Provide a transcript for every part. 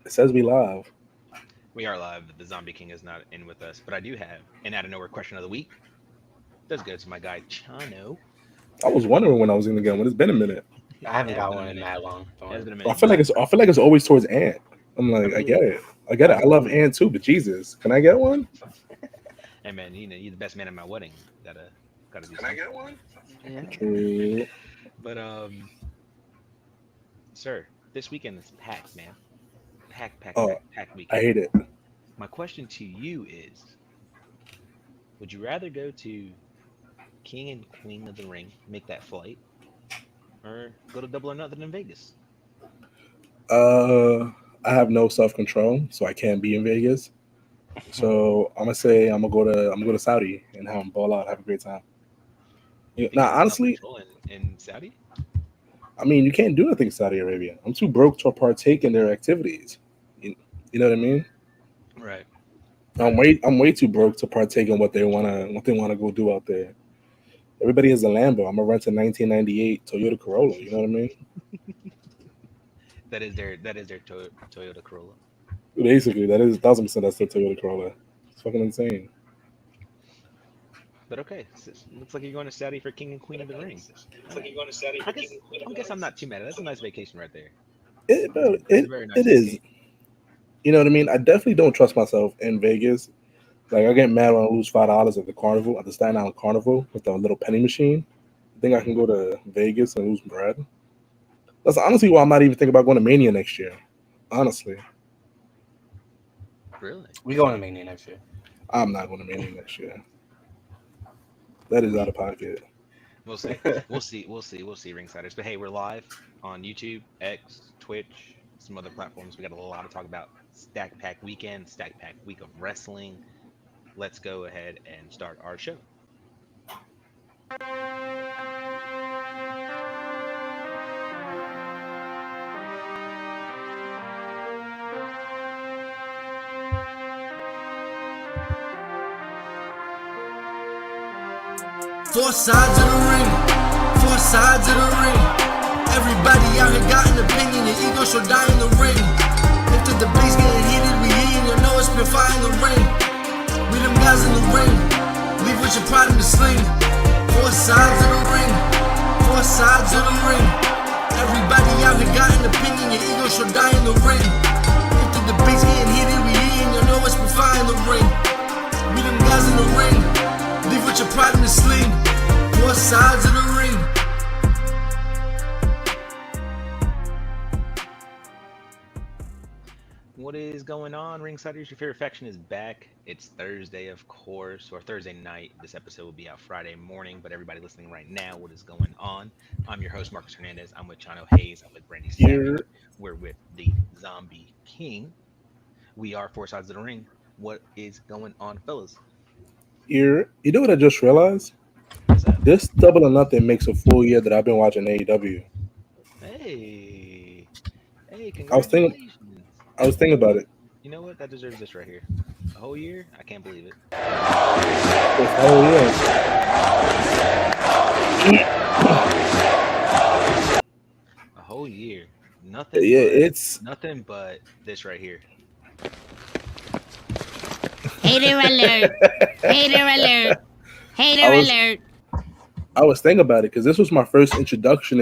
It says we live. We are live, but the Zombie King is not in with us. But I do have an out of nowhere question of the week. Does go to my guy Chano. I was wondering when I was going to get one. It's been a minute. I haven't It has got been a one in minute. that long. It has been a I minute. feel like But it's always towards Ant. I'm like, I really, get it. I get it. I love Ant too, but Jesus, can I get one? hey man, you know you're the best man at my wedding. Gotta do Can I something. get one? Yeah. True. But sir, this weekend is packed, man. Packed Oh, I weekend. hate it. My question to you is: would you rather go to King and Queen of the Ring, make that flight, or go to Double or Nothing in Vegas? I have no self control, so I can't be in Vegas. So I'm gonna say I'm gonna go to Saudi and have them ball out, have a great time. You think you Now, have honestly, self-control in Saudi? I mean, you can't do nothing in Saudi Arabia. I'm too broke to partake in their activities. You know what I mean? Right. I'm way too broke to partake in what they wanna go do out there. Everybody has a Lambo. I'm gonna rent a 1998 Toyota Corolla. You know what I mean? That is their Toyota Corolla. Basically, that is 1,000% that's the Toyota Corolla. It's fucking insane. But okay, looks like you're going to Saudi for King and Queen of the Ring. All right. I guess I'm not too mad. That's a nice vacation right there. Bro, That's a very nice it is. vacation. You know what I mean? I definitely don't trust myself in Vegas. Like I get mad when I lose $5 at the carnival, at the Staten Island Carnival with the little penny machine. I think I can go to Vegas and lose bread. That's honestly why I'm not even thinking about going to Mania next year. Honestly, Really? We going to Mania next year. I'm not going to Mania next year. That is out of pocket. We'll see. We'll see, Ringsiders. But hey, we're live on YouTube, X, Twitch, some other platforms. We got a lot to talk about. Stack Pack Weekend, Stack Pack Week of Wrestling. Let's go ahead and start our show. Four sides of the ring, four sides of the ring. Everybody out here got an opinion, your ego shall die in the ring. If the debate's getting heated, we heating, you know it's been fire in the ring. We them guys in the ring, leave with your pride in the sling. Four sides of the ring, four sides of the ring. Everybody out here got an opinion, your ego shall die in the ring. If the debate's getting heated, we heating, you know it's been fire in the ring. We them guys in the ring, leave with your pride in the sling. Four sides of the ring. What is going on, Ringsiders? Your favorite faction is back. It's Thursday, of course, or Thursday night. This episode will be out Friday morning, but everybody listening right now, what is going on? I'm your host, Markus Hernandez. I'm with Chano Hayes. I'm with Brandy Savage. We're with the Zombie King. We are Four Sides of the Ring. What is going on, fellas? You know what I just realized? What's that? This Double or Nothing makes a full year that I've been watching AEW. Hey, I was congratulations. thinking about it. You know what? That deserves this right here. A whole year? I can't believe it. This whole year. A whole year. Nothing. Yeah, it's nothing but this right here. Hater alert! Hater alert! Hater alert! I was thinking about it because this was my first introduction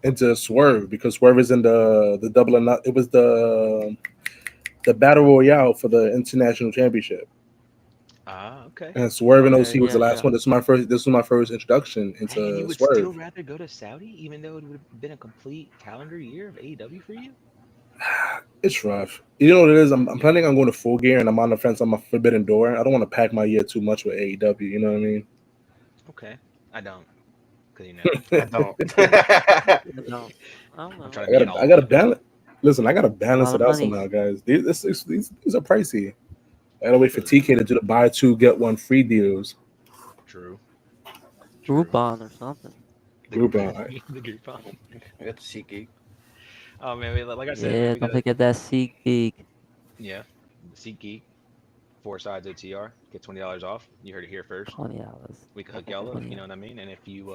into Swerve, because Swerve is in the Double or Not. It was the Battle Royale for the International Championship. Ah, okay. And Swerve and OC Okay, was the last one. This was my first introduction And into you would Swerve. still rather go to Saudi, even though it would have been a complete calendar year of AEW for you? It's rough. You know what it is? I'm planning on going to Full Gear, and I'm on the fence on my Forbidden Door. I don't want to pack my year too much with AEW. You know what I mean? Okay, I don't, because you know I don't. No. I don't know. I'm trying to be an I gotta all. balance. Listen, I gotta balance lot it of out money. somehow, guys. These are pricey. I gotta wait for Really? TK to do the buy two get one free deals. True. Groupon or something. The Groupon. The Groupon. I got the SeatGeek. Oh man, like I said, Yeah, man, we don't gotta, forget that SeatGeek. yeah, the SeatGeek, Four Sides OTR, get $20 off. You heard it here first. $20. We can hook y'all up, you know what I mean? And if you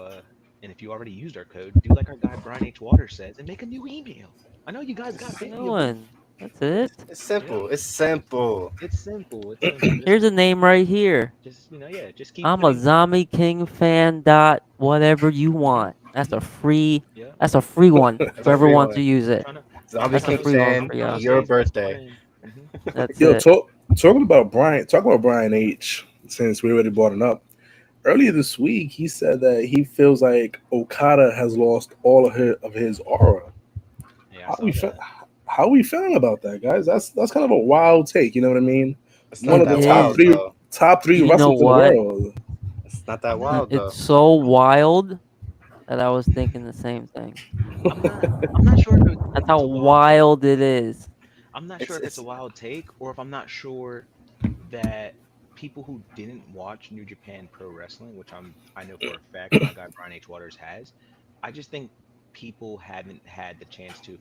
And if you already used our code, do like our guy Brian H. Waters says and make a new email. I know you guys got It's, 50 New of them. one. That's it. it's Yeah, simple. It's simple. it's simple. It's simple. Here's a name right here. Yeah, just keep I'm a putting. ZombiieKing fan. Dot whatever you Mhm, want. That's a mhm. free. Yeah, That's a free one. That's a Whoever free wants to one. use it. trying to. Zombie That's a King free one fan, for I'm trying to y'all. say your his best birthday. friend. Hmm. That's Yo, it. talking about Brian. Talk about Brian H. Since we already brought it up earlier this week, he said that he feels like Okada has lost all of his aura. Yeah, I How saw we fe- that. how we feeling about that, guys? That's kind of a wild take. You know what I mean? It's One not of the It that top wild is. three though. top three You know wrestlers in the what? world. It's not I'm that not. wild It's though. so wild that I was thinking the same thing. I'm not. I'm not sure if That's it's how a wild take. wild it is. I'm not sure It's if it's a it's wild take or if I'm not sure that people who didn't watch New Japan Pro Wrestling, which I know for a fact my guy Brian H. Waters has, I just think people haven't had the chance to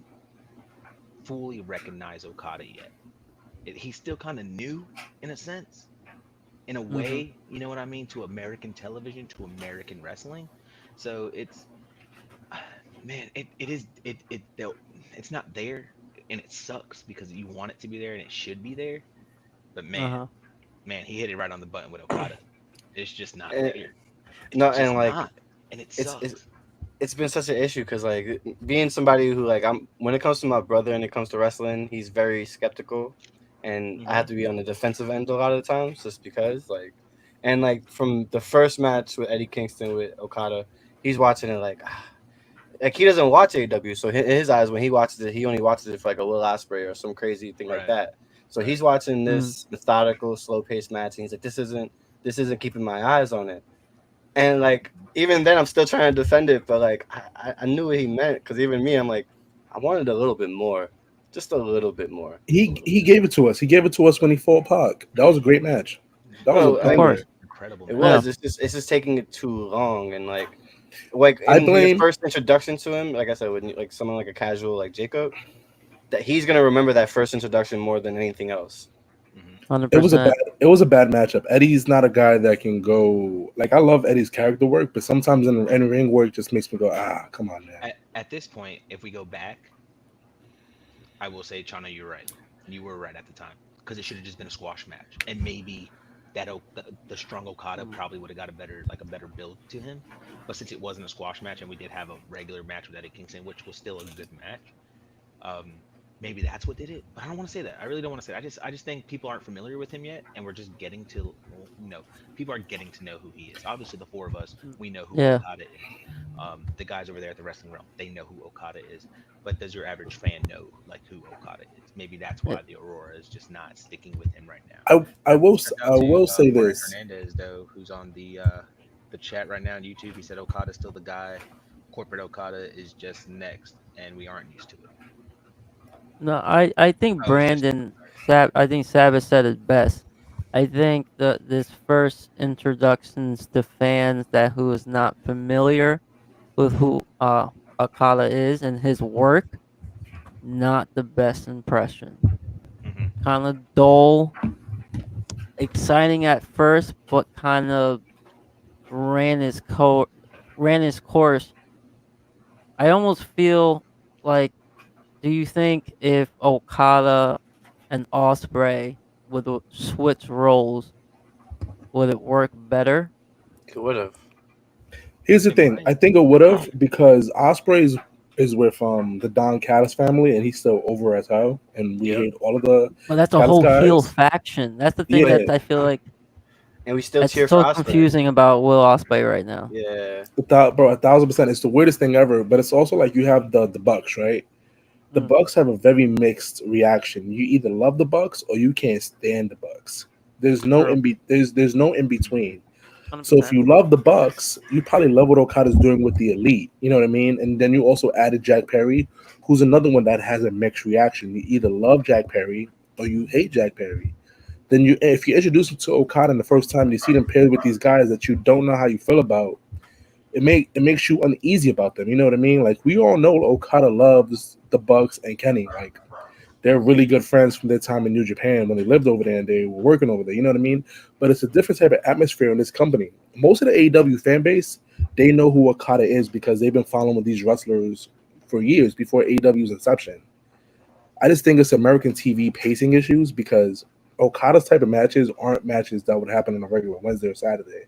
fully recognize Okada yet. He's still kind of new in a sense, in a Hmm. way, you know what I mean, to American television, to American wrestling. So it's man, it's not there and it sucks because you want it to be there and it should be there. But Uh huh. man, he hit it right on the button with Okada. It's just not and, there. It's no, just and like not, and it it's it's sucks. it's been such an issue because like being somebody who like I'm when it comes to my brother and it comes to wrestling, he's very skeptical, and I Hmm. have to be on the defensive end a lot of the times just because like, and like from the first match with Eddie Kingston with Okada, he's watching it like he doesn't watch AEW, so in his eyes when he watches it, he only watches it for like a Will Ospreay or some crazy thing like Right, that. So right. he's watching Mm. this methodical, slow paced match, and he's like, this isn't keeping my eyes on it. And like even then, I'm still trying to defend it, but like I knew what he meant because even me, I'm like, I wanted a little bit more, just a little bit more. He gave it to us. He gave it to us when he fought Pac. That was a great match. That was a No, I Of mean banger. course. Incredible it match. Yeah. was. It's just taking it too long, and like I in your blame. first introduction to him, like I said, with like someone like a casual like Jacob, that he's gonna remember that first introduction more than anything else. Hmm. 100%. It was a bad matchup. Eddie's not a guy that can go like I love Eddie's character work, but sometimes in ring work just makes me go, come on, man. At this point, if we go back, I will say, Chana, you're right. You were right at the time because it should have just been a squash match, and maybe the strong Okada probably would have got a better build to him. But since it wasn't a squash match, and we did have a regular match with Eddie Kingston, which was still a good match, um, maybe that's what did it. But I don't want to say that. I really don't want to say that. I just think people aren't familiar with him yet, and we're just getting to people are getting to know who he is. Obviously, the four of us we know who Yeah. Okada is. The guys over there at the Wrestling Realm they know who Okada is, but does your average fan know like who Okada is? Maybe that's Yeah. why the Aurora is just not sticking with him right now. I Shout out to will say Markus this. Hernandez though, who's on the chat right now on YouTube. He said Okada's still the guy. Corporate Okada is just next, and we aren't used to it. No, I think Oh, it's just I think Sabbath said it best. I think this first introductions to fans that who is not familiar with who Akala is and his work, not the best impression. hmm Kind of dull, exciting at first, but kind of ran his co ran his course. I almost feel like, do you think if Okada and Osprey would switch roles, would it work better? It would have. Here's the it thing. might. I think it would have because Osprey is with the Don Callis family, and he's still over as hell, and we Yep. hate all of the But that's a Callis whole heel guys. faction. That's the thing that Yeah, I feel like And we still it's cheer for so Osprey. confusing about Will Osprey right now. Yeah. bro, 1,000%. It's the weirdest thing ever. But it's also like you have the Bucks, right? The Mm, Bucks have a very mixed reaction. You either love the Bucks or you can't stand the Bucks. true, There's no in between. So if 100%. you love the Bucks, you probably love what Okada's doing with the Elite. You know what I mean? And then you also added Jack Perry, who's another one that has a mixed reaction. You either love Jack Perry or you hate Jack Perry. Then if you introduce him to Okada the first time, you see them paired with these guys that you don't know how you feel about. It makes you uneasy about them. You know what I mean? Like we all know Okada loves the Bucks and Kenny. Like they're really good friends from their time in New Japan when they lived over there and they were working over there. You know what I mean? But it's a different type of atmosphere in this company. Most of the AEW fan base, they know who Okada is because they've been following these wrestlers for years before AEW's inception. I just think it's American TV pacing issues because Okada's type of matches aren't matches that would happen on a regular Wednesday or Saturday.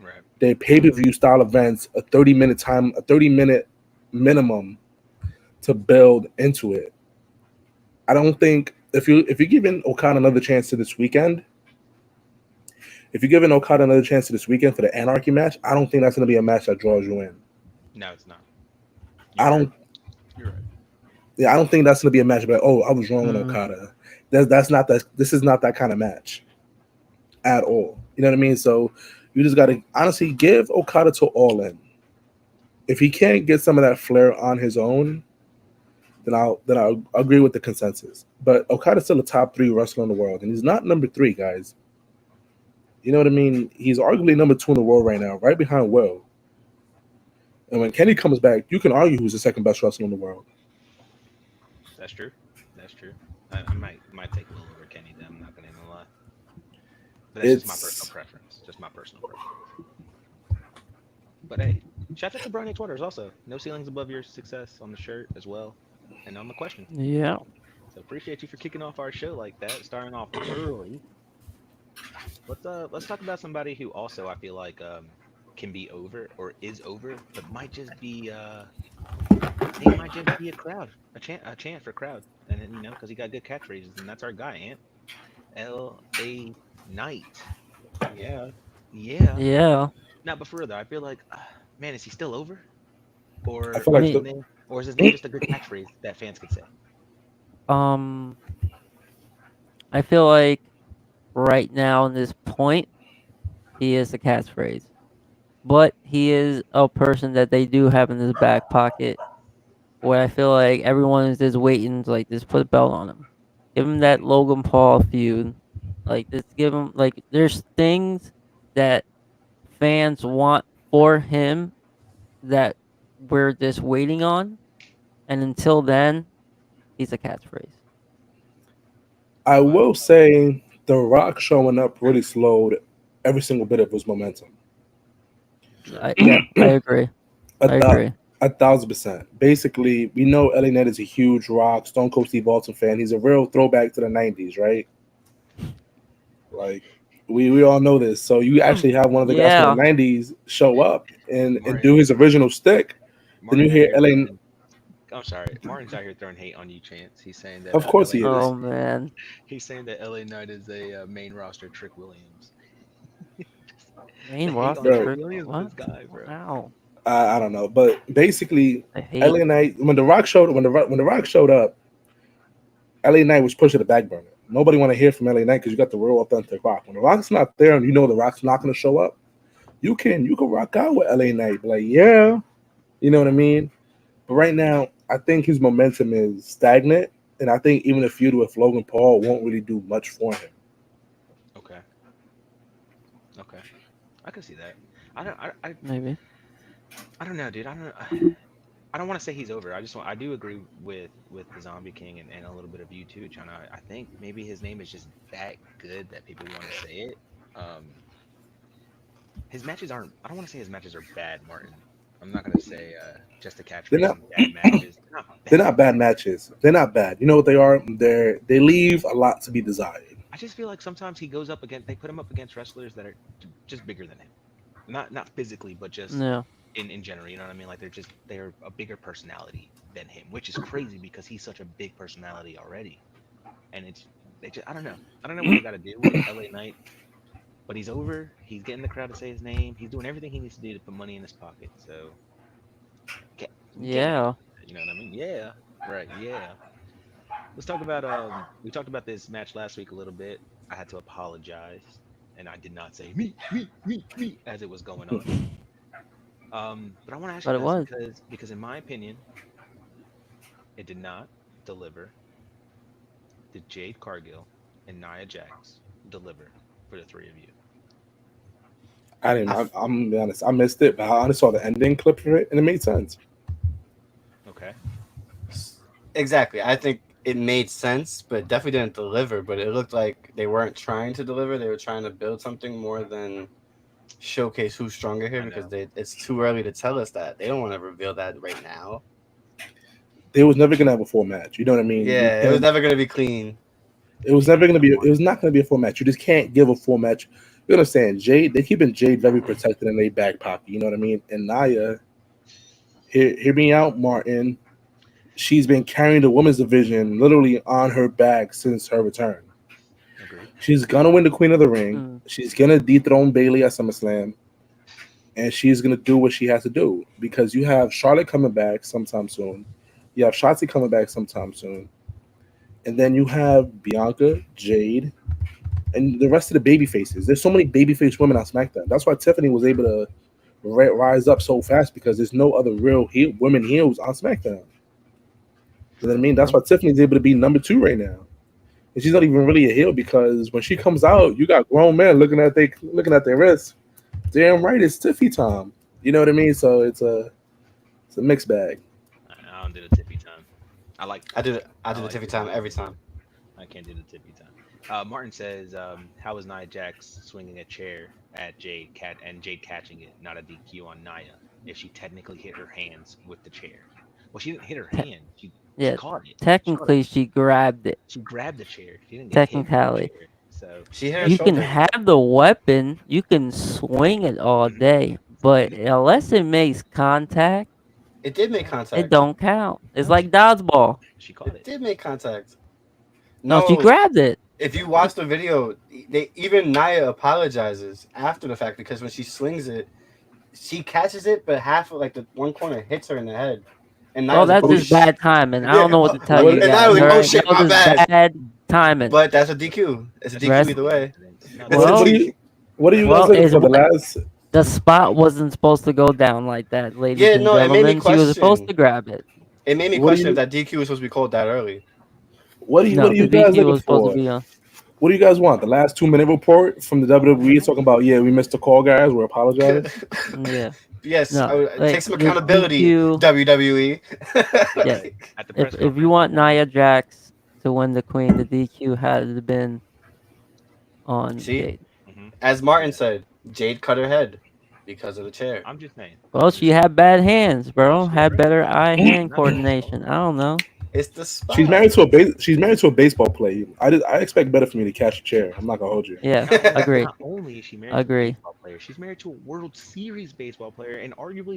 Right. They pay-per-view style events, a 30-minute minimum to build into it. I don't think if you're giving Okada another chance to this weekend, for the Anarchy match, I don't think that's going to be a match that draws you in. No, it's not. You're right. Yeah, I don't think that's going to be a match. But I was wrong with Okada. That's not that. This is not that kind of match at all. You know what I mean? So you just got to honestly give Okada to All In. If he can't get some of that flair on his own, then I'll agree with the consensus. But Okada's still a top 3 wrestler in the world, and he's not number 3, guys. You know what I mean? He's arguably number 2 in the world right now, right behind Will. And when Kenny comes back, you can argue who's the second best wrestler in the world. That's true. I might take Will over Kenny. Then I'm not going to lie. But that's just my personal preference. But hey, shout out to Brian H. Waters also. No ceilings above your success on the shirt as well, and on the question. Yeah. So appreciate you for kicking off our show like that, starting off early. Let's talk about somebody who also I feel like can be over or is over, but might just be a crowd, a chant for crowd, and then, because he got good catchphrases, and that's our guy, Ant. L.A. Knight. Yeah. No, but for real though, I feel like, man, is he still over? Or I feel like is his name just a good catchphrase that fans could say? I feel like right now in this point, he is a catchphrase, but he is a person that they do have in his back pocket. Where I feel like everyone is just waiting to just put a belt on him, give him that Logan Paul feud, just give him there's things that fans want for him that we're just waiting on, and until then, he's a catchphrase. I will say The Rock showing up really slowed every single bit of his momentum. I agree. I agree. 1,000%. Basically, we know LA Knight is a huge Rock, Stone Cold Steve Austin fan. He's a real throwback to the 90s, right? Like, we all know this. So you actually have one of the guys from the 90s show up and do his original stick. Then you hear LA. I'm sorry, Martin's out here throwing hate on you, Chance. He's saying that. Of course he is. Oh man. He's saying that LA Knight is a main roster Trick Williams. Main roster Trick Williams is this guy, bro. Wow. I don't know, but basically, LA Knight when the Rock showed up, LA Knight was pushed to the back burner. Nobody want to hear from LA Knight because you got the real authentic Rock. When the Rock's not there and you know the Rock's not going to show up, you can rock out with LA Knight. Like, yeah, you know what I mean. But right now, I think his momentum is stagnant, and I think even a feud with Logan Paul won't really do much for him. Okay, I can see that. Maybe. I don't know, dude. I don't want to say he's over. I do agree with the Zombie King and a little bit of you too, Chano. I think maybe his name is just that good that people want to say it. His matches aren't. I don't want to say his matches are bad, Martin. I'm not gonna say just a catchphrase. Bad matches. They're not bad matches. They're not bad. You know what they are? They leave a lot to be desired. I just feel like sometimes he goes up against. They put him up against wrestlers that are just bigger than him. Not physically, but just in general. You know what I mean? Like they're a bigger personality than him, which is crazy because he's such a big personality already. And I don't know what they got to do with LA Knight. But he's over. He's getting the crowd to say his name. He's doing everything he needs to do to put money in his pocket. So, yeah. You know what I mean? Yeah. Right. Yeah. Let's talk about. We talked about this match last week a little bit. I had to apologize, and I did not say me as it was going on. But I want to ask you guys because in my opinion, it did not deliver. Did Jade Cargill and Nia Jax deliver for the three of you? I'm gonna be honest. I missed it, but I only saw the ending clip of it, and it made sense. Okay. Exactly. I think it made sense, but definitely didn't deliver. But it looked like they weren't trying to deliver; they were trying to build something more than showcase who's stronger here. I Because know. it's too early to tell us that. They don't want to reveal that right now. They was never gonna have a full match. You know what I mean? You Yeah, it was can't. never gonna be clean. It was never gonna be. It was not gonna be a full match. You just can't give a full match. You understand? Jade. They keeping Jade very protected in their back pocket. You know what I mean? And Nia, hear me out, Martin. She's been carrying the women's division literally on her back since her return. Agreed. She's gonna win the Queen of the Ring. Mm. She's gonna dethrone Bailey at SummerSlam, and she's gonna do what she has to do because you have Charlotte coming back sometime soon. You have Shotzi coming back sometime soon, and then you have Bianca, Jade, and the rest of the baby faces. There's so many babyface women on SmackDown. That's why Tiffany was able to rise up so fast because there's no other real women heels on SmackDown. You know what I mean? That's why Tiffany's able to be number 2 right now. And she's not even really a heel because when she comes out, you got grown men looking at their wrists. Damn right, it's Tiffy time. You know what I mean? So it's a mixed bag. I don't do the tippy time. I like. I do the like tippy the time tippy every time. I can't do the tippy time. Martin says, "How is Nia Jax swinging a chair at Jade and Jade catching it, not a DQ on Nia if she technically hit her hands with the chair? Well, she didn't hit her hand. She Yeah, caught it. technically she grabbed it. She grabbed the chair. She didn't get hit with the Technically, chair. So She hit her you can shoulder. have the weapon, you can swing it all day, but unless it makes contact, It did make it contact. don't count. It's No, like dodgeball. she caught It it. did make contact. No, she grabbed it. If you watch the video, even Nia apologizes after the fact because when she slings it, she catches it, but half of like the one corner hits her in the head. And Well, Nia's that's like, just bad timing. I don't know what to tell What- you And now guys. it's like, All oh right? shit, That my was bad. bad timing. But that's a DQ. It's a DQ Rest- either way. No, Well- What do you Well, guys looking it's for the what- last? The spot wasn't supposed to go down like that, ladies Yeah, and no, it made me gentlemen. She was supposed question. to grab it. It made me What do question you- if that DQ was supposed to be called that early. What do you No, the guys DQ looking was supposed for? to be on. What do you guys want? The last 2-minute report from the WWE talking about we missed the call, guys. We're apologizing. Yeah. Yes, No, take like, some the accountability, DQ WWE. Yeah. at the press If you want Nia Jax to win the Queen, the DQ had to have been on See? Jade. As Martin said, Jade cut her head because of the chair. I'm just saying. Well, she had bad hands, bro. She Had right. better eye-hand Not coordination. I don't know. It's the spot. She's married to a baseball player. I expect better for me to catch a chair. I'm not gonna hold you. Yeah, agree. Not only is she married Agree. to a baseball player, she's married to a World Series baseball player, and arguably,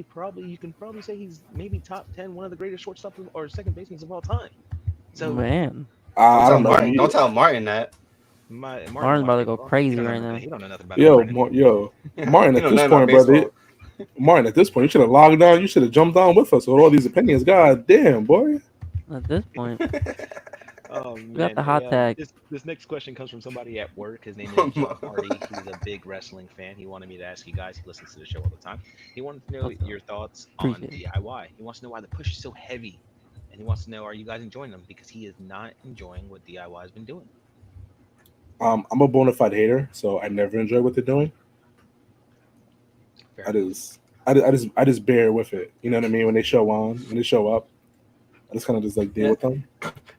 you can probably say he's maybe top 10, one of the greatest shortstop or second basemen of all time. So Man, I don't know. Martin, don't tell Martin that. Martin's about to go crazy right now. He don't know nothing about Yo, Martin. Martin. You At know this nothing about point, brother. baseball. Martin, at this point, you should have logged on. You should have jumped on with us with all these opinions. God damn, boy. at this point, Oh, got the hot tag. This next question comes from somebody at work. His name Oh, is Joe Hardy. He's a big wrestling fan. He wanted me to ask you guys. He listens to the show all the time. He wanted to know Awesome. your thoughts on Appreciate DIY. He wants to know why the push is so heavy, and he wants to know, are you guys enjoying them? Because he is not enjoying what DIY has been doing. I'm a bona fide hater, so I never enjoy what they're doing. Fair I enough. just bear with it. You know what I mean? When they show up, I just kind of just like deal with them.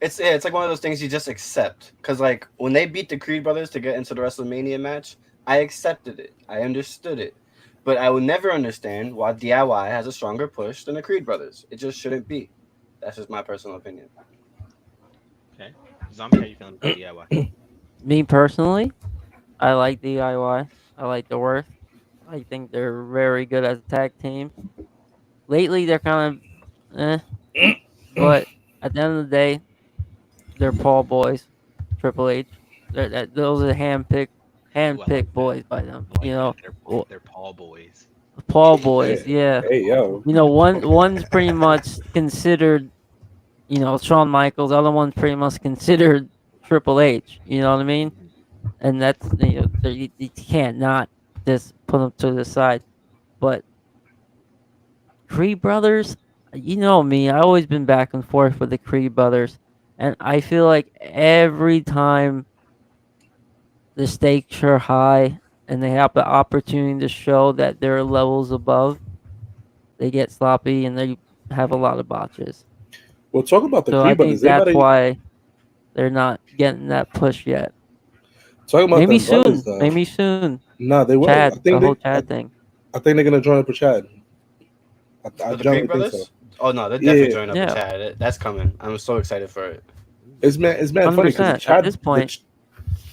It's like one of those things you just accept. Because like when they beat the Creed brothers to get into the WrestleMania match, I accepted it. I understood it. But I will never understand why DIY has a stronger push than the Creed brothers. It just shouldn't be. That's just my personal opinion. Okay, Zombie, how you feeling about DIY? me personally, I like DIY. I like the work. I think they're very good as a tag team. Lately, they're kind of, but at the end of the day, they're Paul boys, Triple H. Those are handpicked boys by them. Like You know, they're Paul boys. Paul boys. Yeah. Hey, yo. You know, one's pretty much considered, Shawn Michaels. The other one's pretty much considered Triple H. You know what I mean? And that's you can't not just put them to the side. But Creed brothers, you know me, I always been back and forth with the Creed brothers, and I feel like every time the stakes are high and they have the opportunity to show that they're levels above, they get sloppy and they have a lot of botches. Well, talk about the So Creed I think brothers. that's why They're not getting that push yet. Talking about Maybe them brothers, soon. though. Maybe soon. Nah, they will. Chad, I the think whole they. Chad thing. I think they're gonna join up with Chad. I The Creek generally think brothers? so. Oh no, they're Yeah. definitely joining up Yeah. with Chad. That's coming. I'm so excited for it. It's mad funny because 100%. At this point,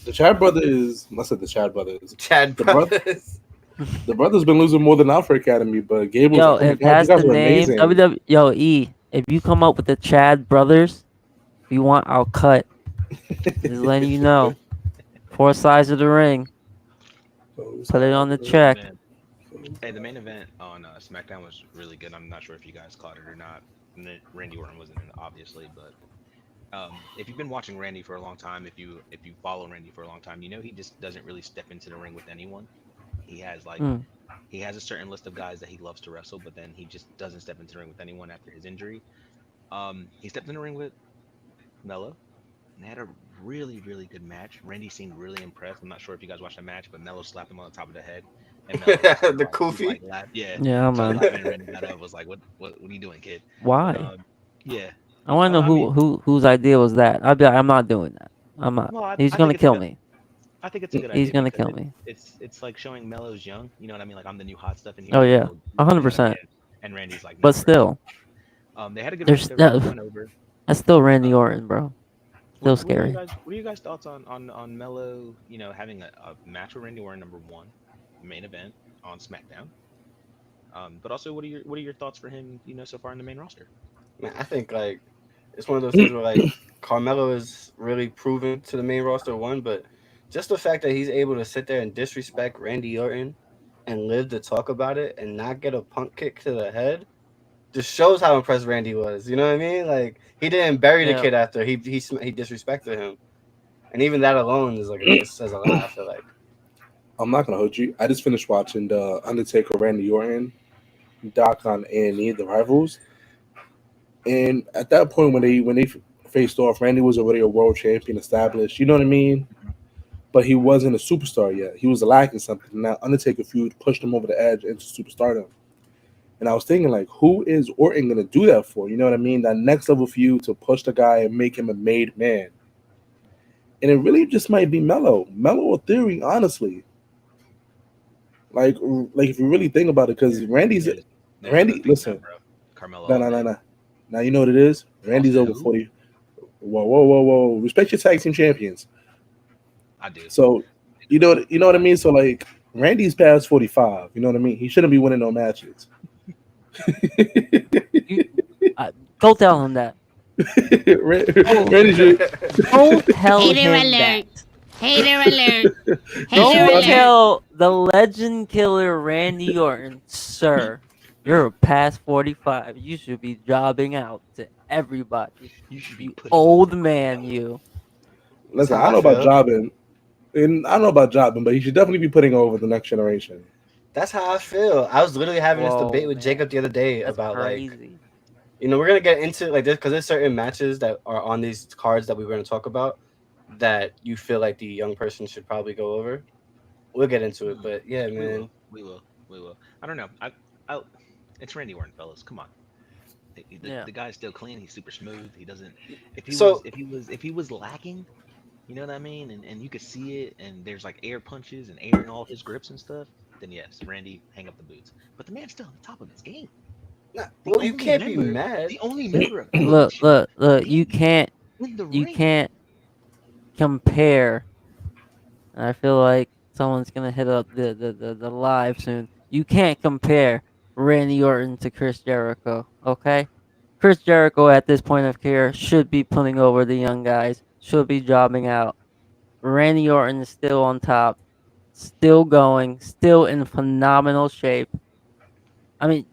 the Chad brother is. I said the Chad brothers. Chad The brother- brothers. The brother's been losing more than Alpha Academy, but Gable's. yo, oh my if God, that's you guys the are name, amazing. WWE, if you come up with the Chad brothers, if you want, I'll cut. Just letting you know. 4 sides of the ring. Put it on the check. Man. Hey, the main event on SmackDown was really good. I'm not sure if you guys caught it or not. And then Randy Orton wasn't in it, obviously, but if you've been watching Randy for a long time, if you follow Randy for a long time, you know he just doesn't really step into the ring with anyone. He has he has a certain list of guys that he loves to wrestle, but then he just doesn't step into the ring with anyone after his injury. He stepped in the ring with Melo and had a really, really good match. Randy seemed really impressed. I'm not sure if you guys watched the match, but Melo slapped him on the top of the head. And Melo The Kofi? Yeah. Yeah, So man. laughing, and Randy got up, was like, what are you doing, kid? Why? Yeah. I want to know I mean- whose idea was that. I'd be like, I'm not doing that. I'm not. Well, He's I gonna think it's kill good. me. I think it's a good idea. He's gonna because kill me. It's like showing Melo's young. You know what I mean? Like I'm the new hot stuff in here. Oh, yeah. People- 100%. And Randy's like, But "No, still, they had a good there's match. They no- went over. that's still Randy Orton, bro. Still What scary. are your guys' thoughts on Melo? You know, having a match with Randy Orton, #1, main event on SmackDown. But also, what are your thoughts for him? You know, so far in the main roster. Man, I think like it's one of those things where like Carmelo is really proven to the main roster one, but just the fact that he's able to sit there and disrespect Randy Orton and live to talk about it and not get a punk kick to the head just shows how impressed Randy was. You know what I mean? Like he didn't bury the Yeah. kid after he disrespected him, and even that alone is like it says a lot. I feel like. I'm not gonna hold you. I just finished watching the Undertaker Randy Orton doc on A&E, the Rivals, and at that point when they faced off, Randy was already a world champion established. You know what I mean? But he wasn't a superstar yet. He was lacking something. Now Undertaker feud pushed him over the edge into superstardom. And I was thinking, like, who is Orton gonna do that for? You know what I mean? That next level feud to push the guy and make him a made man. And it really just might be Melo. Melo theory, honestly. Like if you really think about it, because Randy's Randy. Listen, Carmelo. no. Now you know what it is. Randy's over 40. Whoa! Respect your tag team champions. I do. So you know what I mean. So like Randy's past 45. You know what I mean. He shouldn't be winning no matches. Don't tell him that. Randy's your, Don't tell Hater him alert. that. Hater alert. Hater Don't alert. tell the legend killer Randy Orton, sir, you're past 45. You should be jobbing out to everybody. You should be You putting old man, you. listen. That's I how don't know I about feel. jobbing, and I don't know about jobbing, but he should definitely be putting over the next generation. That's how I feel. I was literally having Whoa, this debate with man. Jacob the other day That's about like, crazy. you know, we're gonna get into like this because there's certain matches that are on these cards that we're gonna talk about that you feel like the young person should probably go over. We'll get into it, but yeah, man. We will. I don't know. It's Randy Orton, fellas. Come on. The guy's still clean. He's super smooth. He doesn't. If he was lacking, you know what I mean, and you could see it, and there's like air punches and air in all of his grips and stuff, then yes, Randy, hang up the boots. But the man's still on the top of his game. Nah, well, you can't be mad. The only member of Look. You can't in the you ring. can't compare. I feel like someone's gonna hit up the live soon. You can't compare Randy Orton to Chris Jericho, okay? Chris Jericho at this point of career should be putting over the young guys, should be jobbing out. Randy Orton is still on top, still going, still in phenomenal shape. I mean,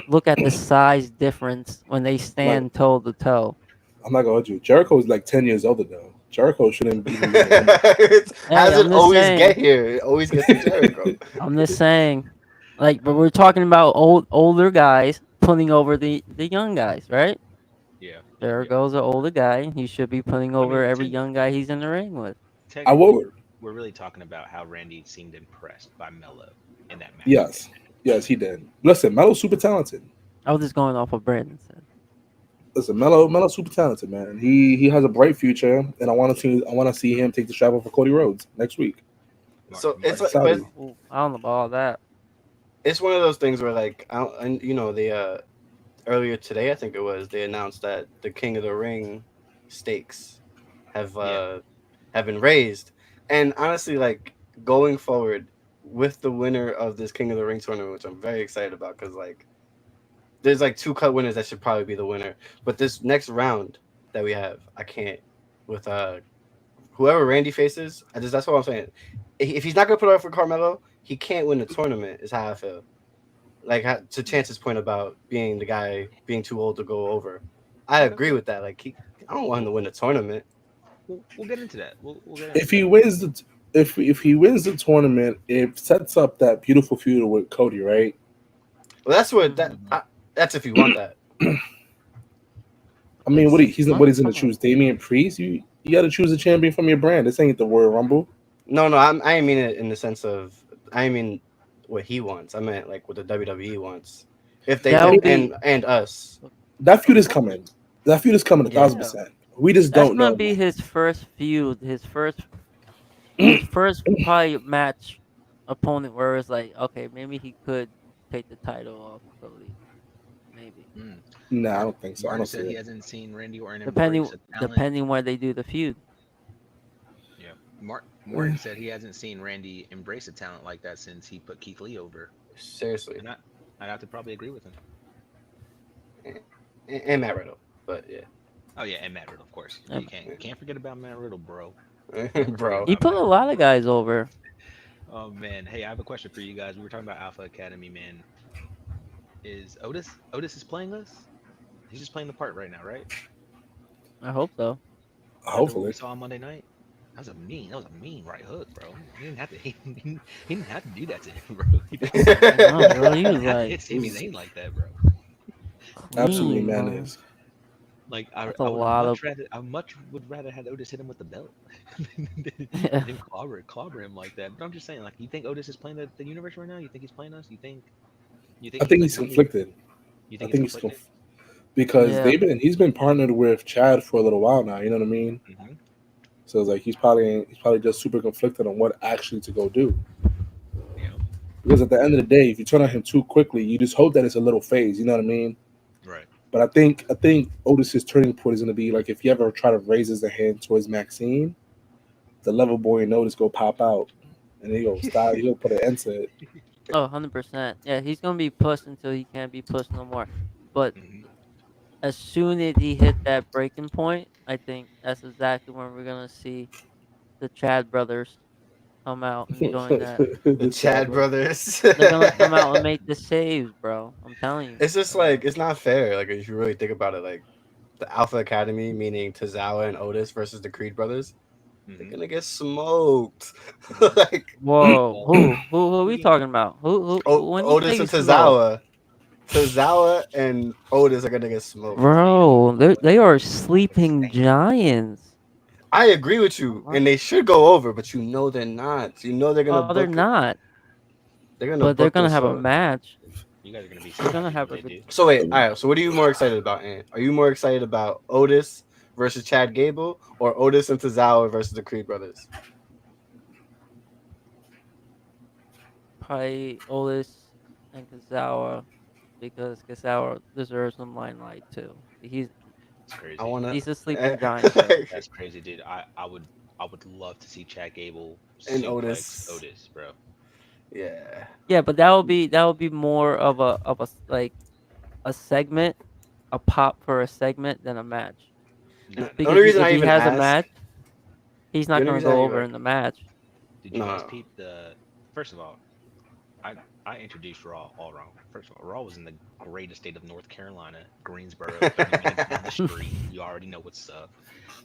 look at the size difference when they stand toe to toe. I'm not gonna hold you. Jericho's like 10 years older though. Jericho shouldn't be. How does it I'm just always saying. get here? It always gets to Jericho. I'm just saying, like, but we're talking about older guys putting over the young guys, right? Yeah. There Yeah. goes an older guy. He should be putting over every too- young guy he's in the ring with. I will. We're really talking about how Randy seemed impressed by Melo in that match. Yes, he did. Listen, Melo's super talented. I was just going off what Brandon said. Listen, Melo's super talented, man. He has a bright future, and I want to see him take the strap off for Cody Rhodes next week. So it's like, Saudi. Ooh, I don't know about all that. it's one of those things where like they earlier today I think it was they announced that the King of the Ring stakes have been raised, and honestly, like going forward with the winner of this King of the Ring tournament, which I'm very excited about, because like there's like 2 cut winners that should probably be the winner, but this next round that we have, I can't with whoever Randy faces. That's what I'm saying. If he's not gonna put it up for Carmelo, he can't win the tournament. Is how I feel. Like to Chance's point about being the guy being too old to go over, I agree with that. Like I don't want him to win the tournament. We'll get into that. We'll get into If he wins the tournament, it sets up that beautiful feud with Cody, right? Well, that's if you want that. I mean, what he's gonna choose? Damian Priest? You got to choose a champion from your brand. This ain't the Royal Rumble. No, I didn't mean it in the sense of I mean what he wants. I meant like what the WWE wants. If they and us. That feud is coming. 1,000%. We just don't know. That's gonna be his first feud. His first probably match opponent where it's like, okay, maybe he could take the title off Cody. Maybe. Nah, I don't think so. I don't said see he it. hasn't seen Randy Orton Depending where they do the feud. Yeah, Martin said he hasn't seen Randy embrace a talent like that since he put Keith Lee over. Seriously, and I'd have to probably agree with him. And Matt Riddle, but yeah. Oh yeah, and Matt Riddle, of course. You can't forget about Matt Riddle, bro. Bro, he put a lot of guys over. Oh man, hey, I have a question for you guys. We were talking about Alpha Academy, man. Is Otis is playing us? He's just playing the part right now, right? I hope so. Hopefully. We saw on Monday night. That was a mean right hook, bro. He didn't have to. He didn't have to do that to him, bro. No, bro, he was like, it's Sami Zayn like that, bro. Absolutely, clean, man. Is. Like I much would rather have Otis hit him with the belt than clobber him like that. But I'm just saying, like, you think Otis is playing the universe right now? You think he's playing us? I think he's conflicted. You think he's conflicted? Because he's been partnered with Chad for a little while now. You know what I mean? Mm-hmm. So it's like he's probably just super conflicted on what actually to go do. Yeah. Because at the end of the day, if you turn on him too quickly, you just hope that it's a little phase. You know what I mean? Right. But I think Otis's turning point is going to be like if you ever try to raise his hand towards Maxine, the level boy and Otis go pop out, and he'll stop. He'll put an end to it. Oh, 100%. Yeah, he's gonna be pushed until he can't be pushed no more. But as soon as he hit that breaking point, I think that's exactly when we're gonna see the Chad brothers come out and join that. The Chad brothers. They're gonna come out and make the saves, bro. I'm telling you. It's just like it's not fair. Like if you really think about it, like the Alpha Academy, meaning Tozawa and Otis versus the Creed brothers, they're gonna get smoked. Like whoa, who are we talking about? Who Otis and Tozawa. Tozawa and Otis are gonna get smoked. Bro, they are sleeping giants. I agree with you, and they should go over, but you know they're not. You know they're gonna. Oh, they're not. They're gonna have a match. You guys are gonna be. They're gonna have a good. So wait, all right. So what are you more excited about, Ant? Are you more excited about Otis versus Chad Gable, or Otis and Tozawa versus the Creed brothers? Probably Otis and Tozawa, because Tozawa deserves some limelight too. He's crazy. He's a sleeping giant. That's crazy, dude. I would love to see Chad Gable and Otis, bro. Yeah. Yeah, but that would be more of a like a segment, a pop for a segment than a match. No. The only reason if he has a match, he's not going to go over in the match. Did you guys peep the? First of all, I introduced Raw all wrong. First of all, Raw was in the greatest state of North Carolina, Greensboro, 30 minutes down the street. You already know what's up.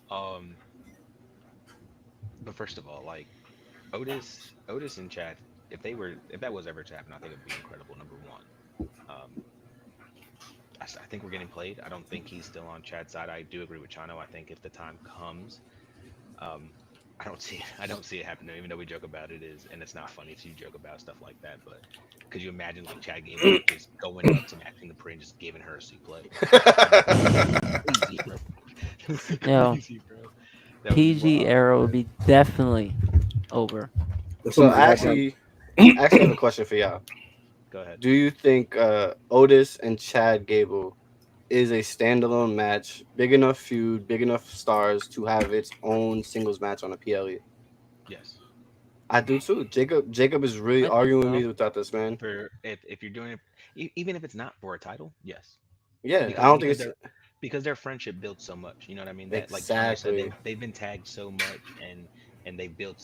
But first of all, like Otis and Chad, if that was ever to happen, I think it'd be incredible. Number one, I think we're getting played. I don't think he's still on Chad's side. I do agree with Chano. I think if the time comes, I don't see it happening. Even though we joke about it, and it's not funny to joke about stuff like that. But could you imagine like Chad Gable just going up to Maxine the Prey and just giving her a suplex? It was No. crazy, bro. That was PG wild, era man. would be definitely over. That's So something that happened. I actually have a question for y'all. Go ahead. Do you think Otis and Chad Gable is a standalone match, big enough feud, big enough stars to have its own singles match on a PLE? Yes. I do too. Jacob is really I think arguing with so. me without this, man. For if you're doing it, even if it's not for a title, yes. Yeah, I because don't think because it's their because their friendship built so much. You know what I mean? That like Chano said, exactly. they've been tagged so much and they built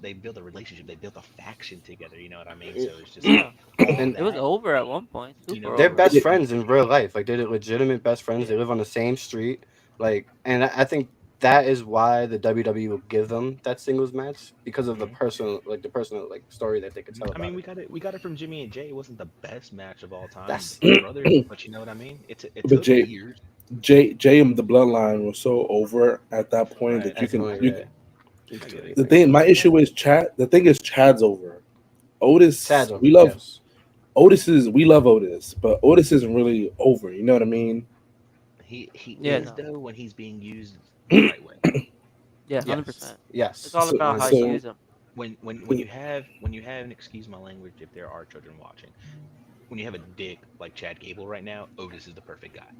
they built a relationship, they built a faction together. You know what I mean? So it's just Yeah. all And It was that. over at one point. You know, Super they're they over. best Yeah, friends in real life. Like they're legitimate best friends. They yeah live on the same street. Like, and I think that is why the WWE will give them that singles match because of mhm. the personal like story that they could tell I mean, about it. we got it from Jimmy and Jay. It wasn't the best match of all time That's for brothers, but you know what I mean. It but took years. Jay and the bloodline was so over at that point Right. that at the point. you Yeah, can you I can do get it. the I get anything. it. thing. My issue is Chad. The thing is Chad's over. Chad's Otis, over. we love Yes. We love Otis, but Otis isn't really over. You know what I mean? He Yeah, is no. though when he's being used the right way. Yeah, Yes. 100%. It's Yes. all So, about how you so use them. When you have, and excuse my language if there are children watching, when you have a dick like Chad Gable right now, Otis is the perfect guy.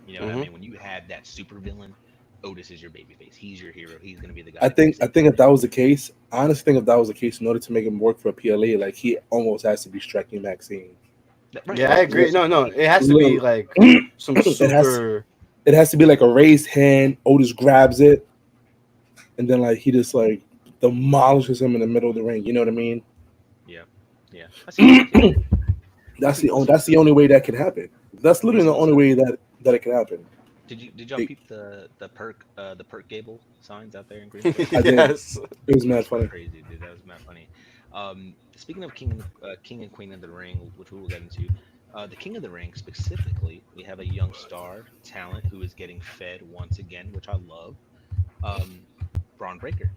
You know what I Mm-hmm. mean? When you have that super villain, Otis is your babyface. He's your hero. He's gonna be the guy I that keeps think I it think if going. that was the case, I honestly think if that was the case, in order to make him work for a PLA, like he almost has to be striking Maxine. Right. Yeah, I Like agree. No, no, it has to be literally, like some it has super. it has to be like a raised hand. Otis grabs it, and then like he just like demolishes him in the middle of the ring. You know what I mean? Yeah. Yeah. I see that. I see that. See, so That's the only way that can happen. That's literally the only listen. way that it can happen. Did y'all Like, peep the perk Gable signs out there in Greensboro? I did. Yes. It was mad That's funny. crazy, dude. That was mad funny. Speaking of King and Queen of the Ring, which we will get into, the King of the Ring specifically, we have a young star talent who is getting fed once again, which I love. Um, Bron Breakker,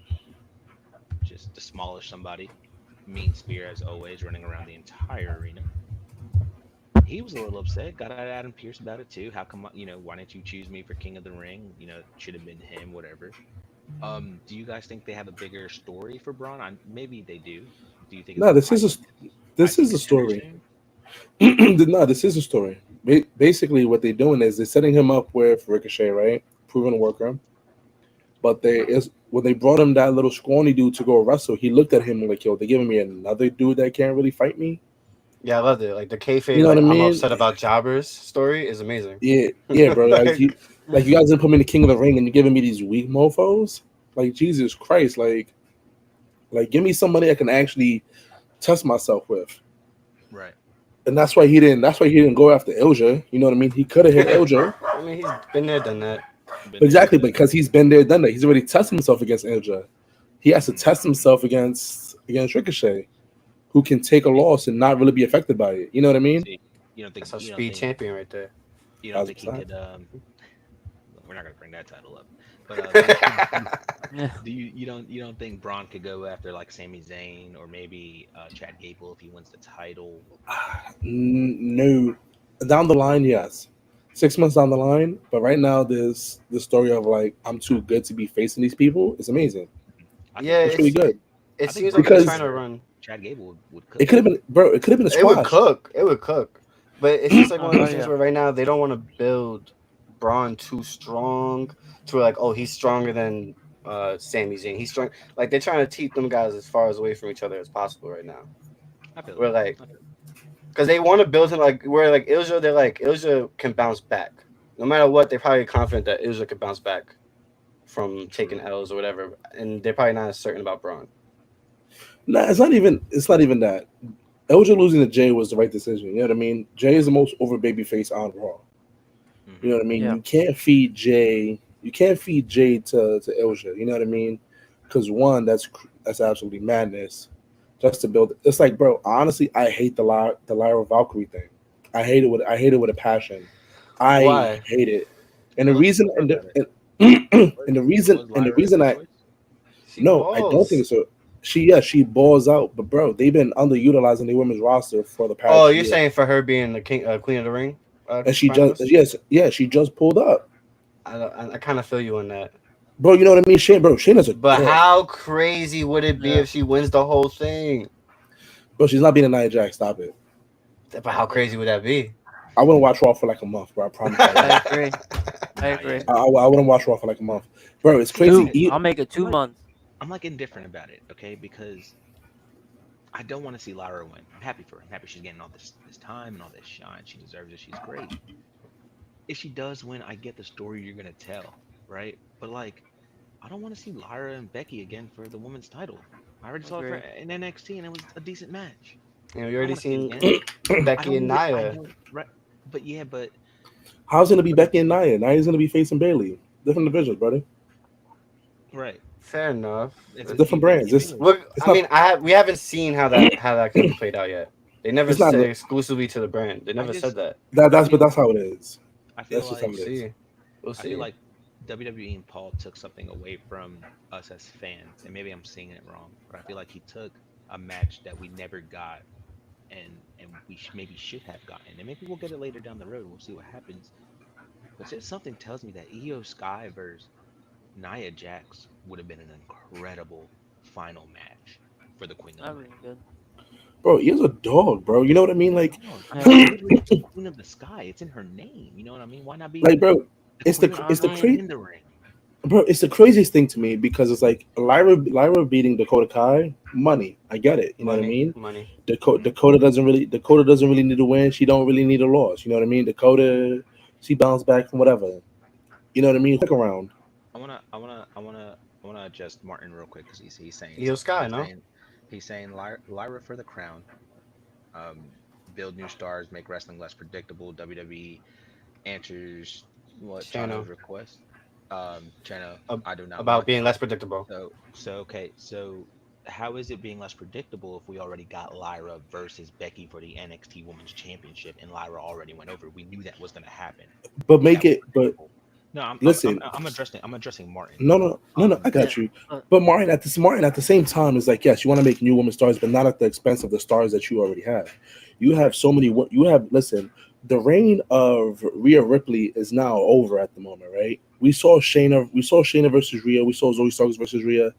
just to smallest somebody, mean spear as always, running around the entire arena. He was a little upset. Got at Adam Pierce about it too. How come, why didn't you choose me for King of the Ring? It should have been him, whatever. Do you guys think they have a bigger story for Braun? Maybe they do. Do you think it's No, like this IC is a contender story. soon? No, this is a story. Basically, what they're doing is they're setting him up with Ricochet, right? Proven worker. But they is when they brought him that little scrawny dude to go wrestle, he looked at him like, "Yo, they're giving me another dude that can't really fight me." Yeah, I loved it. Like the You kayfabe, know what like I I'm mean? upset about jobbers story is amazing. Yeah, yeah, bro. Like, Like you guys didn't put me in the King of the Ring, and you're giving me these weak mofo's. Like Jesus Christ, like give me somebody I can actually test myself with. Right. And that's why he didn't. That's why he didn't go after Ilja. You know what I mean? He could have hit Ilja. I mean, he's been there, done that. Been there, Exactly, done that. because he's been there, done that. He's already tested himself against Ilja. He has to test himself against Ricochet, who can take a loss and not really be affected by it. You know what I mean? See, you don't think That's our you don't speed think champion right there. you don't think he 1,000%. could we're not gonna bring that title up. But Yeah. you don't think Braun could go after like Sami Zayn or maybe Chad Gable if he wins the title? No, down the line, yes. 6 months down the line, but right now, there's the story of like I'm too good to be facing these people. It's amazing. I Yeah, think It's really good. it I think seems Braun like they're Because trying to run. Chad Gable would cook. it could have been, bro. It could have been a It would squash. cook. It would cook. But it's just like one of Oh, those things yeah. where right now they don't want to build Braun too strong to where like, oh, he's stronger than Sami Zayn. He's strong. Like they're trying to keep them guys as far away from each other as possible right now. I feel We're that. like, because they want to build him like where like Ilja, they're like Ilja can bounce back. No matter what, they're probably confident that Ilja could bounce back from taking L's or whatever, and they're probably not as certain about Braun. Nah, it's not even. It's not even that. Elja losing to Jay was the right decision. You know what I mean? Jay is the most over baby face on Raw. You know what I mean? Yeah. You can't feed Jay. You can't feed Jay to Ilja. You know what I mean? Because one, that's absolutely madness. Just to build, it's like, bro. Honestly, I hate the Lyra Valkyrie thing. I hate it with a passion. I Why? hate it, and the Let's reason talk and about the, it. and the reason I She no, I don't balls. think so. She balls out, but bro, they've been underutilizing the women's roster for the past. Oh, you're year. saying for her being the king, queen of the ring, And she finalist? just she just pulled up. I kind of feel you on that. Bro, you know what I mean? Shayna's a But dog. how crazy would it be Yeah. if she wins the whole thing? Bro, she's not being a Nia Jax. Stop it. But how crazy would that be? I wouldn't watch Raw for like a month, bro. I promise you. I agree. I agree. I wouldn't watch Raw for like a month, bro. It's crazy. I'll make it 2 months. I'm like indifferent about it, okay? Because I don't want to see Lyra win. I'm happy for her. I'm happy she's getting all this time and all this shine. She deserves it. She's great. If she does win, I get the story you're gonna tell, right? But like, I don't want to see Lyra and Becky again for the women's title. I already saw it for, in NXT, and it was a decent match. You know, you already seen I Becky and don't- I Nia. don't- right? But yeah, but How's it gonna be Becky and Nia? Nia's gonna be facing Bailey. Different divisions, brother. right. Fair enough. It's different brands. It's Look, not- I mean, we haven't seen how that could be played out yet. They never It's not said look- exclusively to the brand. They never said that. that's how it is. I feel That's just like how it is. See, we'll I see. feel like WWE and Paul took something away from us as fans, and maybe I'm seeing it wrong, but I feel like he took a match that we never got, and we maybe should have gotten, and maybe we'll get it later down the road. We'll see what happens. But just something tells me that IYO SKY versus Nia Jax would have been an incredible final match for the Queen of That the would Ring. be good. Bro, Ia's a dog, bro. You know what I mean? Like, No, literally, it's the Queen of the Sky. It's in her name. You know what I mean? Why not be bro, it's the Queen in the ring? bro, it's the craziest thing to me because it's like Lyra beating Dakota Kai, money. I get it. You know what I mean? Money. Dakota doesn't really need to win. She don't really need a loss. You know what I mean? Dakota, she bounced back from whatever. You know what I mean? Click around. I wanna adjust Martin real quick because he's saying IYO SKY, he's no? saying- He's saying Lyra for the crown. Build new stars, make wrestling less predictable. WWE answers what Chano. Chano's request. Chano, I do not About want- being less predictable. So how is it being less predictable if we already got Lyra versus Becky for the NXT Women's Championship and Lyra already went over? We knew that was going to happen. But make That it. was But predictable. No, listen. I'm addressing Martin. no. I got you. But Martin at the same time is like, yes, you want to make new women stars, but not at the expense of the stars that you already have. You have so many. Listen, the reign of Rhea Ripley is now over at the moment, right? We saw Shayna versus Rhea. We saw Zoe Starks versus Rhea.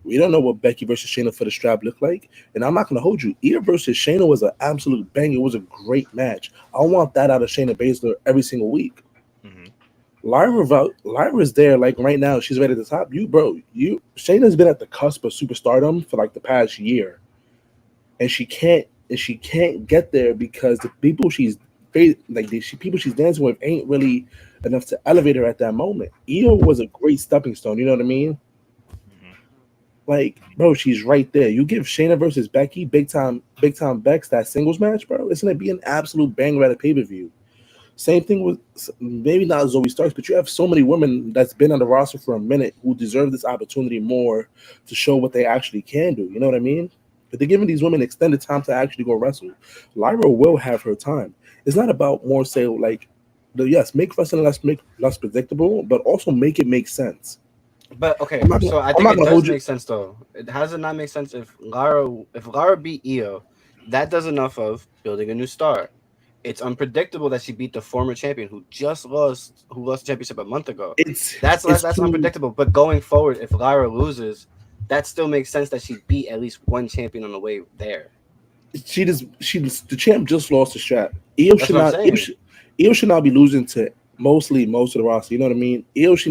We don't know what Becky versus Shayna for the strap looked like. And I'm not going to hold you. Io versus Shayna was an absolute bang. It was a great match. I want that out of Shayna Baszler every single week. Mhm. Lyra's there, like right now, she's right at the top. Shayna's been at the cusp of superstardom for like the past year, and she can't get there because the people she's dancing with ain't really enough to elevate her at that moment. Io was a great stepping stone. You know what I mean? Mhm. Like, bro, she's right there. You give Shayna versus Becky, big time Bex, that singles match, bro. It's gonna be an absolute banger at a pay per view. Same thing with maybe not Zoe Starks, but you have so many women that's been on the roster for a minute who deserve this opportunity more to show what they actually can do. You know what I mean? But they're giving these women extended time to actually go wrestle. Lyra will have her time. It's not about more say like, make wrestling less predictable, but also make it make sense. But okay, I'm not so I I'm think not it gonna does hold you- make sense though. How does it not make sense if Lyra beat Io? That does enough of building a new star. It's unpredictable that she beat the former champion who lost the championship a month ago. That's too- unpredictable. But going forward, if Lyra loses, that still makes sense that she beat at least one champion on the way there. The champ just lost the strap. Io should not be losing to most of the roster. You know what I mean? It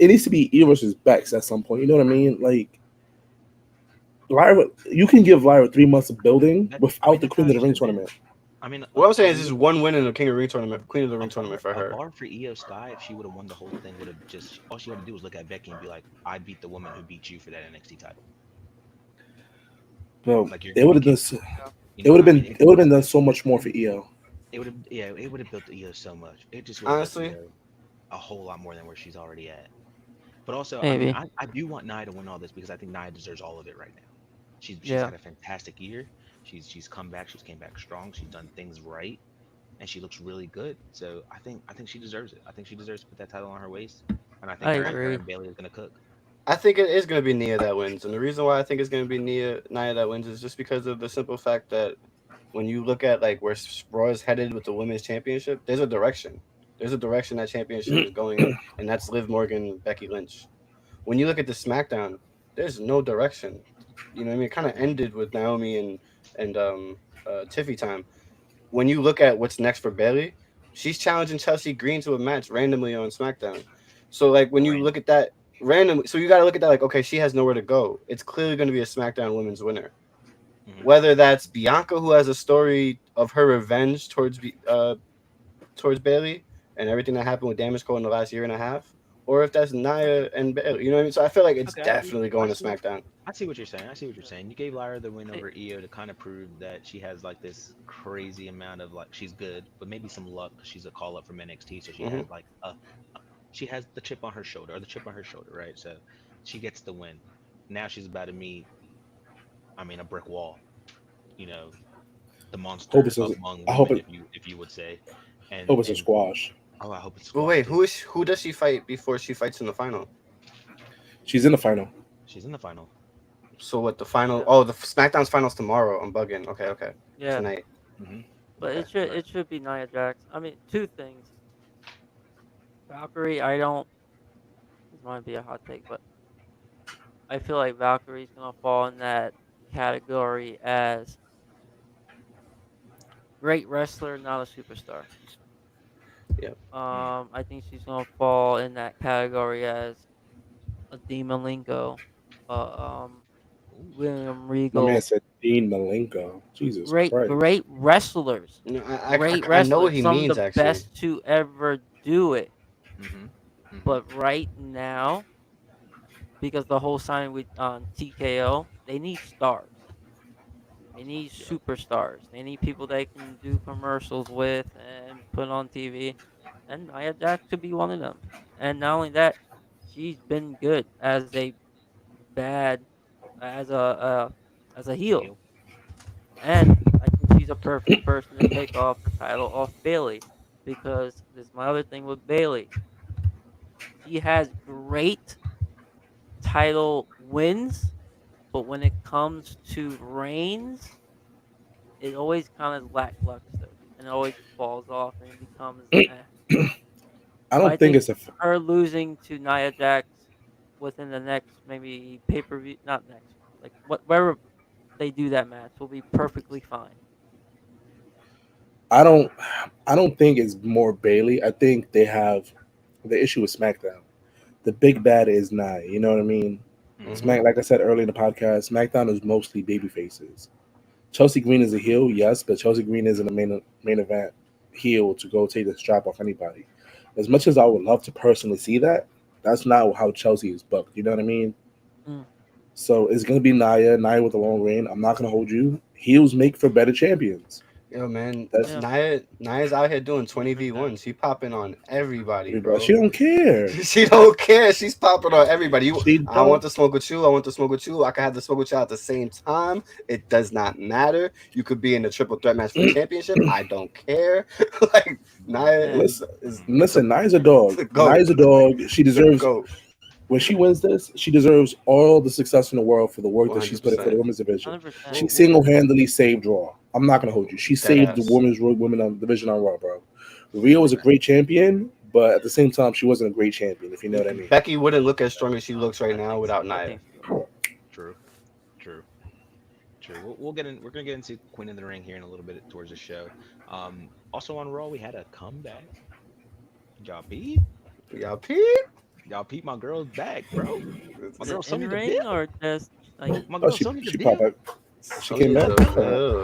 needs to be Io versus Bex at some point. You know what I mean? Like Lyra, you can give Lyra 3 months of building without the Queen of the Ring tournament. I mean, What I'm saying is, just one win in the King of the Ring tournament, Queen of the Ring tournament for a her. bar for IYO SKY, if she would have won the whole thing, would have just all she had to do was look at Becky and be like, "I beat the woman who beat you for that NXT title." Bro, Like, it would have done. It would have been done so much more for Io. It would have built Io so much. It just Honestly, built Io a whole lot more than where she's already at. But also, Maybe. I do want Nia to win all this because I think Nia deserves all of it right now. She's Yeah. had a fantastic year. She's come back. She's came back strong. She's done things right, and she looks really good. So I think she deserves it. I think she deserves to put that title on her waist, and I think I her agree. and Bailey is gonna cook. I think it is going to be Nia that wins, and the reason why I think it's going to be Nia that wins is just because of the simple fact that when you look at like where Raw is headed with the women's championship, there's a direction. There's a direction that championship is going in, and that's Liv Morgan, Becky Lynch. When you look at the SmackDown, there's no direction. You know what I mean? It kind of ended with Naomi and Tiffy time. When you look at what's next for Bayley, she's challenging Chelsea Green to a match randomly on SmackDown. So like when you look at that randomly, so you got to look at that like, okay, she has nowhere to go. It's clearly going to be a SmackDown Women's winner. Whether that's Bianca, who has a story of her revenge towards Bayley and everything that happened with Damage Control in the last year and a half, or if that's Nia and Bayley. You know what I mean? So I feel like it's definitely going to SmackDown. I see what you're saying. You gave Lyra the win over Io to kind of prove that she has like this crazy amount of like she's good, but maybe some luck. She's a call up from NXT, so she has like she has the chip on her shoulder, right? So she gets the win. Now she's about to meet, a brick wall. You know, the monster among women, if you would say. And hope it's a squash. Oh, I hope it's. Well, wait, who does she fight before she fights in the final? She's in the final. She's in the final. So what the final? Oh, the SmackDown's finals tomorrow. I'm bugging. Okay. Yeah. Tonight. But it should be Nia Jax. I mean, two things. Valkyrie, this might be a hot take, but I feel like Valkyrie's gonna fall in that category as great wrestler, not a superstar. Yep. I think she's gonna fall in that category as a Dean Malenko, William Regal. My man said Dean Malenko. Jesus Christ. Great wrestlers. I know what he Some means, of the actually. best to ever do it. But right now, because the whole sign with TKO, they need stars. They need superstars. They need people they can do commercials with and put on TV. And Nia Jax could be one of them. And not only that, she's been good as a heel. And I think she's a perfect person to take off the title off Bayley. Because this is my other thing with Bayley. She has great title wins, but when it comes to reigns, it always kind of lackluster and it always falls off and it becomes. I don't think it's her losing to Nia Jax within the next maybe pay-per-view, not next, like wherever they do that match will be perfectly fine. I don't think it's more Bayley. I think they have the issue with SmackDown. The big bad is Nia. You know what I mean? Like I said earlier in the podcast, SmackDown is mostly baby faces. Chelsea Green is a heel, yes, but Chelsea Green isn't a main event heel to go take the strap off anybody. As much as I would love to personally see that, that's not how Chelsea is booked. You know what I mean? So it's going to be Nia with a long reign. I'm not going to hold you. Heels make for better champions. Yo, man, Nia's out here doing 20v1. She popping on everybody, bro. She don't care. She don't care. She's popping on everybody. I want to smoke with you. I want to smoke with you. I can have the smoke with you at the same time. It does not matter. You could be in a triple threat match for the championship. I don't care. Like Nia, listen. Nia's a dog. Nia's a dog. She deserves. When she wins this, she deserves all the success in the world for the work that she's put in for the women's division. 100%. She single-handedly saved Raw. I'm not going to hold you. She saved the women's division on Raw, bro. Rhea was a great champion, but at the same time, she wasn't a great champion, if you know what I mean. Becky wouldn't look as strong as she looks right now without Nia. True. We're gonna get into Queen of the Ring here in a little bit towards the show. Also on Raw, we had a comeback. Y'all peep? My girl's back, bro. My girl Sonya Deville. Or just like my girl Sonya Deville. She came back.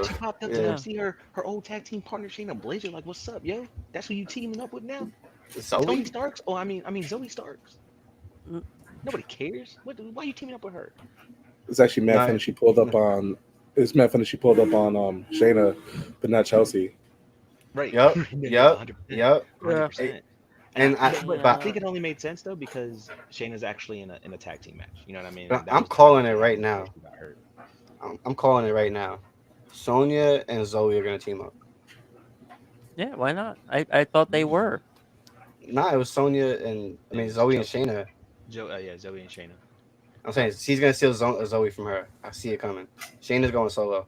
She popped up to come see her old tag team partner Shayna Blazer. Like, what's up, yo? That's who you teaming up with now? Tony Starks? Oh, I mean Zoe Starks. Nobody cares. Why are you teaming up with her? It's actually mad funny. She pulled up on. It's mad funny. She pulled up on Shayna, but not Chelsea. Right. Yep. 100%. And I think it only made sense though because Shayna's actually in a tag team match. You know what I mean? I'm calling it right now. I'm calling it right now. Sonya and Zoe are gonna team up. Yeah, why not? I thought they were. Nah, it was Sonya and Zoe and Shayna. Zoe and Shayna. I'm saying she's gonna steal Zoe from her. I see it coming. Shayna's going solo.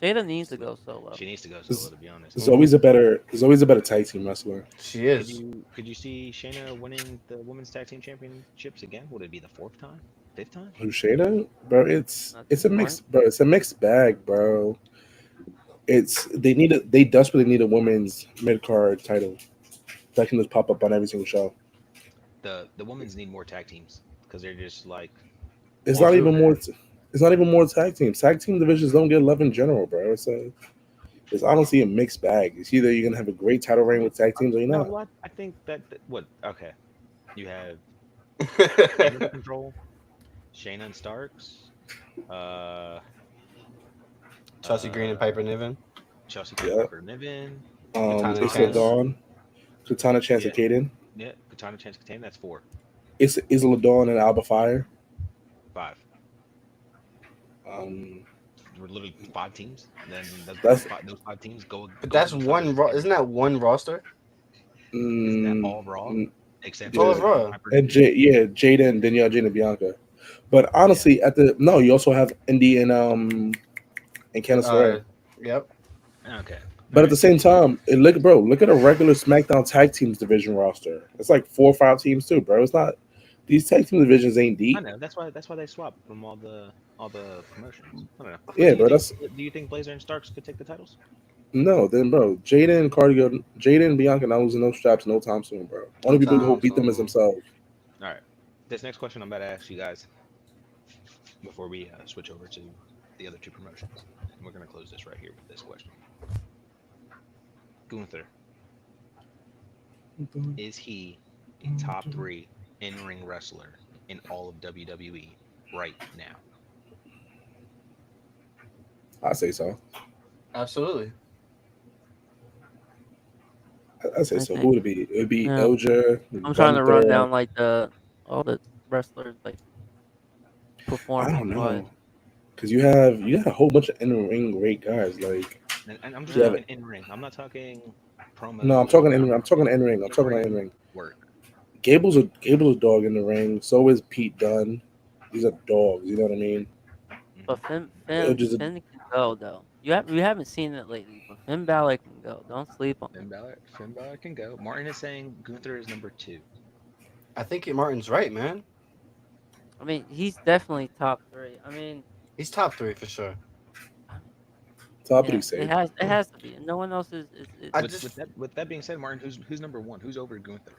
Shayna needs to go solo. She needs to go solo, to be honest. There's always a better tag team wrestler. She is. Could you see Shayna winning the women's tag team championships again? Would it be the 4th time, 5th time? Who Shayna? Bro, it's That's a the mixed bro. It's a mixed bag, bro. They desperately need a women's mid card title that can just pop up on every single show. The women's need more tag teams because they're just like It's not even more. It's not even more tag teams. Tag team divisions don't get love in general, bro. It's honestly a mixed bag. It's either you're gonna have a great title reign with tag teams or you're no, not. what I think that what okay, you have Control, Shayna and Starks, Chelsea Green and Piper Niven. Chelsea Green, Piper Niven, Isla Dawn, Katana Chance and Kaden. Yeah, Katana Chance Katana. That's 4. It's Isla Dawn and Alba Fyre. 5. We're literally 5 teams. Then those 5 teams go. But that's one. Isn't that one roster? Isn't that all Raw? Except all Raw. And Jade and Nia, Jade and Bianca. But honestly, you also have Indy and Candice LeRae. Yep. Okay. But at the same time, look at a regular SmackDown tag teams division roster. It's like 4 or 5 teams too, bro. It's not. These tag team divisions ain't deep. I know. That's why they swap from all the promotions. I don't know. Yeah, bro. Do you think Blazer and Starks could take the titles? No, then, bro. Jada and Bianca not losing no straps no time soon, bro. Only people who beat them is themselves. All right. This next question I'm about to ask you guys before we switch over to the other 2 promotions. And we're gonna close this right here with this question. Gunther, is he a top 3 in-ring wrestler in all of WWE right now? I say so. Absolutely. I say so. Who would it be? It would be Yeah. Elja. I'm trying to run down like all the wrestlers like performing. I don't know. Because you got a whole bunch of in-ring great guys. Like, and I'm just talking in-ring. I'm not talking promo. No, I'm talking in-ring. I'm talking in-ring. Work. Gable's a dog in the ring. So is Pete Dunne. These are dogs. You know what I mean? But Finn can go though. You haven't seen it lately, but Finn Balor can go. Don't sleep on Finn Balor can go. Martin is saying Gunther is number 2. I think Martin's right, man. I mean, he's definitely top 3. I mean, he's top 3 for sure. Top 3 safe. It has to be. No one else is. With that being said, Martin, who's number 1? Who's over Gunther?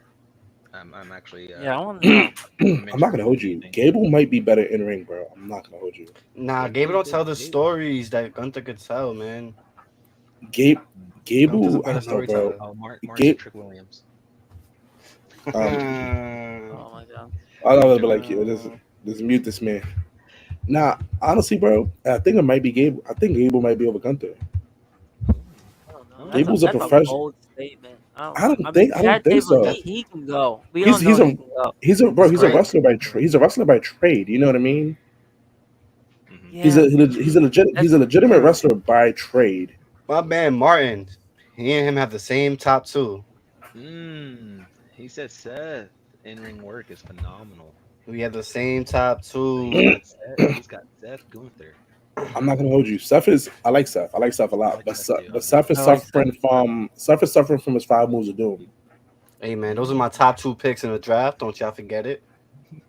I'm actually. I want to know. I'm not gonna hold you. Gable might be better in ring, bro. I'm not gonna hold you. Nah, Gable don't tell the stories that Gunther could tell, man. Gable, I Gunther's a better don't know, bro. storyteller. Oh, Martin's Trick Williams. Oh my god. I was be like, just mute this man. Nah, honestly, bro, I think it might be Gable. I think Gable might be over Gunther. Gable's a professional. Bold statement. I don't think so. He can go. He can go. He's a wrestler by trade. He's a wrestler by trade. You know what I mean? Yeah. He's a legitimate wrestler by trade. My man Martin, he and him have the same top 2. He said Seth in-ring work is phenomenal. We have the same top 2. He's got Seth Gunther. I'm not gonna hold you. I like Seth. I like Seth a lot. But Seth is suffering from his 5 moves of doom. Hey man, those are my top 2 picks in the draft. Don't y'all forget it.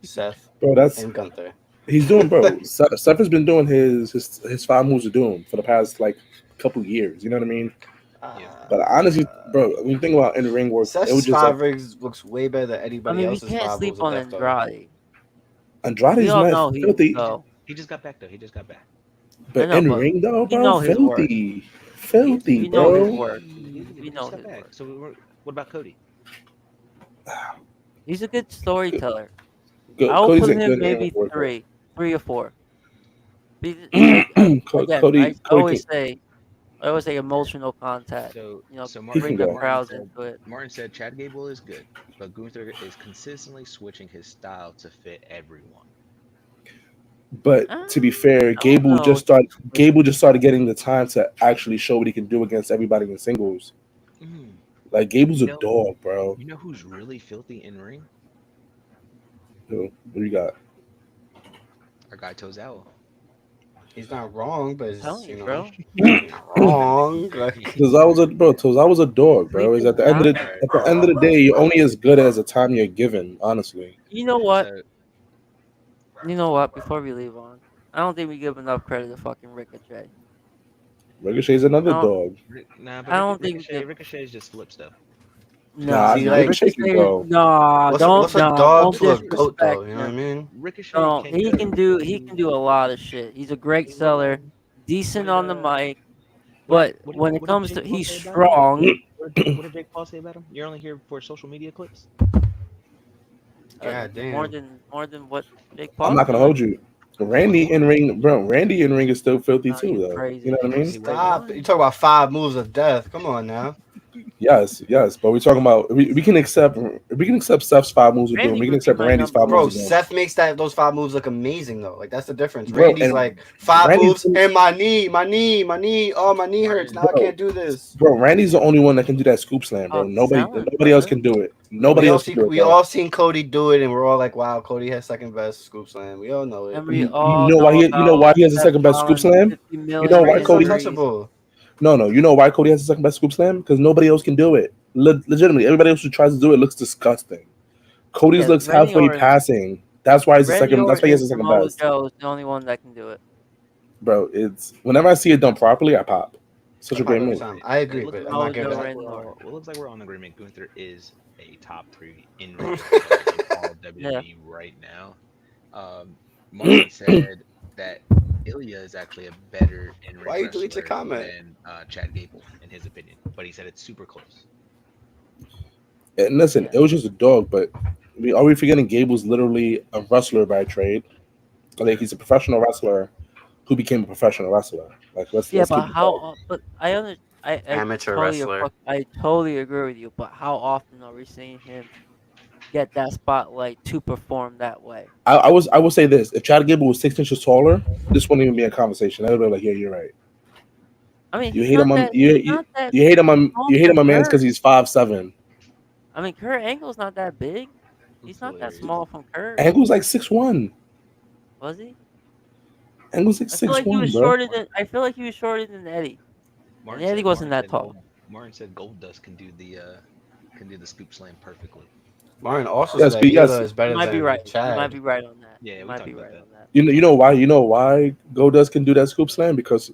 Seth and Gunther. He's doing, bro. Seth has been doing his 5 moves of doom for the past like couple years. You know what I mean? But honestly, bro, when you think about in-ring work, Seth's 5 rings looks way better than anybody else's. We can't sleep on Andrade. Andrade's not filthy. He just got back though. But in ring though, bro, filthy, we know his work. We know his work. So what about Cody? He's a good storyteller. I'll put him maybe 3 or 4. I always say emotional contact. So bring the crowds into it. Martin said Chad Gable is good, but Gunther is consistently switching his style to fit everyone. But to be fair, Gable just started getting the time to actually show what he can do against everybody in singles. Like Gable's a dog, bro. You know who's really filthy in ring? Who? What do you got? Our guy Tozawa. He's not wrong, but it's, Telling you you, know, bro. wrong. Like, Toz, I was a dog, bro. Is at the end of the Alright. at the end of the day, you're only as good as the time you're given. Honestly, You know what? So, You know what? Before we leave on, I don't think we give enough credit to fucking Ricochet. Ricochet's I another don't. dog. nah, but I don't think we give. Ricochet's just flips though. Nah, See, No, like, Ricochet can Ricochet is go. what's a dog don't to a goat, disrespect though? You know what I him. mean? Ricochet No, can he go. can do a lot of shit. He's a great seller, decent on the mic, but when it comes to he's strong. What did Jake Paul say about him? You're only here for social media clips. God More damn. than what Jake Paul. I'm not gonna hold you. Randy in ring, bro. Randy in ring is still filthy too, You though. crazy. You know what I mean? Stop. You talk about 5 moves of death. Come on now. Yes, but we're talking about we can accept Steph's 5 moves of doom. Randy We can would be accept my Randy's number 5 Bro, moves of doom. Seth makes those 5 moves look amazing, though. Like, that's the difference. Bro, Randy's and like, 5 Randy's- moves, and my knee. Oh, my knee hurts. Now I Bro. can't do this. Bro, Randy's the only one that can do that scoop slam, bro. Oh, Nobody selling, else brother. can do it. Nobody else can do it. We Bro. all seen Cody do it, and we're all like, wow, Cody has second best scoop slam. We all know it. And we You all know why he has the Seth second best scoop Rollins' slam? 50 You million know why Randy's Cody? injuries. untouchable. No. You know why Cody has the second best scoop slam? Because nobody else can do it. Legitimately, everybody else who tries to do it looks disgusting. Cody's Yeah, looks Randy halfway Orton- passing. That's why he's the Randy second. That's why he has the Orton, second Samoa best. Joe is the only one that can do it. Bro, it's whenever I see it done properly, I pop. Such a great move. I agree, It looks but like I'm not giving we're that. Randy all- Orton. It looks like we're on agreement. Gunther is a top 3 in ring wrestler in all of WWE right now. Marty said that Ilya is actually a better in ring Why you delete your wrestler comment? than Chad Gable, in his opinion. But he said it's super close. And listen, it was just a dog, but are we forgetting Gable's literally a wrestler by trade? Like he's a professional wrestler who became a professional wrestler. Like let's Yeah, keep but it how? going. But I under, I Amateur totally, wrestler. I totally agree with you. But how often are we seeing him get that spotlight to perform that way? I will say this: if Chad Gable was 6 inches taller, this wouldn't even be a conversation. I'd be like, yeah, you're right. I mean, You he's hate not him on that. you He's not that hate him on small you hate him from on man's Kurt. because he's 5'7". I mean, Kurt Angle's not that big. He's not that hilarious. small from Kurt. Angle's like 6'1". Was he? Angle's like I feel like he 6'1", was bro. shorter than. I feel like he was shorter than Eddie. Martin Eddie said- wasn't Martin that said tall. Martin said Goldust can do the scoop slam perfectly. Martin also Yes, said but yes, Isla is You better might be than right. You Chad. might be right on that. Yeah, you we might talked be about right that. on that. You know why Goldust can do that scoop slam? Because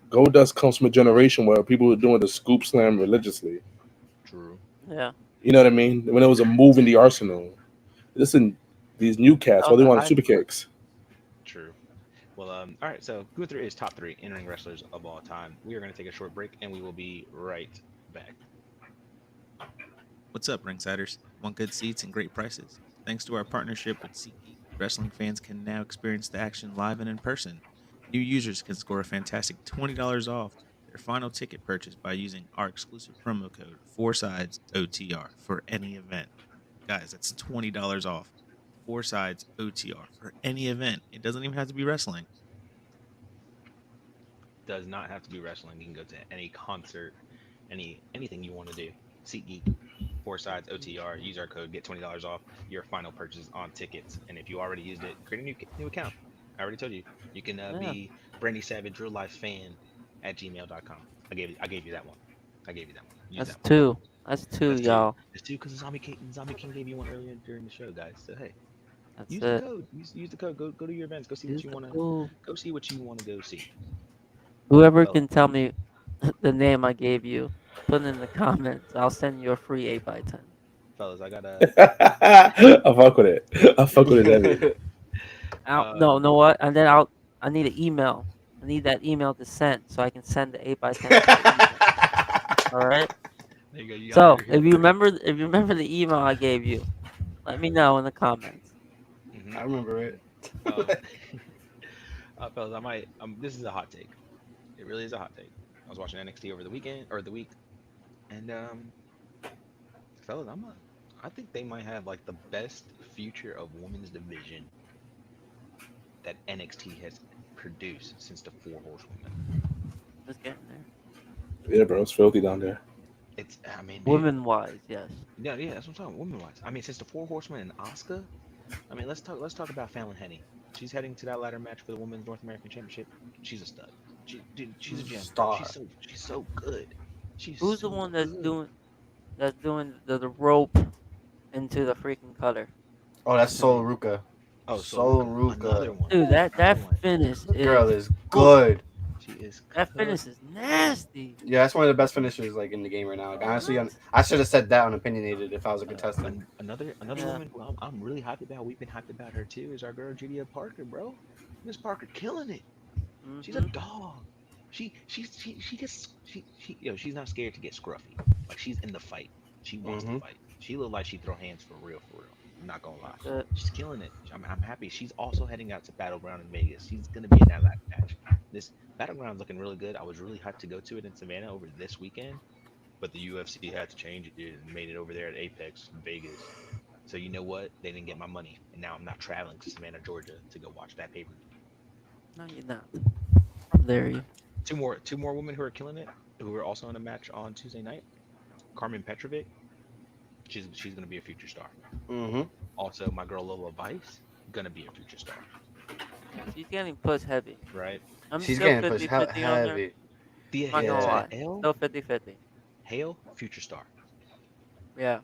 Goldust comes from a generation where people were doing the scoop slam religiously. True. Yeah. You know what I mean? When it was a move in the arsenal. Listen, these new cats, all they want is super kicks. True. Well, all right. So Gunther is top 3 in-ring wrestlers of all time. We are going to take a short break, and we will be right back. What's up, Ringsiders? Want good seats and great prices? Thanks to our partnership with SeatGeek, wrestling fans can now experience the action live and in person. New users can score a fantastic $20 off their final ticket purchase by using our exclusive promo code 4SidesOTR for any event. Guys, that's $20 off. 4SidesOTR for any event. It doesn't even have to be wrestling. Does not have to be wrestling. You can go to any concert, anything you want to do. SeatGeek, 4 Sides OTR. Use our code, get $20 off your final purchase on tickets. And if you already used it, create a new account. I already told you. You can be Brandy Savage real life fan at gmail.com. I gave you that one. Use That's that one. 2. That's 2, That's y'all. That's 2 because ZombiieKing gave you one earlier during the show, guys. So hey, That's use it. the code. Use the code. Go to your events. Go see what you want to. Go see what you want to go see. Whoever Well, can tell me the name I gave you, put it in the comments. I'll send you a free 8x10. fellas, I got I fuck with it. I fuck with it heavy. No, know what? And then I need an email. I need that email to send so I can send the 8x10. All right. There you go. You So got it. if you remember the email I gave you, let me know in the comments. I remember it. Fellas, this is a hot take. It really is a hot take. I was watching NXT over the weekend or the week, and fellas, I think they might have like the best future of women's division that NXT has produced since the 4 Horsewomen. Just getting there. Yeah, bro, it's filthy down there. Dude, Women wise, yes. Yeah, that's what I'm talking. Women wise. Since the 4 Horsewomen and Asuka, let's talk about Fallon Henny. She's heading to that ladder match for the Women's North American Championship. She's a stud. She's a gem. Star. She's so good. She's Who's so the one good. that's doing the rope into the freaking cutter? Oh, that's Sol Ruka. Oh, Sol another Ruka. one. Dude, that Another one. finish Girl is is good. She is. that finish is nasty. Yeah, that's one of the best finishers like in the game right now. Like, honestly, I should have said that on Opinionated if I was a contestant. Another Yeah. woman who I'm really happy about. We've been hyped about her too. Is our girl Julia Parker, bro. Miss Parker killing it. She's a Mhm. dog. She gets she's not scared to get scruffy. Like she's in the fight. She wants to fight. She look like she throw hands for real. I'm not gonna lie. She's killing it. I'm happy. She's also heading out to Battleground in Vegas. She's gonna be in that last match. This Battleground's looking really good. I was really hyped to go to it in Savannah over this weekend, but the UFC had to change it, dude, and made it over there at Apex in Vegas. So you know what? They didn't get my money, and now I'm not traveling to Savannah, Georgia, to go watch that pay-per-view. No, you're not. How dare you? Two more women who are killing it, who are also in a match on Tuesday night. Carmen Petrovic, she's gonna be a future star. Also, my girl Lola Vice, gonna be a future star. She's getting pushed heavy. Right? I'm She's still getting pushed 50-50 on her. heavy. Thea Not gonna lie. Hale, Still 50-50. Hale, future star. Yeah.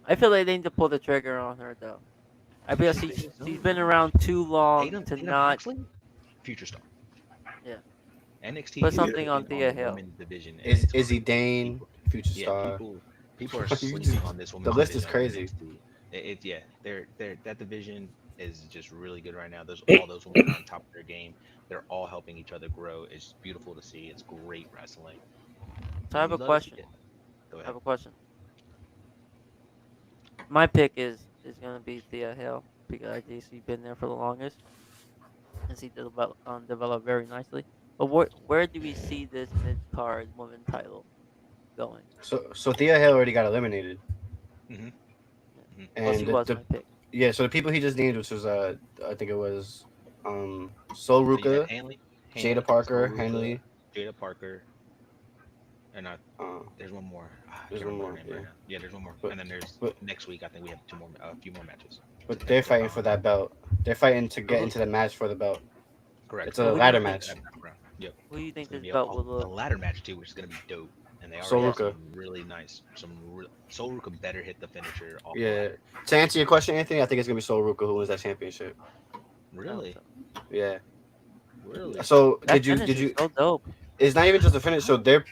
I feel like they need to pull the trigger on her though. I feel she's been around too long to not. Paxley, future star. Yeah. NXT Put is something on the Thea Hale. women's division. and Is it's Izzy great. Dane, future Yeah, star? people are sleeping on this women's The list is division crazy. on NXT. They're that division is just really good right now. There's all those women on top of their game. They're all helping each other grow. It's beautiful to see. It's great wrestling. So I have a Love to see question. it. Go I ahead. have a question. My pick is gonna be Thea Hale because I think she's been there for the longest, and she developed very nicely. But where do we see this mid card woman title going? So Thea Hale already got eliminated. Mm-hmm. Well, she And was my pick. yeah, so the people he just named, which was I think it was Sol Ruka, Jada Parker, Henley. Jada Parker, and there's one more. I There's can't one remember more, her name yeah. right now. Yeah, there's one more. But- And then there's but- next week. I think we have a few more matches. But they're fighting for that belt. They're fighting to get into the match for the belt. Correct. It's a Well, ladder we match. Yep. Who do you think It's gonna this be belt will a look? ladder match too, which is gonna be dope. And they Sol already have Ruka. some really nice, Sol Ruka better hit the finisher off. the Yeah. ladder. To answer your question, Anthony, I think it's gonna be Sol Ruka who wins that championship. Really, Yeah. really. So That did finish you? is so dope. It's not even just the finish. So they're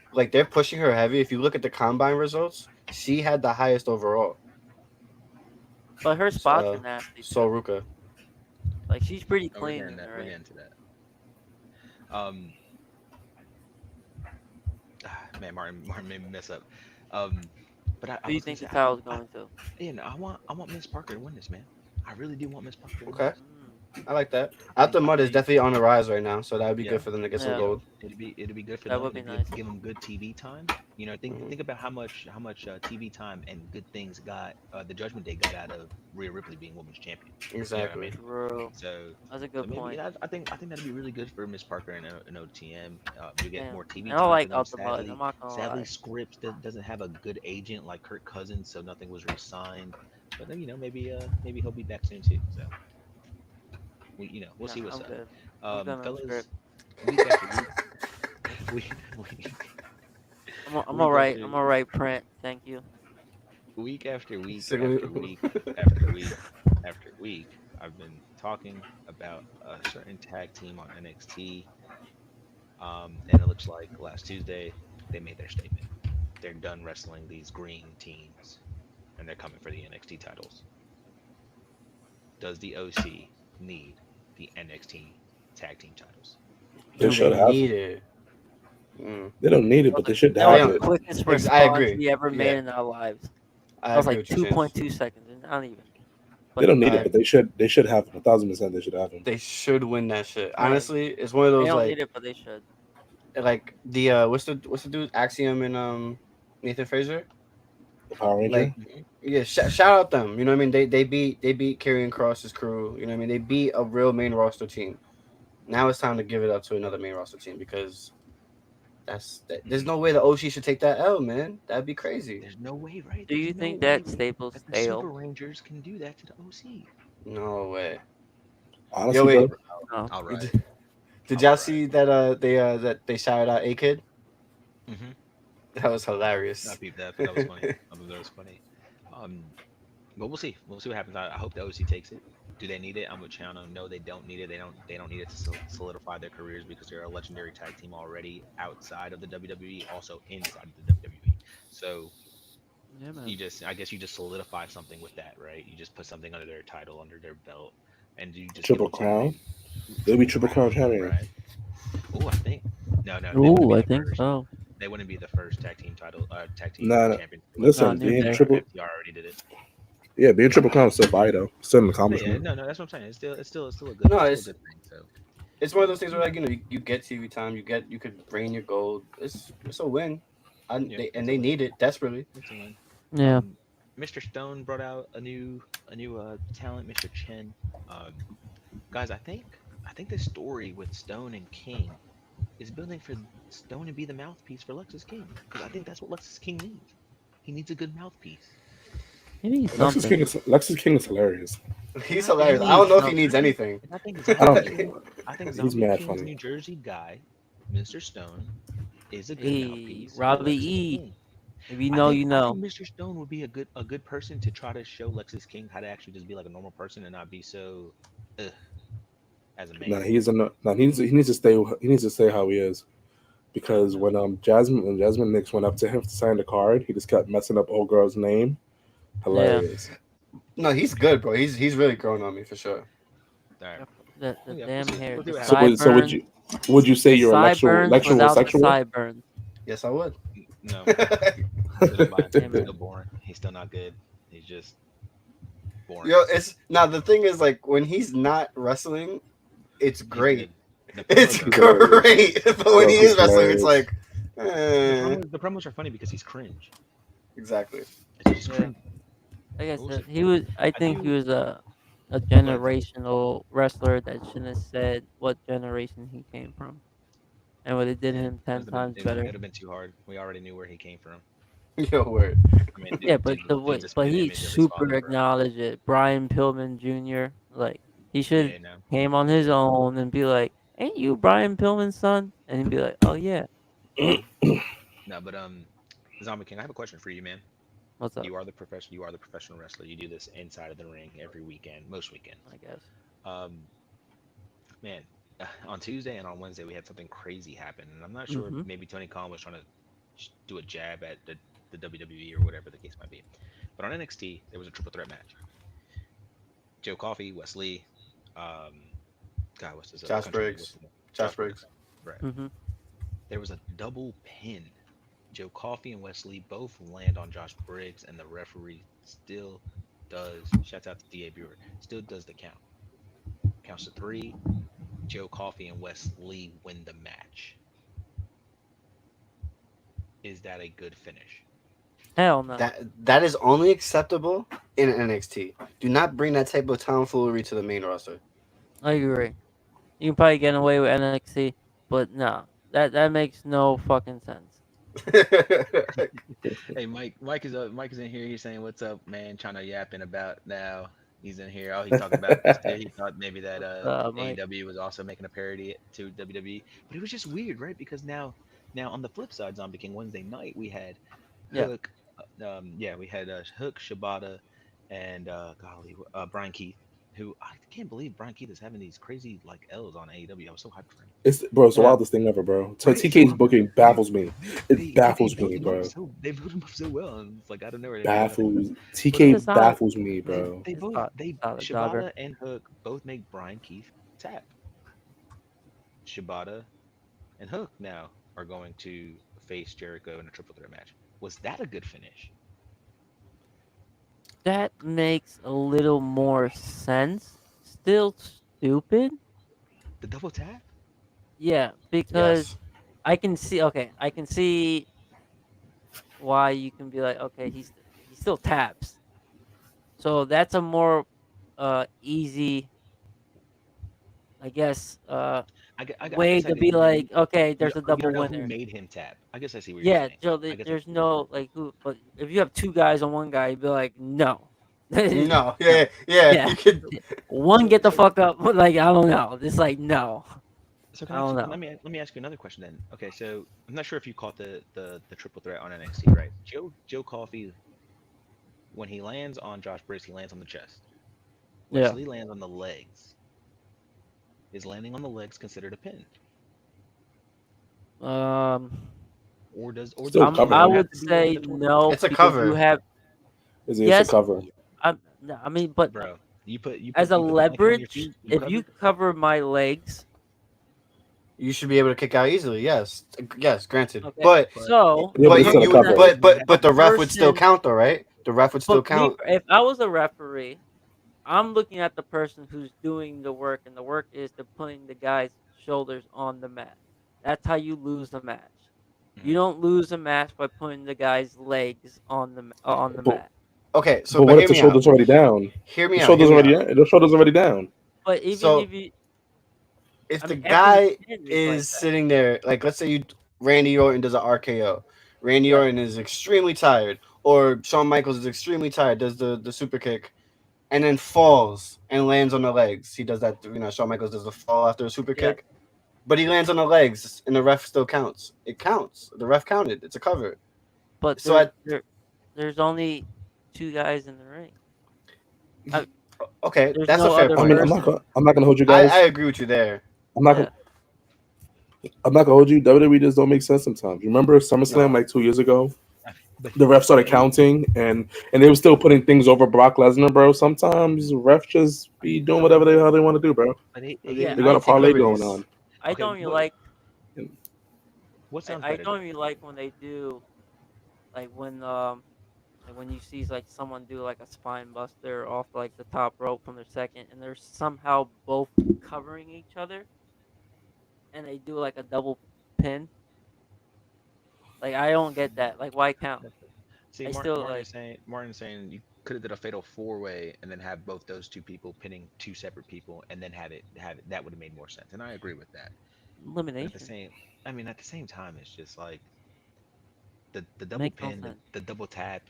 pushing her heavy. If you look at the combine results, she had the highest overall. But her spots So, are nasty. Sol too. Ruka. Like she's pretty Oh, we're clean. getting that. We're Right? getting to that. Man, Martin made me mess up. But I Who do you was gonna think the say, title's going to? Yeah, no, I want Miss Parker to win this, man. I really do want Miss Parker to win Okay. this. I like that. Out the mud is definitely on the rise right now, so that would be Yeah. good for them to get some Yeah. gold. It'd be good for That them. would be It'd nice. Give them good TV time. You know, Mhm. think about how much TV time and good things got the Judgment Day got out of Rhea Ripley being women's champion. Exactly. True. So That's a good maybe point. I think that'd be really good for Miss Parker and OTM. You get Yeah. more TV I time. don't like for them. Out the Mud. I'm not gonna Sadly, lie. Scripps doesn't have a good agent like Kirk Cousins, so nothing was re-signed. But then maybe he'll be back soon too. So we'll see what's I'm up. good. I'm good on Fellas, Scripps. week after week, I'm week alright. after- I'm alright, Print. Thank you. week after week Sick after of it. week after week after week, I've been talking about a certain tag team on NXT, and it looks like last Tuesday they made their statement. They're done wrestling these green teams, and they're coming for the NXT titles. Does the OC need the NXT tag team titles? They Do should have. need it. Mm. They don't need it, but they should That was have the it. quickest I response agree. we ever made Yeah. in our lives. I That was agree like with you, Chance. 2.2 seconds. Not even. They don't need I- it, but they should have it. 1,000% they should have him. They should win that shit. Right. Honestly, it's one of They those don't like need it, but they should. what's the dude Axiom and Nathan Fraser? The Power Ranger. Like yeah, shout out them. You know what I mean? They beat Karrion Kross's crew. You know what I mean? They beat a real main roster team. Now it's time to give it up to another main roster team because there's no way the OC should take that L, man. That'd be crazy. There's no way, right? Do you There's no think that way Staples that the Super stale? Rangers can do that to the OC? No way. Honestly, wait. bro, No. All right. Did y'all see that they shouted out A Kid? Mm-hmm. That was I hilarious. peeped that. That was funny. I thought that was funny. Um, but we'll see. We'll see what happens. I hope the OC takes it. Do they need it? I'm with Chano. No, they don't need it. They don't need it to solidify their careers because they're a legendary tag team already outside of the WWE, also inside of the WWE. So Yeah, man. you just, I guess you just solidify something with that, right? You just put something under their title, under their belt, and you just give Triple them to Crown. They'll be Triple Crown champion. Right. Oh, I think. No, they wouldn't Ooh, be I the think first. so. They wouldn't be the first tag team Nah, nah. champion. Listen, New being Day. triple, FTR already did it. yeah, being Triple Crown is still fire though. Still an Yeah, accomplishment. no, that's what I'm saying. It's still a good, No, still a it's good thing. So it's one of those things where like you get TV time, you could bring your gold. It's a win, yeah, they need it desperately. it's a win. Yeah. Mr. Stone brought out a new talent, Mr. Chen. Um, guys, I think the story with Stone and King is building for Stone to be the mouthpiece for Lexus King because I think that's what Lexus King needs. He needs a good mouthpiece. He needs something. Lexus King is hilarious. He's And hilarious. he I don't know if he needs needs anything. And I think I don't. Zombie King, I think He's Zombie mad King's funny. New Jersey guy, Mr. Stone, is a good Hey, mouthpiece for Robbie Lexus E. King. If you know, you I know. think Mr. Stone would be a good person to try to show Lexus King how to actually just be like a normal person and not be so as a Nah, man. he needs to stay. He needs to stay how he is. Because when Jasmine Nix went up to him to sign the card, he just kept messing up old girl's name. Hilarious. No, he's good, bro. He's really growing on me for sure. All right. The Yeah, damn we'll see. hair. We'll see The what So, happens. so sideburns. would you say The you're a sideburns lectural without the sexual? sideburns. Yes, I would. No, still don't buy him. Damn He's it. still boring. He's still not good. He's just boring. Yo, it's now the thing is like when he's not wrestling, it's He's great. good. The It's promos are great. But when he He's is wrestling, it's hilarious. like eh. the promos are funny because he's cringe. Exactly. It's just Yeah. cringe. Like I We'll said, see. he was. I think he was a generational wrestler that shouldn't have said what generation he came from, and would have did Yeah, him 10 times it better. would have been too hard. We already knew where he came from. Yo, word. I mean, Yeah, but the dude way, just but made an he image of his super father, bro. acknowledged it. Brian Pillman Jr. Like he should Yeah, no. came on his own and be like, "Ain't you Brian Pillman's son?" And he'd be like, "Oh yeah, No, but Zombie King, I have a question for you, man. what's up?" You are the professional wrestler. You do this inside of the ring every weekend, most weekends. I guess. Um, man, on Tuesday and on Wednesday we had something crazy happen, and I'm not sure. Mhm. Maybe Tony Khan was trying to do a jab at the WWE or whatever the case might be. But on NXT, there was a triple threat match. Joe Coffey, Wesley, God, what's his Josh country? Briggs. Josh Briggs. Right. Mhm. There was a double pin. Joe Coffey and Wesley both land on Josh Briggs, and the referee still does. Shouts out to DA Brewer. Still does the count. Counts to 3. Joe Coffey and Wesley win the match. Is that a good finish? Hell no. That is only acceptable in NXT. Do not bring that type of tomfoolery to the main roster. I agree. You can probably get away with NXT, but no, that makes no fucking sense. Hey, Mike is in here. He's saying, "What's up, man?" Chano yapping about now. He's in here. Oh, he's talking about this. He thought maybe that Mike. AEW was also making a parody to WWE, but it was just weird, right? Because now on the flip side, Zombie King Wednesday night we had Yeah. Hook, we had Hook, Shibata, and Brian Keith. Who I can't believe Brian Keith is having these crazy like L's on AEW. I was so hyped for him. It's the wildest thing ever, bro. So TK's booking baffles me. It baffles me, bro. They built him up so well, and it's like I don't know where they Baffles. It's TK a solid- baffles me, bro. They both solid Shibata jobber. and Hook both make Brian Keith tap. Shibata and Hook now are going to face Jericho in a triple threat match. Was that a good finish? That makes a little more sense. Still stupid. The double tap? Yeah, because Yes. I can see. Okay, I can see why you can be like, okay, he still taps. So that's a more easy, I guess, I way guess I to get be you. like, okay, You there's a don't, you double don't know who winner. made him tap. I guess I see what you're Yeah, saying. Joe. I guess I There's see what you're no saying. like who, but if you have two guys on one guy, you'd be like, no, No, yeah. Yeah. You could. One, get the fuck up. Like, I don't know. It's like, no. So I don't know. let me ask you another question then. Okay, so I'm not sure if you caught the triple threat on NXT, right? Joe Coffey, when he lands on Josh Briggs, he lands on the chest. Yeah. Wesley lands on the legs. Is landing on the legs considered a pin? Or does Still cover, I right? would say no. It's a because cover. You have It's Yes. a cover. I mean, but bro, you put as a you put the blanket on your leverage, feet, if you cover my legs, You should be able to kick out easily. Yes, granted. okay, But so Yeah, but it's you, still a you cover. but the ref would still person- count though, right? The ref would still but me, count. if I was a referee, I'm looking at the person who's doing the work, and the work is to putting the guy's shoulders on the mat. That's how you lose the match. You don't lose a match by putting the guy's legs on the But- mat. Okay, so But what hear if the me shoulder's out. already down? Hear The me out. shoulder's hear me already out. down. The shoulder's already down. But even So- if you, If I the mean, every guy pin is like that. sitting there, like let's say Randy Orton does an RKO. Randy Yeah. Orton is extremely tired, or Shawn Michaels is extremely tired, does the super kick, and then falls and lands on the legs. He does that. Shawn Michaels does the fall after a super Yeah. kick, but he lands on the legs, and the ref still counts. It counts. The ref counted. It's a cover. But So there's only two guys in the ring. Okay, There's that's no a fair other point. I mean, I'm not gonna hold you guys. I agree with you there. I'm not Yeah. gonna hold you. WWE just don't make sense sometimes. Remember SummerSlam No. like 2 years ago? But The ref started counting, and they were still putting things over Brock Lesnar, bro. Sometimes refs just be doing whatever the hell they want to do, bro. But Yeah, They got a take parlay liberties. going on. I Okay, don't really what- like. what sounds I better? don't really like when they do, like when you see like someone do like a spine buster off like the top rope from their second, and they're somehow both covering each other, and they do like a double pin. Like, I don't get that. Like, why count? See, I Martin, still, like- Martin's saying you could have did a fatal 4-way and then have both those two people pinning two separate people and then have it that would have made more sense. And I agree with that. But at Elimination. the same time, it's just like the double Makes no pin, sense. the double tap.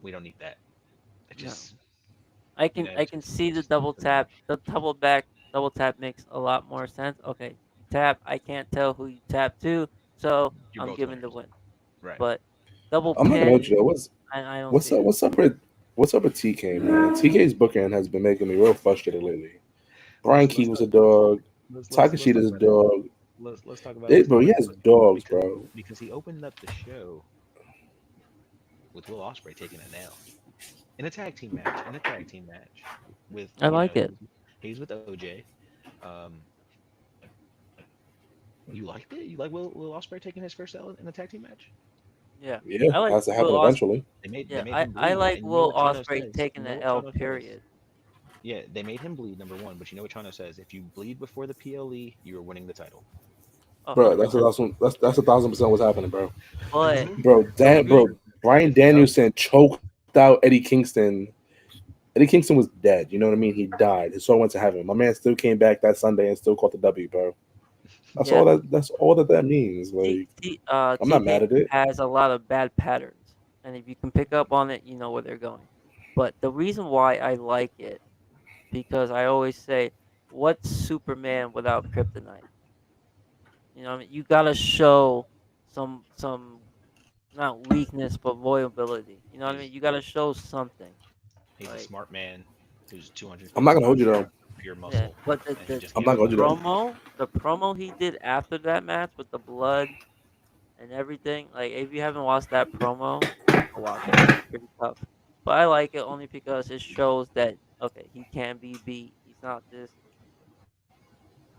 We don't need that. It No. just I can Yeah, I can see the double tap. The double tap makes a lot more sense. Okay, tap. I can't tell who you tap to, so You're I'm both giving the winners. win. right. But double I'm not gonna pin, hold you. I don't What's see up? it. What's up with TK, man? TK's booking has been making me real frustrated lately. Brian Key was a dog. Let's Takashita is a talk about that. dog. Let's talk about Hey, this bro, he has dogs, because, bro. because he opened up the show with Will Ospreay taking a nail in a tag team match. With I like it. He's with OJ. You liked it? You like Will Ospreay taking his first L in a tag team match? Yeah, Yeah, I like has to happen Will Os- eventually. They made yeah. him bleed. I like and you know Will what Chano Ospreay says? taking You know the what L. Chano says? Period. Yeah, they made him bleed, number one. But you know what Chano says? If you bleed before the PLE, you are winning the title. Oh, Bro, 100%. that's 1,000% what's happening, bro. But Bro, Brian Danielson choked out Eddie Kingston. Eddie Kingston was dead. You know what I mean? He died. His soul went to heaven. My man still came back that Sunday and still caught the W, bro. That's Yeah. all that. That's all that means. Like, I'm not mad at it. Has a lot of bad patterns, and if you can pick up on it, you know where they're going. But the reason why I like it, because I always say, what's Superman without kryptonite? You know what I mean? You gotta show some not weakness but vulnerability. You know what I mean? You gotta show something. He's a Like- smart man who's 200. I'm not gonna hold you though. Pure Yeah, muscle. but and he just I'm gives not it gonna do up. that. the promo he did after that match with the blood and everything, like if you haven't watched that promo, watch it. It's pretty tough. But I like it only because it shows that okay, he can be beat. He's not this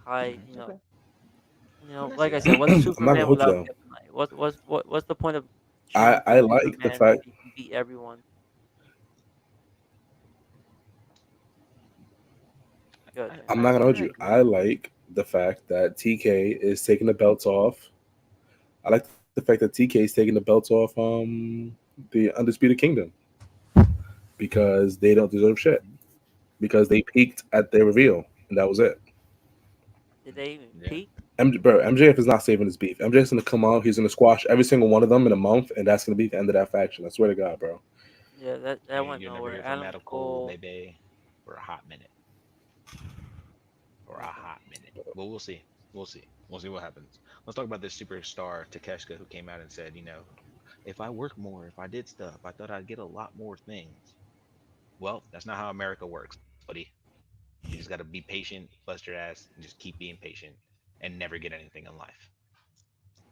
high, Mhm, okay. like I said, what's I'm not Superman gonna hold you without though. kryptonite? What's the point of I choosing like the Superman fact. if he can beat everyone? Good. I'm not gonna hold you. I like the fact that TK is taking the belts off. I like the fact that TK is taking the belts off the Undisputed Kingdom because they don't deserve shit. Because they peaked at their reveal and that was it. Did they even Yeah. peak? MJF is not saving his beef. MJF's gonna come out. He's gonna squash every single one of them in a month, and that's gonna be the end of that faction. I swear to God, bro. Yeah, that went You'll never nowhere. hear from Adam Adam Cole, Cole. baby, for a hot minute. For a hot minute. Well, we'll see. We'll see. We'll see what happens. Let's talk about this superstar Takeshita who came out and said, if I worked more, if I did stuff, I thought I'd get a lot more things. Well, that's not how America works, buddy. You just got to be patient, bust your ass, and just keep being patient and never get anything in life.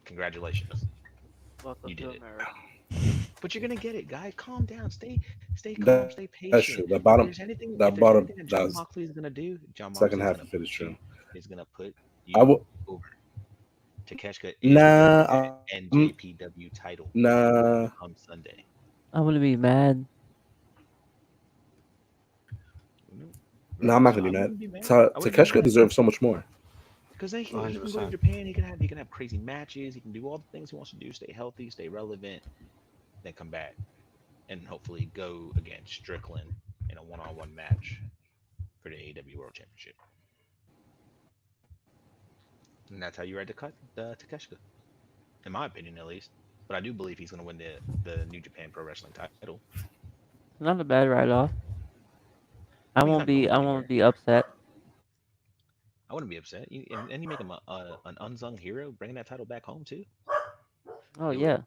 Congratulations. Welcome You to did it. America. But you're gonna get it, guy. Calm down. Stay calm. That's Stay true. patient. If there's anything that John That Moxley is gonna do, John second Moxley half of it is true. is gonna put I you will. over. Takeshita is Nah. the NJPW title Nah. come Sunday. I'm gonna be mad. Nah. I'm not gonna I be mad. wouldn't be mad. I wouldn't be Takeshita mad. deserves so much more. Because he can go to 100%. Japan. He can have crazy matches. He can do all the things he wants to do. Stay healthy. Stay relevant. Then come back and hopefully go against Strickland in a one-on-one match for the AEW World Championship. And that's how you ride the Takeshita, in my opinion, at least. But I do believe he's going to win the New Japan Pro Wrestling title. Not a bad write-off. I mean, he's won't not be. going I anywhere. won't be upset. I wouldn't be upset. And you make him an unsung hero, bringing that title back home too. Oh Do yeah, it.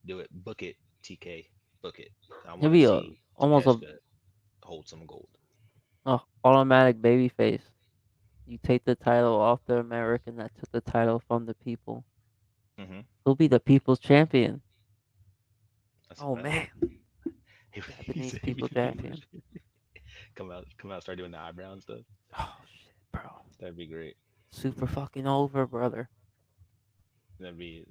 Do it. Book it, TK. Book it. I he'll want to be see almost a Takeshita hold some gold. automatic babyface. You take the title off the American that took the title from the people. Mm-hmm. He'll be the people's champion. That's a Oh fact. man, He Japanese said people champion. come out, start doing the eyebrow and stuff. Oh shit, bro. That'd be great. Super fucking over, brother. That'd be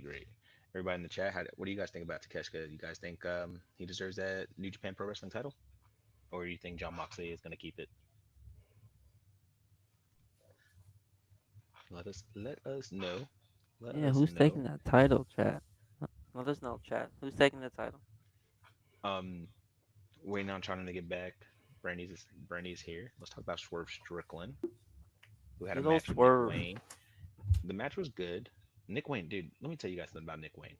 great. Everybody in the chat, what do you guys think about Takeshita? You guys think he deserves that New Japan Pro Wrestling title, or do you think John Moxley is gonna keep it? Let us know. Yeah, who's taking that title, chat? Let us know, chat. Who's taking the title? Waiting on trying to get back. Brandy's here. Let's talk about Swerve Strickland, who had a Good old match with Swerve. Nick Wayne. The match was good. Nick Wayne, dude, let me tell you guys something about Nick Wayne.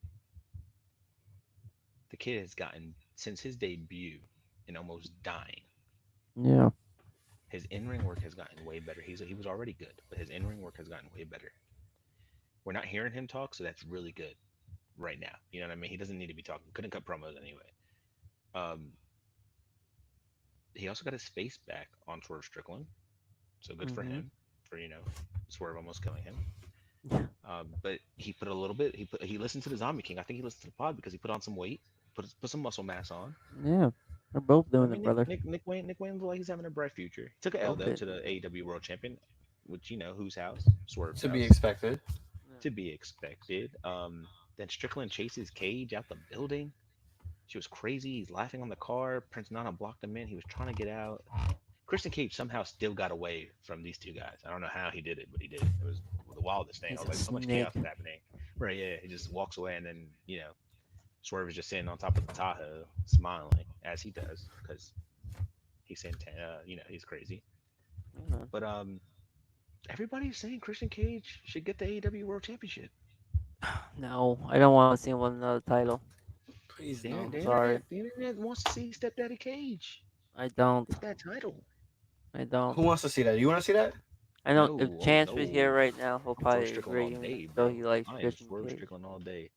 The kid has gotten, since his debut and almost dying, Yeah. his in-ring work has gotten way better. He was already good, but his in-ring work has gotten way better. We're not hearing him talk, so that's really good right now. You know what I mean? He doesn't need to be talking. Couldn't cut promos anyway. He also got his face back on Swerve Strickland, so good for him. For Swerve almost killing him. But he put a little bit. He listened to the ZombiieKing. I think he listened to the pod because he put on some weight, put some muscle mass on. Yeah. They're both doing it, brother. Nick Wayne looks like he's having a bright future. He took an L though Okay. to the AEW World Champion, which whose house? Swerve's To house. be expected. To be expected. Then Strickland chases Cage out the building. She was crazy. He's laughing on the car. Prince Nana blocked him in. He was trying to get out. Christian Cage somehow still got away from these two guys. I don't know how he did it, but he did. It was the wildest thing. He's I was like, a so much snake. chaos is happening. Right, yeah. He just walks away and then, Swerve is just sitting on top of the Tahoe, smiling, as he does, because he's saying, he's crazy. Yeah. But everybody's saying Christian Cage should get the AEW World Championship. No, I don't want to see him win another title. Please The, no. the Sorry. internet, the internet wants to see Stepdaddy Cage I don't. get that title. I don't. Who wants to see that? You want to see that? I know No, if Chance was no. here right now, he'll I'm Swerve probably Strickland agree. all day, So bro. he likes I am Christian Swerve Cage. Strickland all day.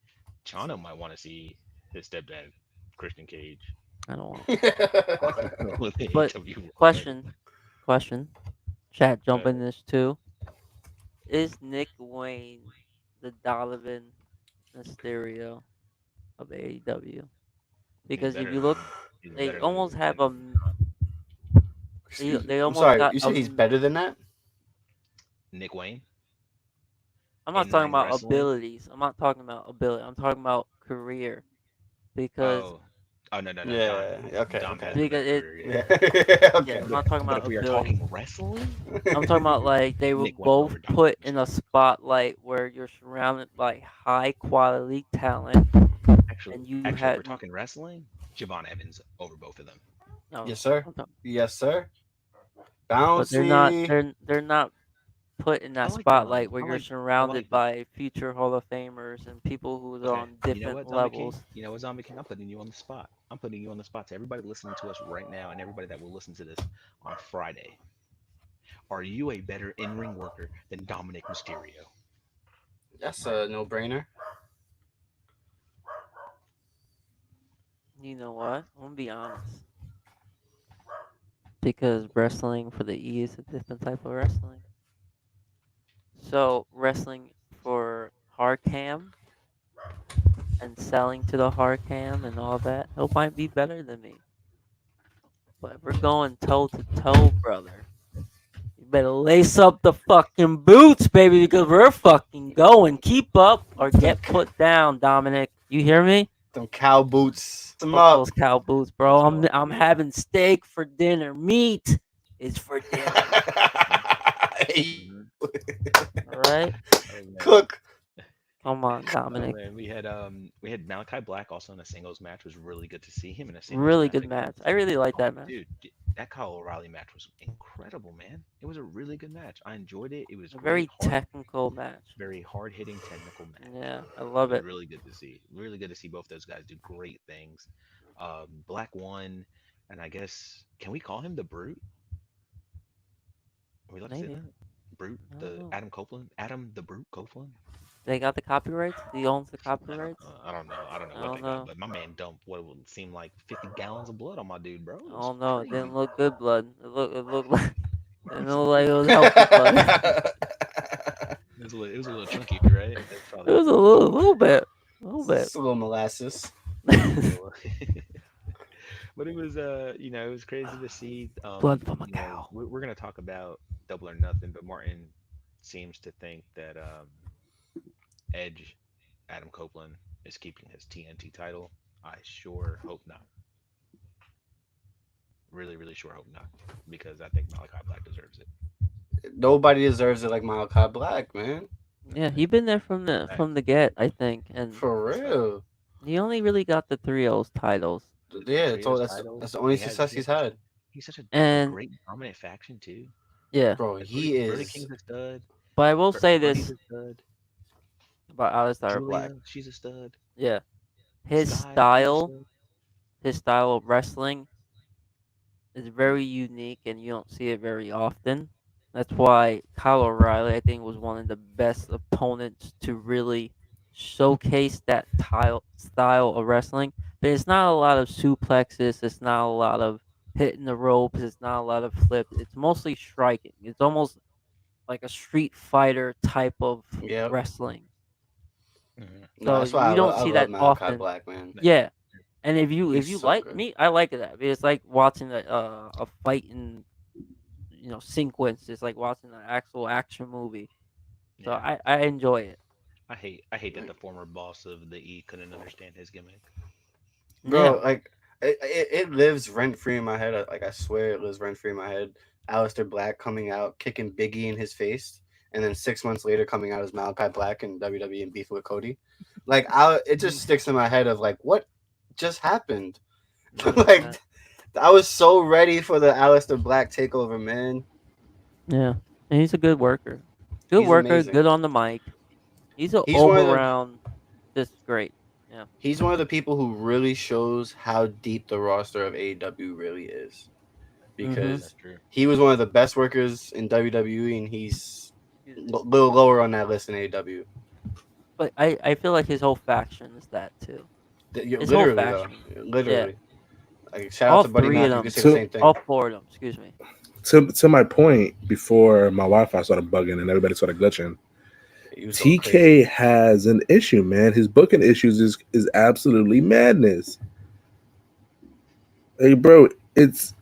Chano might want to see his stepdad, Christian Cage. I don't want. With the But AEW World question. Chat jump Go in this too. Is Nick Wayne the Donovan Mysterio of AEW? Because if better you look, he's they better almost than- have a. Excuse me. They I'm almost sorry. got You said a- he's better than that? Nick Wayne. I'm not in-ring talking about wrestling? abilities. I'm not talking about ability. I'm talking about career. Because Oh no. Yeah, okay, Dom okay. has a Because better Yeah. career, yeah, Okay. I'm not talking But about if we are ability. talking wrestling, I'm talking about like they were Nick Wayne both over Dom put Mysterio. in a spotlight where you're surrounded by high quality talent, Actually, and you if had we're talking wrestling, Javon Evans over both of them. no, Yes, sir. I'm talking- Yes, sir. but they're not. Bouncy. They're not put in that like spotlight where I you're like surrounded that. by future Hall of Famers and people who's Okay, on you know different what, Zombie King? levels. You know what, Zombie King? I'm putting you on the spot. I'm putting you on the spot to everybody listening to us right now and everybody that will listen to this on Friday. Are you a better in-ring worker than Dominic Mysterio? That's a no-brainer. You know what? I'm gonna be honest. Because wrestling for the E is a different type of wrestling. So wrestling for hard cam and selling to the hard cam and all that, he might be better than me. But if we're going toe to toe, brother, you better lace up the fucking boots, baby, because we're fucking going. Keep up or get put down, Dominic. You hear me? Them cow boots. Them Fuck up. those cow boots, bro. Let's go. I'm having steak for dinner. Meat is for dinner. Mhm. All right? Oh, man. Cook. Come on, Oh, Dominic. man. We had Malachi Black also in a singles match. It was really good to see him in a singles Really match good again. match. I really like that match. Dude, that Kyle O'Reilly match was incredible, man. It was a really good match. I enjoyed it. It was A great, very hard, technical match. very hard-hitting technical match. Yeah, I love It was it. really good to see. Really good to see both those guys do great things. Black won, and I guess can we call him the Brute? Are we allowed to say Maybe. that? Brute, I don't the know. Adam the Brute Copeland. They got the copyrights? He owns the copyrights? I don't know. I don't know I what don't they got, know. but my man dumped what would seem like 50 gallons of blood on my dude, bro. It I was don't know. It crazy. didn't look good blood. It looked like it didn't look like it was healthy blood. It was a little chunky, right? That's It probably was a little bit. A little bit. It's a little molasses. But it was it was crazy to see. Blood from a cow. We're gonna talk about Double or Nothing, but Martin seems to think that Edge, Adam Copeland, is keeping his TNT title. I sure hope not. Really, really sure hope not, because I think Malachi Black deserves it. Nobody deserves it like Malachi Black, man. Yeah, he been there from the get, I think, and For real. he only really got the 3-0 titles. Yeah, Trios that's titles, the only he has- success he he's has- had. He's such a And- great dominant faction too. Yeah, Bro, Like, he Brody is. King's a stud. but I will say Brody's this a stud. about Aleister Black. Julia, she's a stud. Yeah, his Sky, she's a style, stud. his style of wrestling is very unique, and you don't see it very often. That's why Kyle O'Reilly, I think, was one of the best opponents to really showcase that style of wrestling. But it's not a lot of suplexes. It's not a lot of hitting the ropes. It's not a lot of flips. It's mostly striking. It's almost like a Street Fighter type of Yep. wrestling. Mhm. So No, that's why you don't I see love that Malachi often. Black, man. Yeah, and if you He's so like good. me, I like that. It's like watching a fight in sequence. It's like watching an actual action movie. So Yeah. I enjoy it. I hate that the former boss of the E couldn't understand his gimmick. Bro, Yeah. like it lives rent free in my head. Like I swear it lives rent free in my head. Aleister Black coming out, kicking Biggie in his face, and then 6 months later coming out as Malachi Black in WWE and beef with Cody. Like it just sticks in my head of like what just happened. Like I was so ready for the Aleister Black takeover, man. Yeah, and he's a good worker. Good He's worker, amazing. good on the mic. He's an He's one of the- all-around just great. Yeah. He's one of the people who really shows how deep the roster of AEW really is. Because That's true. he was one of the best workers in WWE, and he's a little lower on that list in AEW. But I feel like his whole faction is that too. His whole Literally, though. faction. Literally. Like, shout All out to Buddy 3 of Matthews. You them. could say the same thing. All 4 of them. Excuse me. To my point, before my Wi-Fi started bugging and everybody started glitching, He was going TK crazy. has an issue, man. His booking issues is absolutely madness. Hey, bro, it's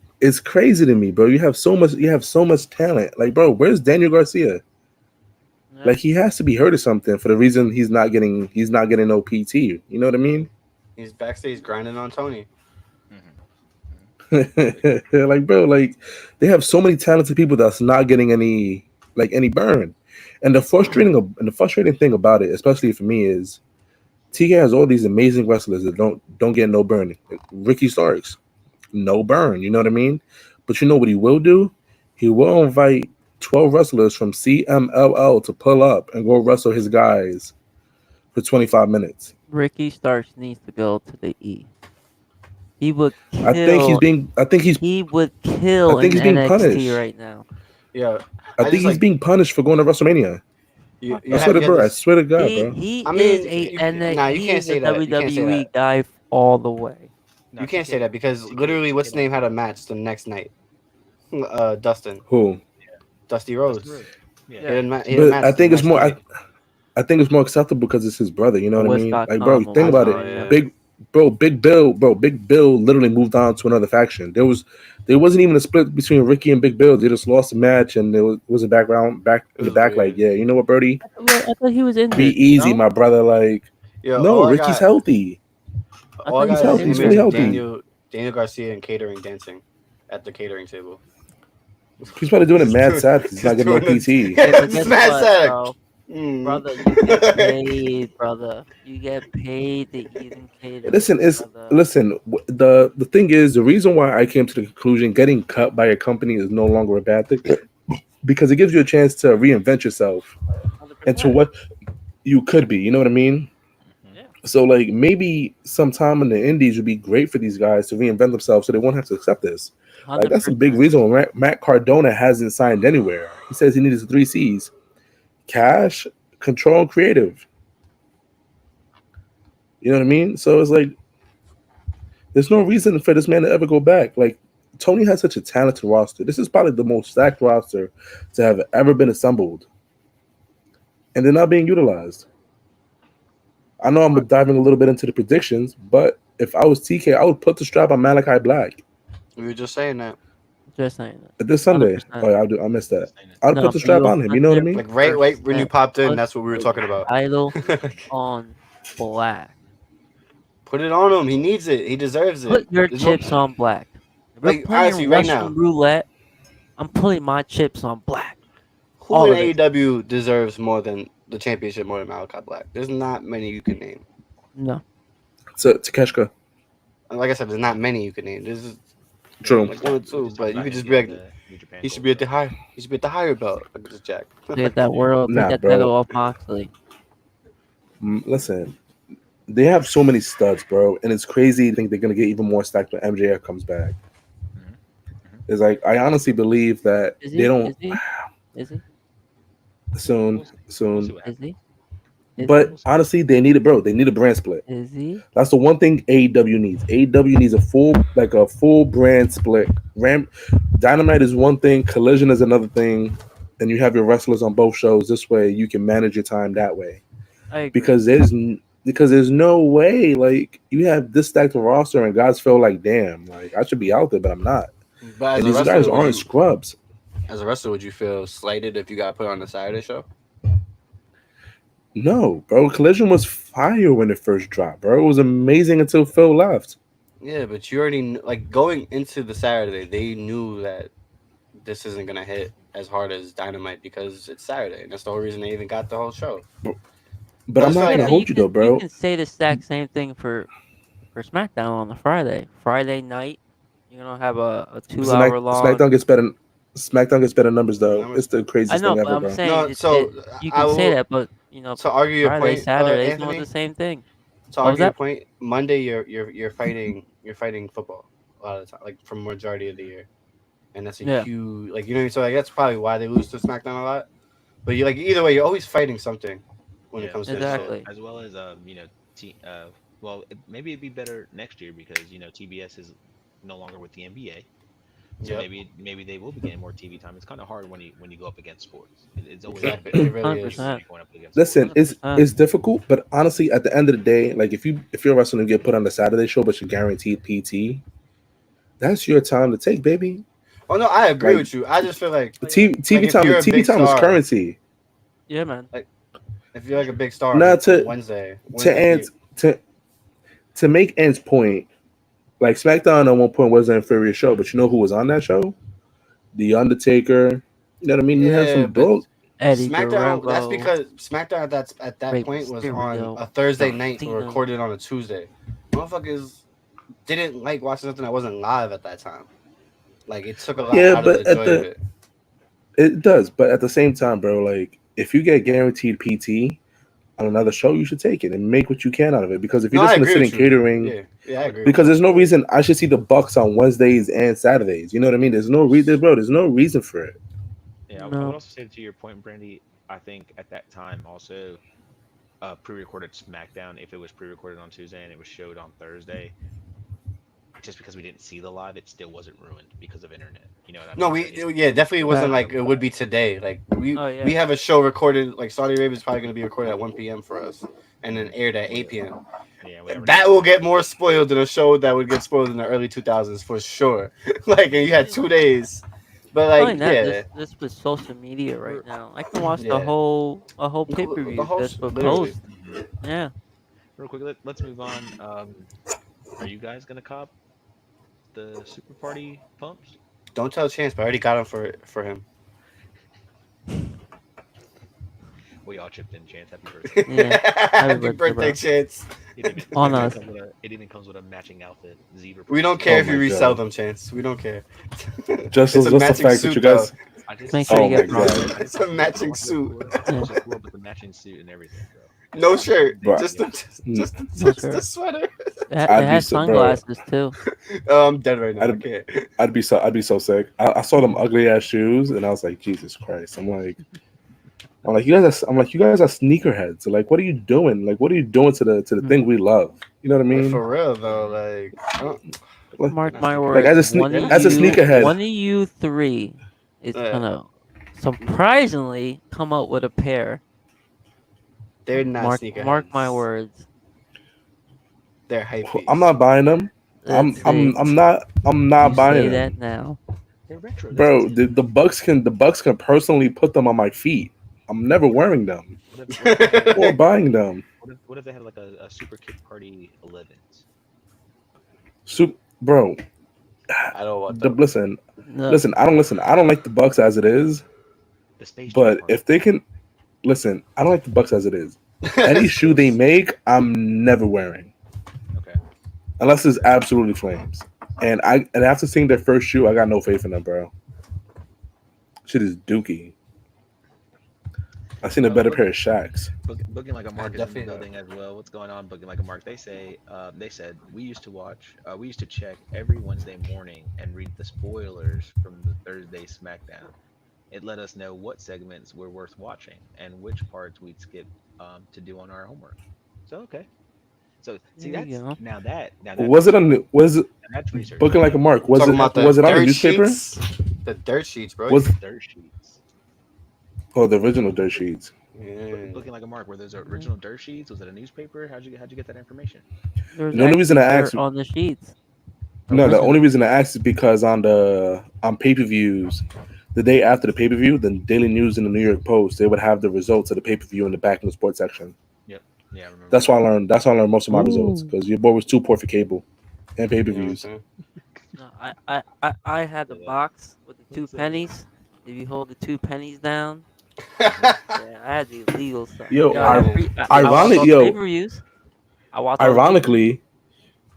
crazy to me, bro. You have so much talent. Like, bro, where's Daniel Garcia? Yeah. Like, he has to be hurt or something for the reason he's not getting no PT. You know what I mean? He's backstage grinding on Tony. Like, bro, like they have so many talented people that's not getting any burn. And the frustrating thing about it, especially for me, is TK has all these amazing wrestlers that don't get no burn. Ricky Starks, no burn. You know what I mean? But you know what he will do? He will invite 12 wrestlers from CMLL to pull up and go wrestle his guys for 25 minutes. Ricky Starks needs to go to the E. He would kill. I think he's being He would kill I think in he's being NXT punished. right now. Yeah, I think he's being punished for going to WrestleMania. I swear to bro. I swear to God, bro. He I mean, is a you he can't is say a that. You can't say WWE that. guy all the way. You can't say that because literally, what's his name had a match the next night. Dustin. Who? Dusty Rhodes. Yeah. But I think it's more. I think it's more acceptable because it's his brother. You know what I mean? Like, bro, think about it. Big Bill literally moved on to another faction. There wasn't even a split between Ricky and Big Bill. They just lost the match, and there was a back in the back. Like, yeah, you know what, Brody? I thought he was injured. Be easy, my brother. Like, no, Ricky's healthy. He's healthy. He's really healthy. Daniel Garcia and catering dancing at the catering table. He's probably doing it mad sad because he's not getting no PT. It's mad sad, bro. Brother, you get paid, brother. You get paid to even cater. Listen, the thing is, the reason why I came to the conclusion getting cut by a company is no longer a bad thing because it gives you a chance to reinvent yourself 100%. Into what you could be. You know what I mean? Yeah. So, like, maybe sometime in the indies would be great for these guys to reinvent themselves so they won't have to accept this. 100%. Like, that's a big reason why Matt Cardona hasn't signed anywhere. He says he needs 3 C's. Cash, control, and creative. You know what I mean? So it's like there's no reason for this man to ever go back. Like, Tony has such a talented roster. This is probably the most stacked roster to have ever been assembled. And they're not being utilized. I know I'm diving a little bit into the predictions, but if I was TK, I would put the strap on Malachi Black. We were just saying that. Just saying that. This Sunday. 100%. Oh, I missed that. I'd put the strap on him. You know what I mean? Like right when you popped in, that's what we were talking about. Idol on Black. Put it on him. He needs it. He deserves it. Put your chips on Black. If we're playing right now, roulette, I'm putting my chips on Black. Who in AEW deserves more than the championship more than Malachi Black? There's not many you can name. No. So Takeshita. Like I said, there's not many you can name. There's true. Like 1 or 2, but you could just be like, he should be at the high. He should be at the higher belt. Like this Jack. Get that world. Get that title off Moxley. Listen, they have so many studs, bro, and it's crazy to think they're gonna get even more stacked when MJF comes back. It's like I honestly believe that they don't. Is he? Soon. Is he? But honestly, they need it, bro. They need a brand split. Is he? That's the one thing AEW needs. AEW needs a full brand split. Dynamite is one thing, Collision is another thing, and you have your wrestlers on both shows. This way, you can manage your time that way. I agree. Because there's no way like you have this stacked of roster and guys feel like, damn, like I should be out there, but I'm not. But and these guys aren't scrubs. As a wrestler, would you feel slighted if you got put on the Saturday show? No, bro. Collision was fire when it first dropped, bro. It was amazing until Phil left. Yeah, but you already like going into the Saturday, they knew that this isn't gonna hit as hard as Dynamite because it's Saturday, and that's the whole reason they even got the whole show. But I'm not gonna hold you though, bro. You can say the exact same thing for SmackDown on the Friday night. You're gonna have a 2-hour long. SmackDown gets better numbers though. It's the craziest thing ever, I'm bro. saying you can say that, but you know, to argue your Friday, point, Saturday, it's Anthony, not the same thing. To argue your point, Monday you're fighting football a lot of the time, like for majority of the year, and that's a huge like so like that's probably why they lose to SmackDown a lot. But you like either way, you're always fighting something when it comes to exactly. As well as well, maybe it'd be better next year because TBS is no longer with the NBA. So maybe they will be getting more TV time. It's kind of hard when you go up against sports. It's always it really is. Going up against Listen, it's difficult, but honestly, at the end of the day, like if you're wrestling and get put on the Saturday show, but you're guaranteed PT, that's your time to take, baby. Oh no, I agree with you. I just feel like TV time is currency. Yeah, man. Like if you're like a big star, Wednesday to make Ant's point. Like SmackDown at one point was an inferior show, but you know who was on that show? The Undertaker. You know what I mean? You had some bro. SmackDown. Guerrero. That's because SmackDown at that point was on a Thursday night and recorded on a Tuesday. Motherfuckers didn't like watching something that wasn't live at that time. Like it took a lot out of the joy of it. It does, but at the same time, bro, like if you get guaranteed PT on another show, you should take it and make what you can out of it. Because if you're No, I just gonna agree sit with in you. catering, Yeah, I agree. because there's no reason I should see the Bucks on Wednesdays and Saturdays. You know what I mean? There's no reason, bro. There's no reason for it. Yeah, I No. would also say to your point, Brandy. I think at that time also, pre-recorded SmackDown, if it was pre-recorded on Tuesday and it was showed on Thursday, just because we didn't see the live, it still wasn't ruined because of internet. You know what I mean? No, Like, definitely wasn't Right. like it would be today. Like we yeah. have a show recorded. Like Saudi Arabia is probably going to be recorded at 1 p.m. for us, and then aired at 8 p.m. yeah, we already That know. will get more spoiled than a show that would get spoiled in the early 2000s for sure. Like, and you had 2 days, but Not like, only that, yeah, this with social media right now, I can watch Yeah. a whole The pay-per-view whole just for literally. post. Yeah. Real quick, let's move on. Are you guys gonna cop the Super Party pumps? Don't tell Chance, but I already got them for him. We all chipped in, Chance. Happy birthday! Yeah. Happy birthday, Chance. On us. It even comes with a matching outfit. Zebra. We don't care Oh if you my resell God. them, Chance. We don't care. Just It's a the matching fact suit, that you guys. I just Make sure Oh you get my God. profit. It's a matching suit. Just pull up with the matching suit and everything, bro. No shirt, Bro. just the No just the shirt. sweater. It I'd be has so- bro. sunglasses too. I'm dead right now. I I'd- can't. I'd be so sick. I saw them ugly ass shoes, and I was like, Jesus Christ! I'm like, you guys are sneakerheads. So like, what are you doing? Like, what are you doing to the thing we love? You know what I mean? For real though, like I don't- Like, Mark my like, words. as a one of sneakerhead, one of you three is Yeah. gonna surprisingly come out with a pair. they're not sneakerheads. Mark my words. They're hype. I'm not buying them. I'm Let's see. not You buying say them, that now. They're retro. bro. The Bucks can personally put them on my feet. I'm never wearing them or buying them. What if they had like a Super Kick Party 11s? Bro. I don't want them. Listen, No. listen. I don't like the Bucks as it is. The Space But Jam party. if they can, listen, I don't like the Bucks as it is. Any shoe they make, I'm never wearing, Okay. unless it's absolutely flames. And after seeing their first shoe, I got no faith in them, bro. Shit is dookie. I seen a better pair of Shaqs. Booking Like a Mark is in the definitely building as well. What's going on, Booking Like a Mark? They said we used to check every Wednesday morning and read the spoilers from the Thursday SmackDown. It let us know what segments were worth watching and which parts we'd skip to do on our homework. So okay. So see There you that's go. now that that's research. Booking Like a Mark? Was Talking about the it on the dirt newspaper? sheets? The dirt sheets, bro. Was Dirt sheets. the original dirt sheets? Yeah. Looking Like a Mark. Were those original dirt sheets? Was it a newspaper? How'd you get that information? There's The only reason I actually asked- dirt on the sheets. No, the Original. only reason I asked is because on pay-per-views, the day after the pay-per-view, the Daily News and the New York Post, they would have the results of the pay-per-view in the back in the sports section. Yeah, I remember. That's why I learned most of my results, Ooh. because your boy was too poor for cable and You know what I'm pay-per-views. saying? No, I had the box with the 2 pennies. If you hold the 2 pennies down, yeah, I had the illegal stuff. Yo, I ironic- watched yo, pay-per-views. I watched all the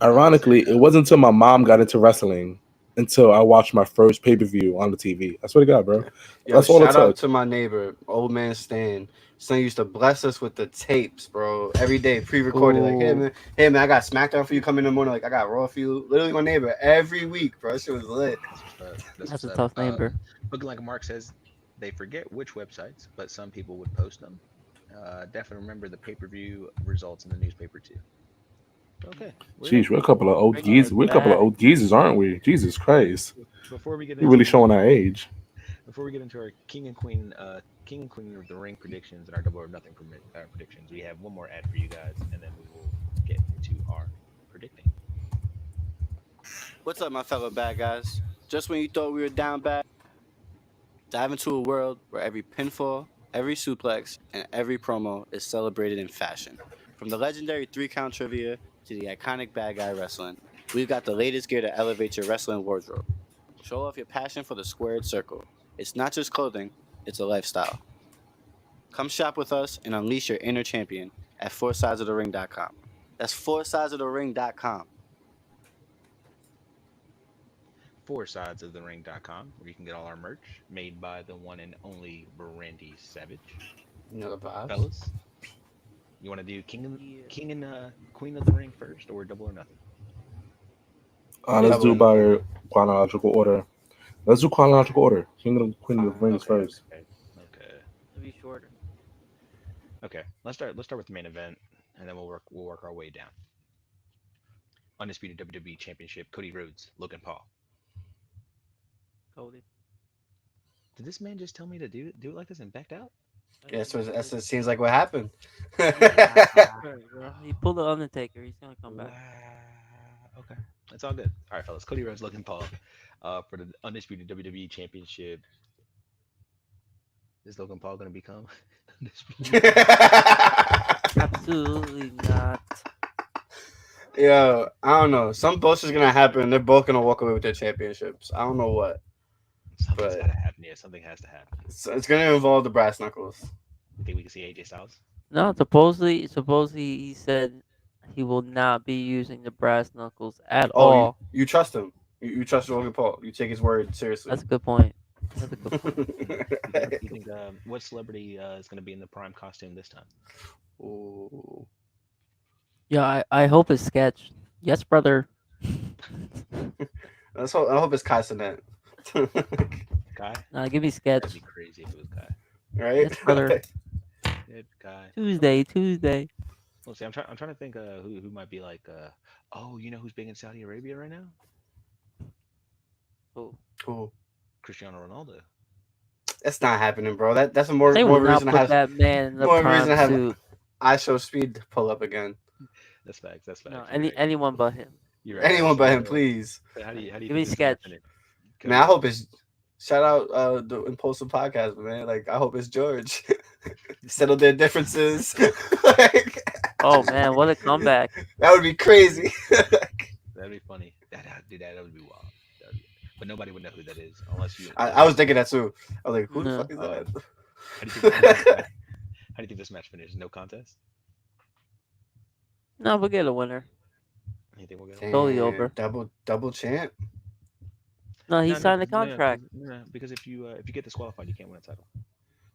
Ironically, it wasn't until my mom got into wrestling until I watched my first pay-per-view on the TV. I swear to God, bro. Yo, That's all it shout out took. to my neighbor, old man Stan. Son used to bless us with the tapes, bro. Every day, pre-recorded. Like, hey man, I got SmackDown for you. Come in the morning. Like, I got Raw for you. Literally, my neighbor every week, bro. That shit was lit. That's what's a up. tough neighbor. Looking Like a Mark says they forget which websites, but some people would post them. Definitely remember the pay-per-view results in the newspaper too. Okay. Jeez, we're a couple of old geezers. We're a couple of old geezers, aren't we? Jesus Christ, Before we get we're really showing our age. Before we get into our King and Queen of the Ring predictions and our Double or Nothing predictions, we have one more ad for you guys, and then we will get into our predicting. What's up, my fellow bad guys? Just when you thought we were down bad, dive into a world where every pinfall, every suplex, and every promo is celebrated in fashion. From the legendary 3-count trivia to the iconic bad guy wrestling, we've got the latest gear to elevate your wrestling wardrobe. Show off your passion for the squared circle. It's not just clothing, it's a lifestyle. Come shop with us and unleash your inner champion at foursidesofthering.com. That's foursidesofthering.com. 4sidesofthering.com, where you can get all our merch made by the one and only Brandy Savage. You know the vibes. Fellas, you want to do Yeah. King and Queen of the Ring first, or Double or Nothing? Let's do by chronological order. Let's do chronological order. King of the Queen of the Rings first. Okay. It'll be shorter. Okay. Let's start with the main event, and then we'll work our way down. Undisputed WWE Championship: Cody Rhodes, Logan Paul. Cody. Did this man just tell me to do it like this and backed out? Yeah, so that's it seems like what happened. He pulled the Undertaker. He's gonna come back. Wow. Okay. It's all good. All right, fellas. Cody Rhodes, Logan Paul, for the undisputed WWE Championship. Is Logan Paul gonna become undisputed? Absolutely not. Yo, I don't know. Some bullshit's gonna happen. They're both gonna walk away with their championships. I don't know what. Something's But- gotta happen. Yeah, something has to happen. It's gonna involve the brass knuckles. You think we can see AJ Styles? No, supposedly he said he will not be using the brass knuckles at Oh, all. you trust him. You trust Logan Paul. You take his word seriously. That's a good point. That's a good point. You think what celebrity is gonna be in the prime costume this time? Ooh. Yeah, I hope it's sketch. Yes, brother. I hope it's Kai Cenat. Guy? Nah, give me That'd sketch. be crazy if it was Guy. Right? Yes, brother. Good guy. Tuesday. Let's see. I'm trying to think who might be like. Oh, you know who's big in Saudi Arabia right now? Oh, Cool. Cristiano Ronaldo. That's not happening, bro. That's a more they will not reason to put have that man in the more reason to prime have suit. I Show Speed pull up again. That's facts. That's facts. No, You're right. anyone but him. You're right. Anyone but him, So, please. How do you Give me think this sketch. is happening? Man, I hope it's shout out the Impulsive Podcast, man. Like I hope it's George. Settle their differences. Like, Oh man, what a comeback! that would be crazy. That'd be funny. That would be wild. But nobody would know who that is unless you. I was thinking that too. I was like, who the No. fuck is that? How do you think this match finishes? No contest. No, we'll get a winner. You think we'll get? Damn, Totally over. Double champ. No, he No, signed a no, contract. No, because if you get disqualified, you can't win a title.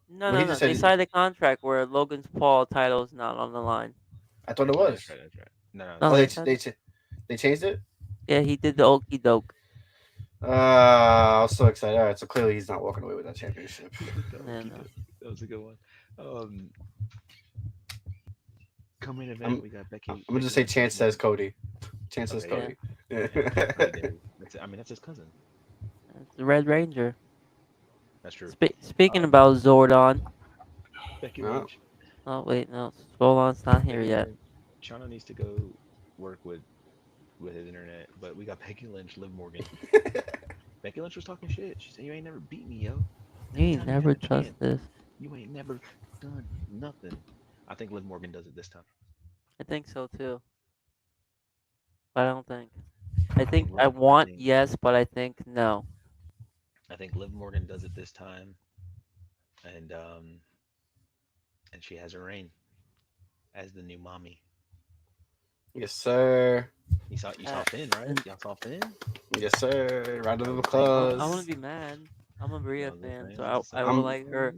No, Well, he no. just said They he- signed a contract where Logan's Paul title is not on the line. I thought it was. That's right. That's right. No. No, Oh, they they changed it. Yeah, he did the okey doke. I was so excited. All right, so clearly he's not walking away with that championship. Yeah, no. That was a good one. Coming event, we got Becky. I'm gonna just say Chance says Cody. Chance says Okay, Cody. That's his cousin. It's the Red Ranger. That's true. Speaking about Zordon. Becky No. Lynch. Oh wait, no, Zordon's not here yet. Chano needs to go work with his internet, but we got Becky Lynch, Liv Morgan. Becky Lynch was talking shit. She said, "You ain't never beat me, yo. You ain't Anytime you never had a touched chance, this. You ain't never done nothing." I think Liv Morgan does it this time. I think so too. But I don't think. I Liv- want think- yes, but I think no. I think Liv Morgan does it this time, and she has her reign as the new mommy. Yes, sir. You saw Finn, right? Y'all saw Finn? Yes, sir. Round of I applause. want to be mad. I'm a Rhea Y'all fan, good so fans? I would like her.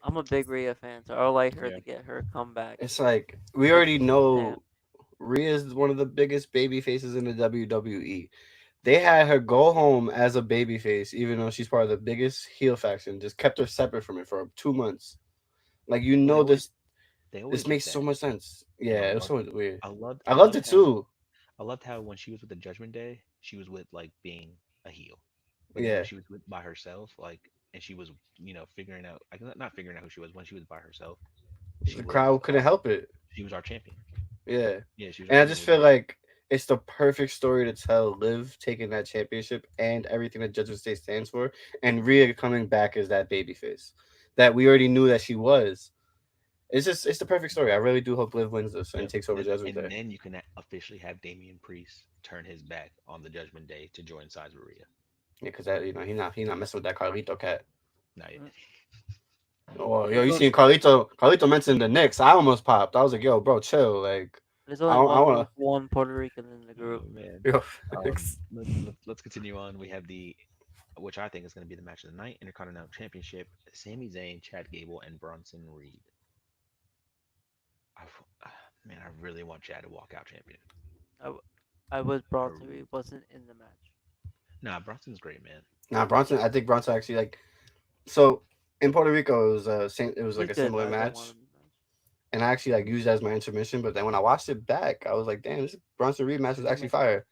I'm a big Rhea fan, so I would like her Yeah. to get her comeback. It's like we already know Yeah. Rhea is one of the biggest baby faces in the WWE. They had her go home as a baby face, even though she's part of the biggest heel faction. Just kept her separate from it for 2 months. Like They this makes so much sense. Yeah, it was so weird. I loved it how- too. I loved how when she was with the Judgment Day, she was with like being a heel. Yeah. She was by herself, like, and she was, figuring out, like, not figuring out who she was when she was by herself. The crowd couldn't help it. She was our champion. Yeah. Yeah, she was. And I just feel like it's the perfect story to tell Liv taking that championship and everything that Judgment Day stands for, and Rhea coming back as that babyface that we already knew that she was. It's the perfect story. I really do hope Liv wins this and takes over Judgment and Day. then you can officially have Damian Priest turn his back on the Judgment Day to join sides with Rhea. Yeah, because that he's not messing with that Carlito cat. Not yet. Oh, yo, you seen Carlito mentioned the Knicks? I almost popped. I was like, yo, bro, chill. Like, There's I only want one Puerto Rican in the Oh group. man. to. Let's continue on. We have which I think is going to be the match of the night, Intercontinental Championship: Sami Zayn, Chad Gable, and Bronson Reed. Man, I really want Chad to walk out champion. I, w- I was I, Bronson Reed wasn't in the match. nah, Bronson's great, man. Nah, Bronson. I think Bronson actually like. So in Puerto Rico, it was same. It was like He's a good, similar but I don't want match, him in the match. and I actually like used it as my intermission. But then when I watched it back, I was like, damn, this Bronson Reed match is actually fire.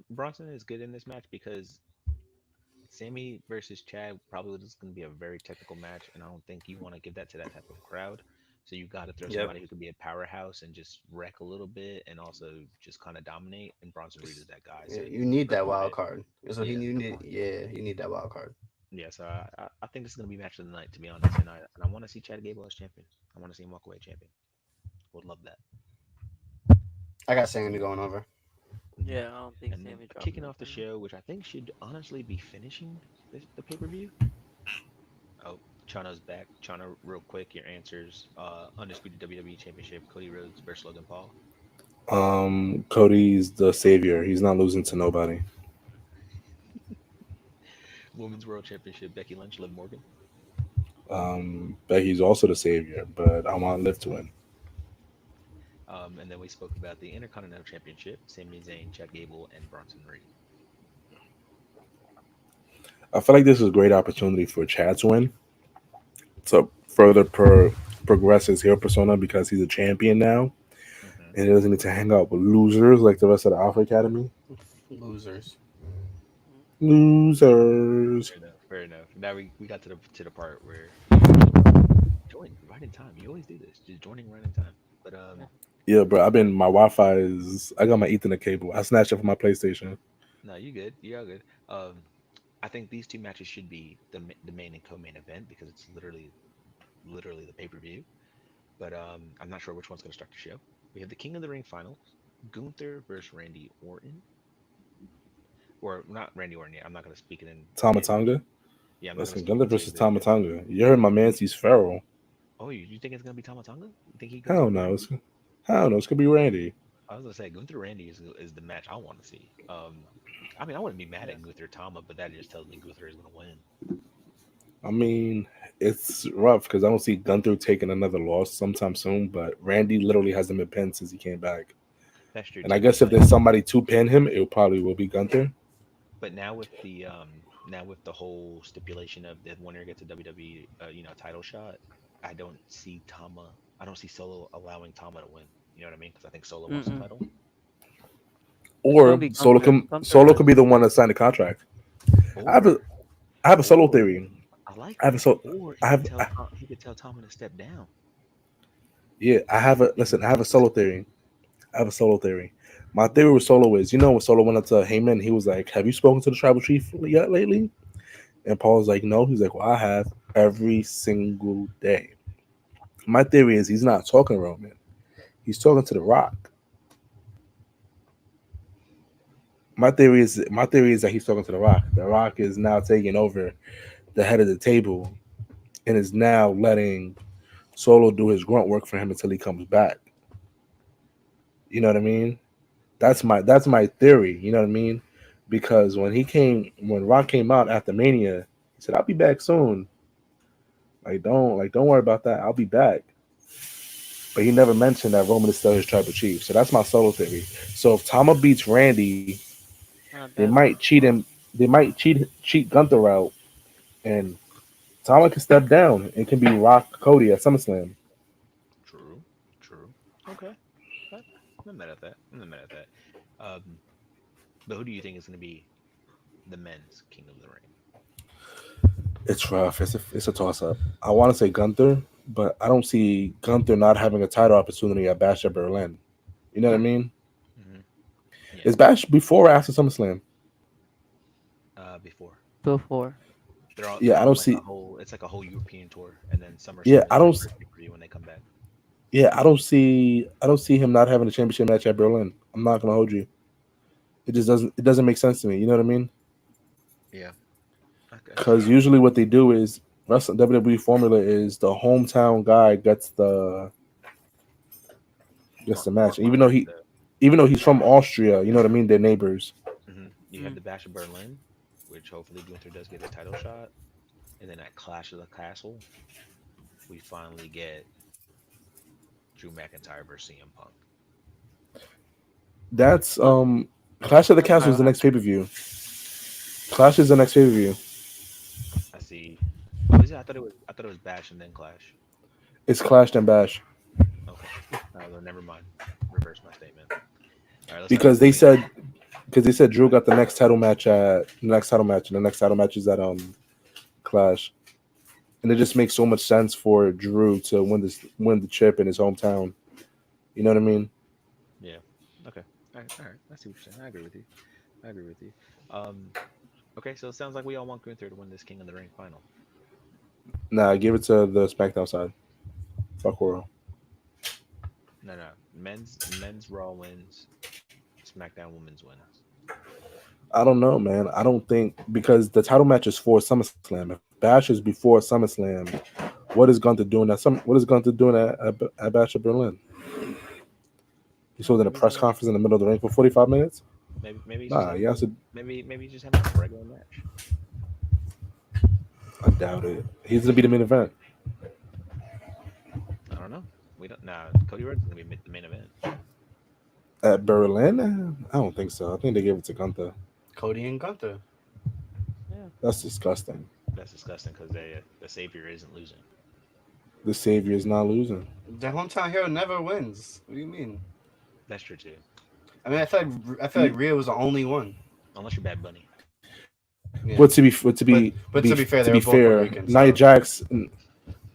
Bronson is good in this match because Sammy versus Chad probably is going to be a very technical match, and I don't think you want to give that to that type of crowd. So you got to throw Yep. somebody who can be a powerhouse and just wreck a little bit, and also just kind of dominate. And Bronson Reed is that guy. So Yeah, you need that perfect wild fit. card. So Yeah, you need. Yeah, you need that wild card. yeah. So I think this is going to be match of the night, to be honest. And I want to see Chad Gable as champion. I want to see him walk away champion. Would love that. I got Sammy going over. Yeah, I don't think And then Sammy dropped kicking off the anything. show, which I think should honestly be finishing the pay per view. Oh, Chano's back. Chano, real quick, your answers. Undisputed WWE Championship: Cody Rhodes versus Logan Paul. Cody's the savior. He's not losing to nobody. Women's World Championship: Becky Lynch, Liv Morgan. Becky's also the savior, but I want Liv to win. And then we spoke about the Intercontinental Championship: Sami Zayn, Chad Gable, and Bronson Reed. I feel like this is a great opportunity for Chad to win to further progress his heel persona because he's a champion now, Mm-hmm. and he doesn't need to hang out with losers like the rest of the Alpha Academy. Losers. Losers. Fair enough. Fair enough. Now we got to the part where join right in time. You always do this, just joining right in time. But Yeah, bro. My Wi-Fi is. I got my Ethernet cable. I snatched it from my PlayStation. no, you good. You all good. I think these two matches should be the main and co-main event because it's literally the pay-per-view. But I'm not sure which one's going to start the show. We have the King of the Ring finals: Gunther versus Randy Orton, or not Randy Orton yet. I'm not going to speak it in. Tamatanga. Yeah, I'm not going to Listen, speak Gunther into versus the yet. Tamatanga. You heard my man. He's feral. Oh, you think it's going to be Tamatonga? You think he goes? Hell over no. Randy? Hell no. It's gonna be Randy. I was gonna say Gunther Randy is the match I want to see. I mean, I wouldn't be mad at Gunther Tama, but that just tells me Gunther is gonna win. I mean, it's rough because I don't see Gunther taking another loss sometime soon. But Randy literally hasn't been pinned since he came back. That's true. And I too, guess but if there's somebody to pin him, it probably will be Gunther. but now with the whole stipulation of the winner gets a WWE title shot, I don't see Tama. I don't see Solo allowing Tama to win. You know what I mean? Because I think Solo wants the Mm-mm. title. It's gonna Or be Solo Gunther. can Gunther Solo has can be it. the one that signed the contract. I have a Or I have a solo or theory. I like I have a that. so Or I have he could tell Tama to step down. yeah, I have a listen, I have a solo theory. I have a solo theory. My theory with Solo is, when Solo went up to Heyman, he was like, "Have you spoken to the tribal chief yet lately?" And Paul was like, "No." He's like, "Well, I have every single day." My theory is he's not talking to Roman. He's talking to The Rock. My theory is that he's talking to The Rock. The Rock is now taking over the head of the table and is now letting Solo do his grunt work for him until he comes back. You know what I mean? That's my theory. You know what I mean? Because when Rock came out after Mania, he said, "I'll be back soon. Don't worry about that. I'll be back." But he never mentioned that Roman is still his tribal chief. So that's my solo theory. So if Tama beats Randy, Not a they bad one. might cheat him. They might cheat Gunther out, and Tama can step down and can be Rock Cody at SummerSlam. True. True. Okay. I'm not mad at that. I'm not mad at that. Um, but who do you think is going to be the men's King of the Ring? It's rough. It's a toss up. I want to say Gunther, but I don't see Gunther not having a title opportunity at Bash at Berlin. You know what I mean? Hmm. Yeah. Is Bash before or after SummerSlam? Before Before. they're Yeah, I on don't like a see. whole it's like a whole European tour, and then Yeah, SummerSlam I is their don't. first pay-per-view when they come back. Yeah, I don't see. I don't see him not having a championship match at Berlin. I'm not gonna hold you. It just doesn't. It doesn't make sense to me. You know what I mean? Yeah. Okay. Because usually what they do is wrestling WWE formula is the hometown guy Just a match. Even though he's from Austria, you know what I mean? They're neighbors. You have the Bash of Berlin, which hopefully Gunther does get his title shot, and then at Clash of the Castle, we finally get Drew McIntyre versus CM Punk. That's Clash of the Castle is the next pay-per-view. Clash is the next pay-per-view. I see. Oh, is it? I thought it was Bash and then Clash. It's Clash and Bash. Okay. Well, never mind. Reverse my statement. All right, Because they said Drew got the next title match, and the next title match is at Clash. And it just makes so much sense for Drew to win the chip in his hometown. You know what I mean? Yeah. Okay. All right. I see what you're saying. I agree with you. Okay, so it sounds like we all want Gunther to win this King of the Ring final. Nah, give it to the SmackDown side. Fuck Raw. No. Men's Raw wins. SmackDown women's wins. I don't know, man. I don't think because the title match is for SummerSlam. If Bash is before SummerSlam, what is Gunther doing at Bash of Berlin? He's holding a press conference in the middle of the ring for 45 minutes. Maybe maybe just have a regular match. I doubt it. He's gonna be the main event. I don't know. We don't. Nah, Cody Rhodes is gonna be the main event. At Berlin? I don't think so. I think they gave it to Gunther. Cody and Gunther. Yeah. That's disgusting. That's disgusting because the Savior isn't losing. The Savior is not losing. The hometown hero never wins. What do you mean? That's true too. I mean, I feel like Rhea was the only one. Unless you're Bad Bunny. Yeah. But to be fair, Nia Jax.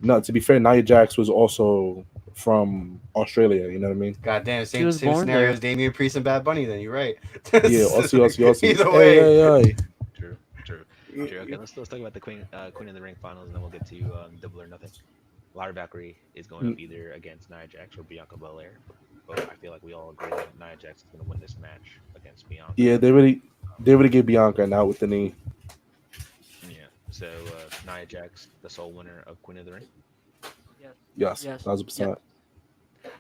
No, to be fair, Nia Jax was also from Australia. You know what I mean? God damn, same scenario as Damian Priest and Bad Bunny. Then you're right. Yeah, Aussie. Either way. Hey. True. Okay, let's talk about the Queen of the Ring finals, and then we'll get to Double or Nothing. Lyra Valkyria is going up either against Nia Jax or Bianca Belair. But I feel like we all agree that Nia Jax is going to win this match against Bianca. Yeah, they really gave Bianca an out with the knee. Yeah. So Nia Jax, the sole winner of Queen of the Ring. Yes. 1,000%.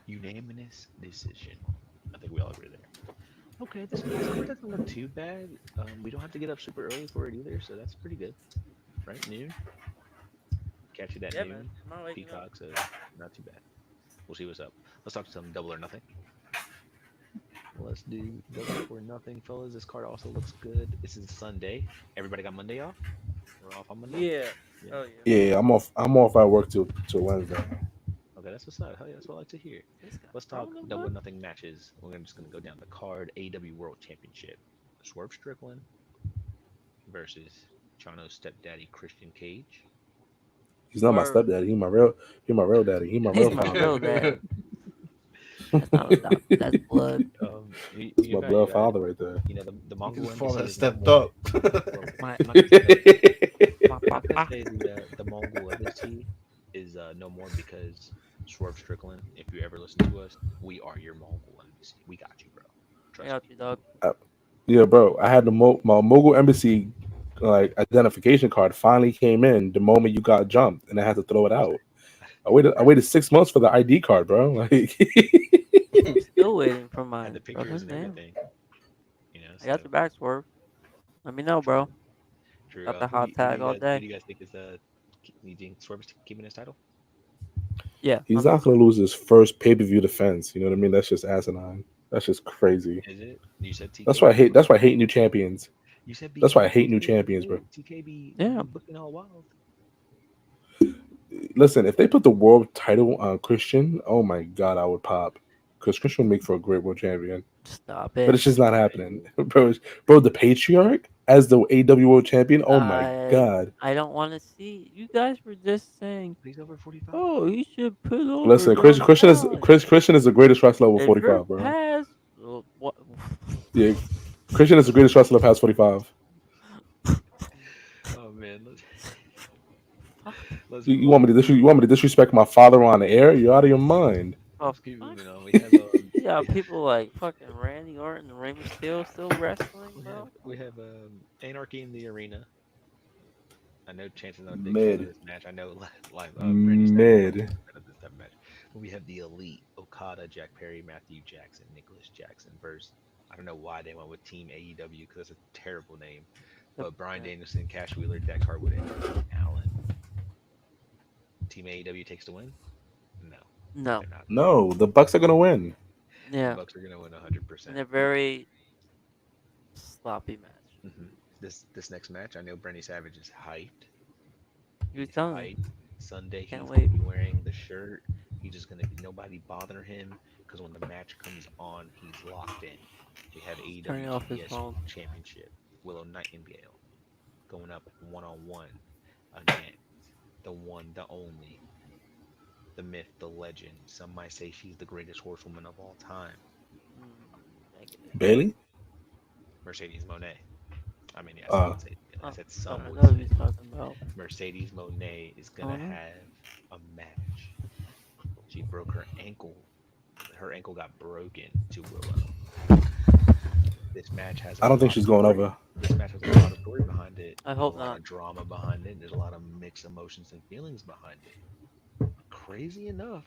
Unanimous decision. I think we all agree there. Okay, this doesn't look too bad. We don't have to get up super early for it either, so that's pretty good. Right? Noon? Catch it at noon. Peacock, so not too bad. We'll see what's up. Let's talk some Double or Nothing. Let's do Double or Nothing, fellas. This card also looks good. This is Sunday. Everybody got Monday off? We're off on Monday? Yeah. Oh, Yeah, I'm off at work till Wednesday. Okay, that's what's up. Hell yeah, that's what I like to hear. Let's talk Double or Nothing matches. We're just going to go down the card. AEW World Championship. Swerve Strickland versus Chano's stepdaddy, Christian Cage. He's not my stepdaddy. He's my real daddy. He's my real dad. That's not without, that's blood. He's my blood father right there. You know, the Mongol father stepped up. The Mongol embassy is no more because Swerve Strickland, if you ever listen to us, we are your Mongol embassy. We got you, bro. Trust me. Dog. Yeah, bro. I had my Mogul Embassy identification card finally came in the moment you got jumped, and I had to throw it out. I waited 6 months for the ID card, bro. Like, I'm still waiting for mine. And the pictures and everything. You know, I got your back, Swerve. Let me know, bro. True. Got the hot tag all day. Who do you guys think is you think Swerve's keeping his title? Yeah. he's not gonna lose his first pay-per-view defense. You know what I mean? That's just asinine. That's just crazy. Is it? You said TK. That's why I hate new champions. You said that's why I hate new champions, bro. TK be looking all wild. Listen, if they put the world title on Christian, oh my god, I would pop. Because Christian would make for a great world champion. Stop it. But it's just not happening. Bro, the Patriarch as the AW World Champion, oh my god. I don't want to see. You guys were just saying he's over 45. Oh, he should put over. Listen, Christian is the greatest wrestler over 45, bro. What? Yeah, Christian is the greatest wrestler past 45. Oh man. You want me to disrespect my father on the air? You're out of your mind. Oh, we have yeah, people like fucking Randy Orton and Rey Mysterio still wrestling, bro. We have Anarchy in the Arena. I know chances are mid this match. I know mid. We have the Elite, Okada, Jack Perry, Matthew Jackson, Nicholas Jackson versus, I don't know why they went with Team AEW because that's a terrible name. But Bryan Danielson, Cash Wheeler, Dex Harwood, and Allen. Team AEW takes the win? No. No. They're not. No, the Bucks are gonna win. Yeah. The Bucks are gonna win 100%. In a very sloppy match. This next match, I know Brandy Savage is hyped. You're telling me. Sunday, Can't he's wait. gonna be wearing the shirt. He's just gonna be nobody bother him because when the match comes on, he's locked in. We have Turning off his AEW phone. Championship. Willow Nightingale going up 1-on-1 against the one, the only, the myth, the legend. Some might say she's the greatest horsewoman of all time. Bailey? Mercedes Moné. I mean, yes, I said I some would know what say. he's talking about. Mercedes Moné is gonna have a match. She broke her ankle. Her ankle got broken to Willow. This match has. I don't think she's going over. This match has a lot of story behind it. I hope a lot not. of drama behind it. There's a lot of mixed emotions and feelings behind it. Crazy enough,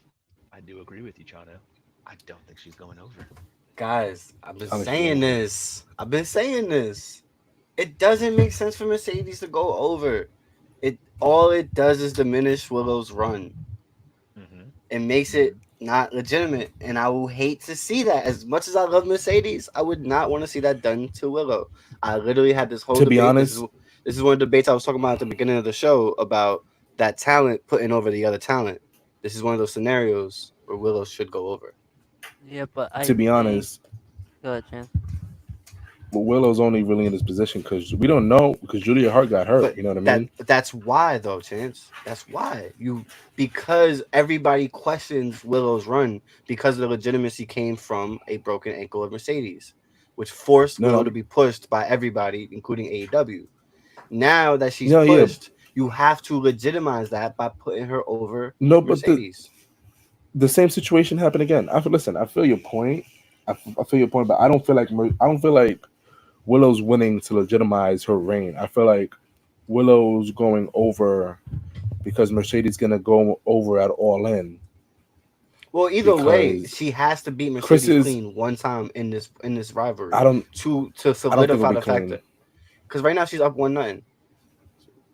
I do agree with you, Chano. I don't think she's going over. Guys, I've been saying this. It doesn't make sense for Mercedes to go over. All it does is diminish Willow's run. It makes it not legitimate, and I will hate to see that. As much as I love Mercedes, I would not want to see that done to Willow. I literally had this whole To debate. be honest, this is one of the debates I was talking about at the beginning of the show about that talent putting over the other talent. This is one of those scenarios where Willow should go over. Yeah, but to be honest, go ahead, Chan. but Willow's only really in this position because we don't know because Julia Hart got hurt. You know what I mean? That's why, though, Chance. That's why because everybody questions Willow's run because the legitimacy came from a broken ankle of Mercedes, which forced Willow to be pushed by everybody, including AEW. Now that she's pushed, you have to legitimize that by putting her over Mercedes. But the same situation happened again. I feel your point. I feel your point, but I don't feel like Willow's winning to legitimize her reign. I feel like Willow's going over because Mercedes gonna go over at All In. Well, either way, she has to beat Mercedes clean one time in this rivalry. To solidify the fact that because right now she's up 1-0.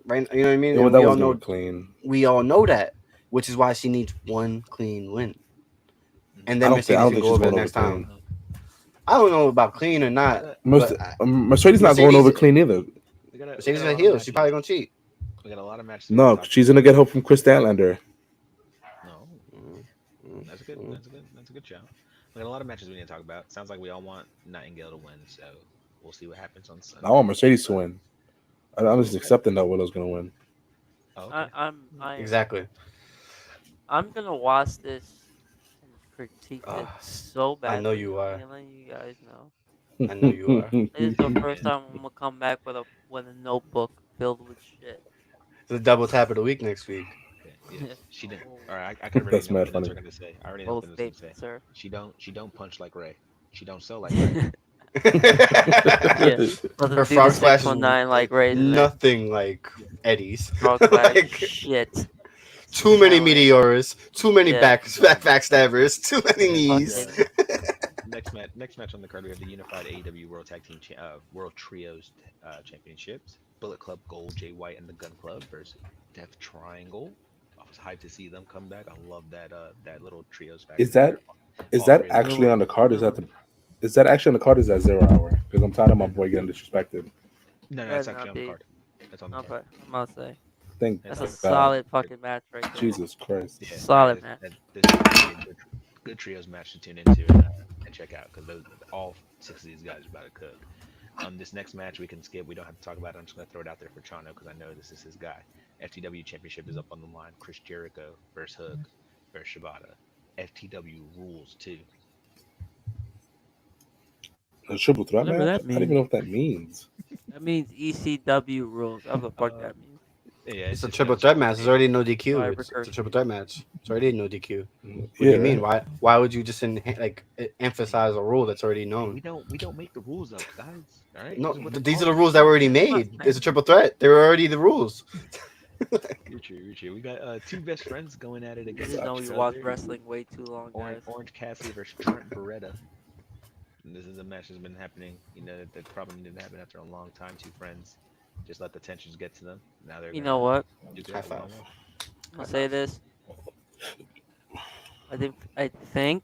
Right, you know what I mean? Yeah, we all know clean. We all know that, which is why she needs one clean win, and then Mercedes can go over the next time. I don't know about clean or not. Mercedes not going over clean either. Mercedes is a heel. She's probably gonna cheat. We got a lot of matches. No, she's gonna get help from Chris Statlander. No, that's a good show. We got a lot of matches we need to talk about. Sounds like we all want Nightingale to win, so we'll see what happens on Sunday. I want Mercedes to win. I'm just accepting that Willow's gonna win. Oh, okay. Exactly. I'm gonna watch this and critique it so bad. I know you are. I'm letting you guys know. I know you are. This is the first time I'm gonna come back with a notebook filled with shit. It's a double tap of the week next week. Okay, yeah. She didn't. All right, I can already know what they're gonna say. I already know what they're gonna say. Sir. She don't punch like Ray. She don't sew like Ray. Her frog splash is like Ray. Nothing like Eddie's. Frog splash shit. Too many meteors. Too many backstabbers. Too many knees. Next match on the card, we have the Unified AEW World Tag Team World Trios Championships. Bullet Club Gold, Jay White and the Gun Club versus Death Triangle. I was hyped to see them come back. I love that little trios back. Is that actually on the card? Is that actually on the card? Is that 0 hour? Because I'm tired of my boy getting disrespected. No, that's actually on the card. That's on the card. I'm gonna say. That's a solid fucking match right there. Jesus Christ. Yeah, solid match. This is a good trios match to tune into and check out because all 6 of these guys are about to cook. This next match we can skip. We don't have to talk about it. I'm just going to throw it out there for Chano because I know this is his guy. FTW Championship is up on the line. Chris Jericho versus Hook versus Shibata. FTW rules too. A triple threat match? I don't even know what that means. That means ECW rules. That's what the fuck that means. Yeah, it's a triple threat match. There's already no DQ. It's a triple threat match. It's already no DQ. What do you mean? Why would you just emphasize a rule that's already known? We don't make the rules up, guys. All right. No, these are the rules that were already made. It's a triple threat. They were already the rules. You're true. You're true. We got two best friends going at it You against just know each we other. watched wrestling way too long, Orange, guys. Orange Cassidy versus Trent Beretta. And this is a match that's been happening. That probably needed to happen after a long time. Two friends just let the tensions get to them. Now they're You gonna know what? do High good five. one on one. I'm gonna say this. I think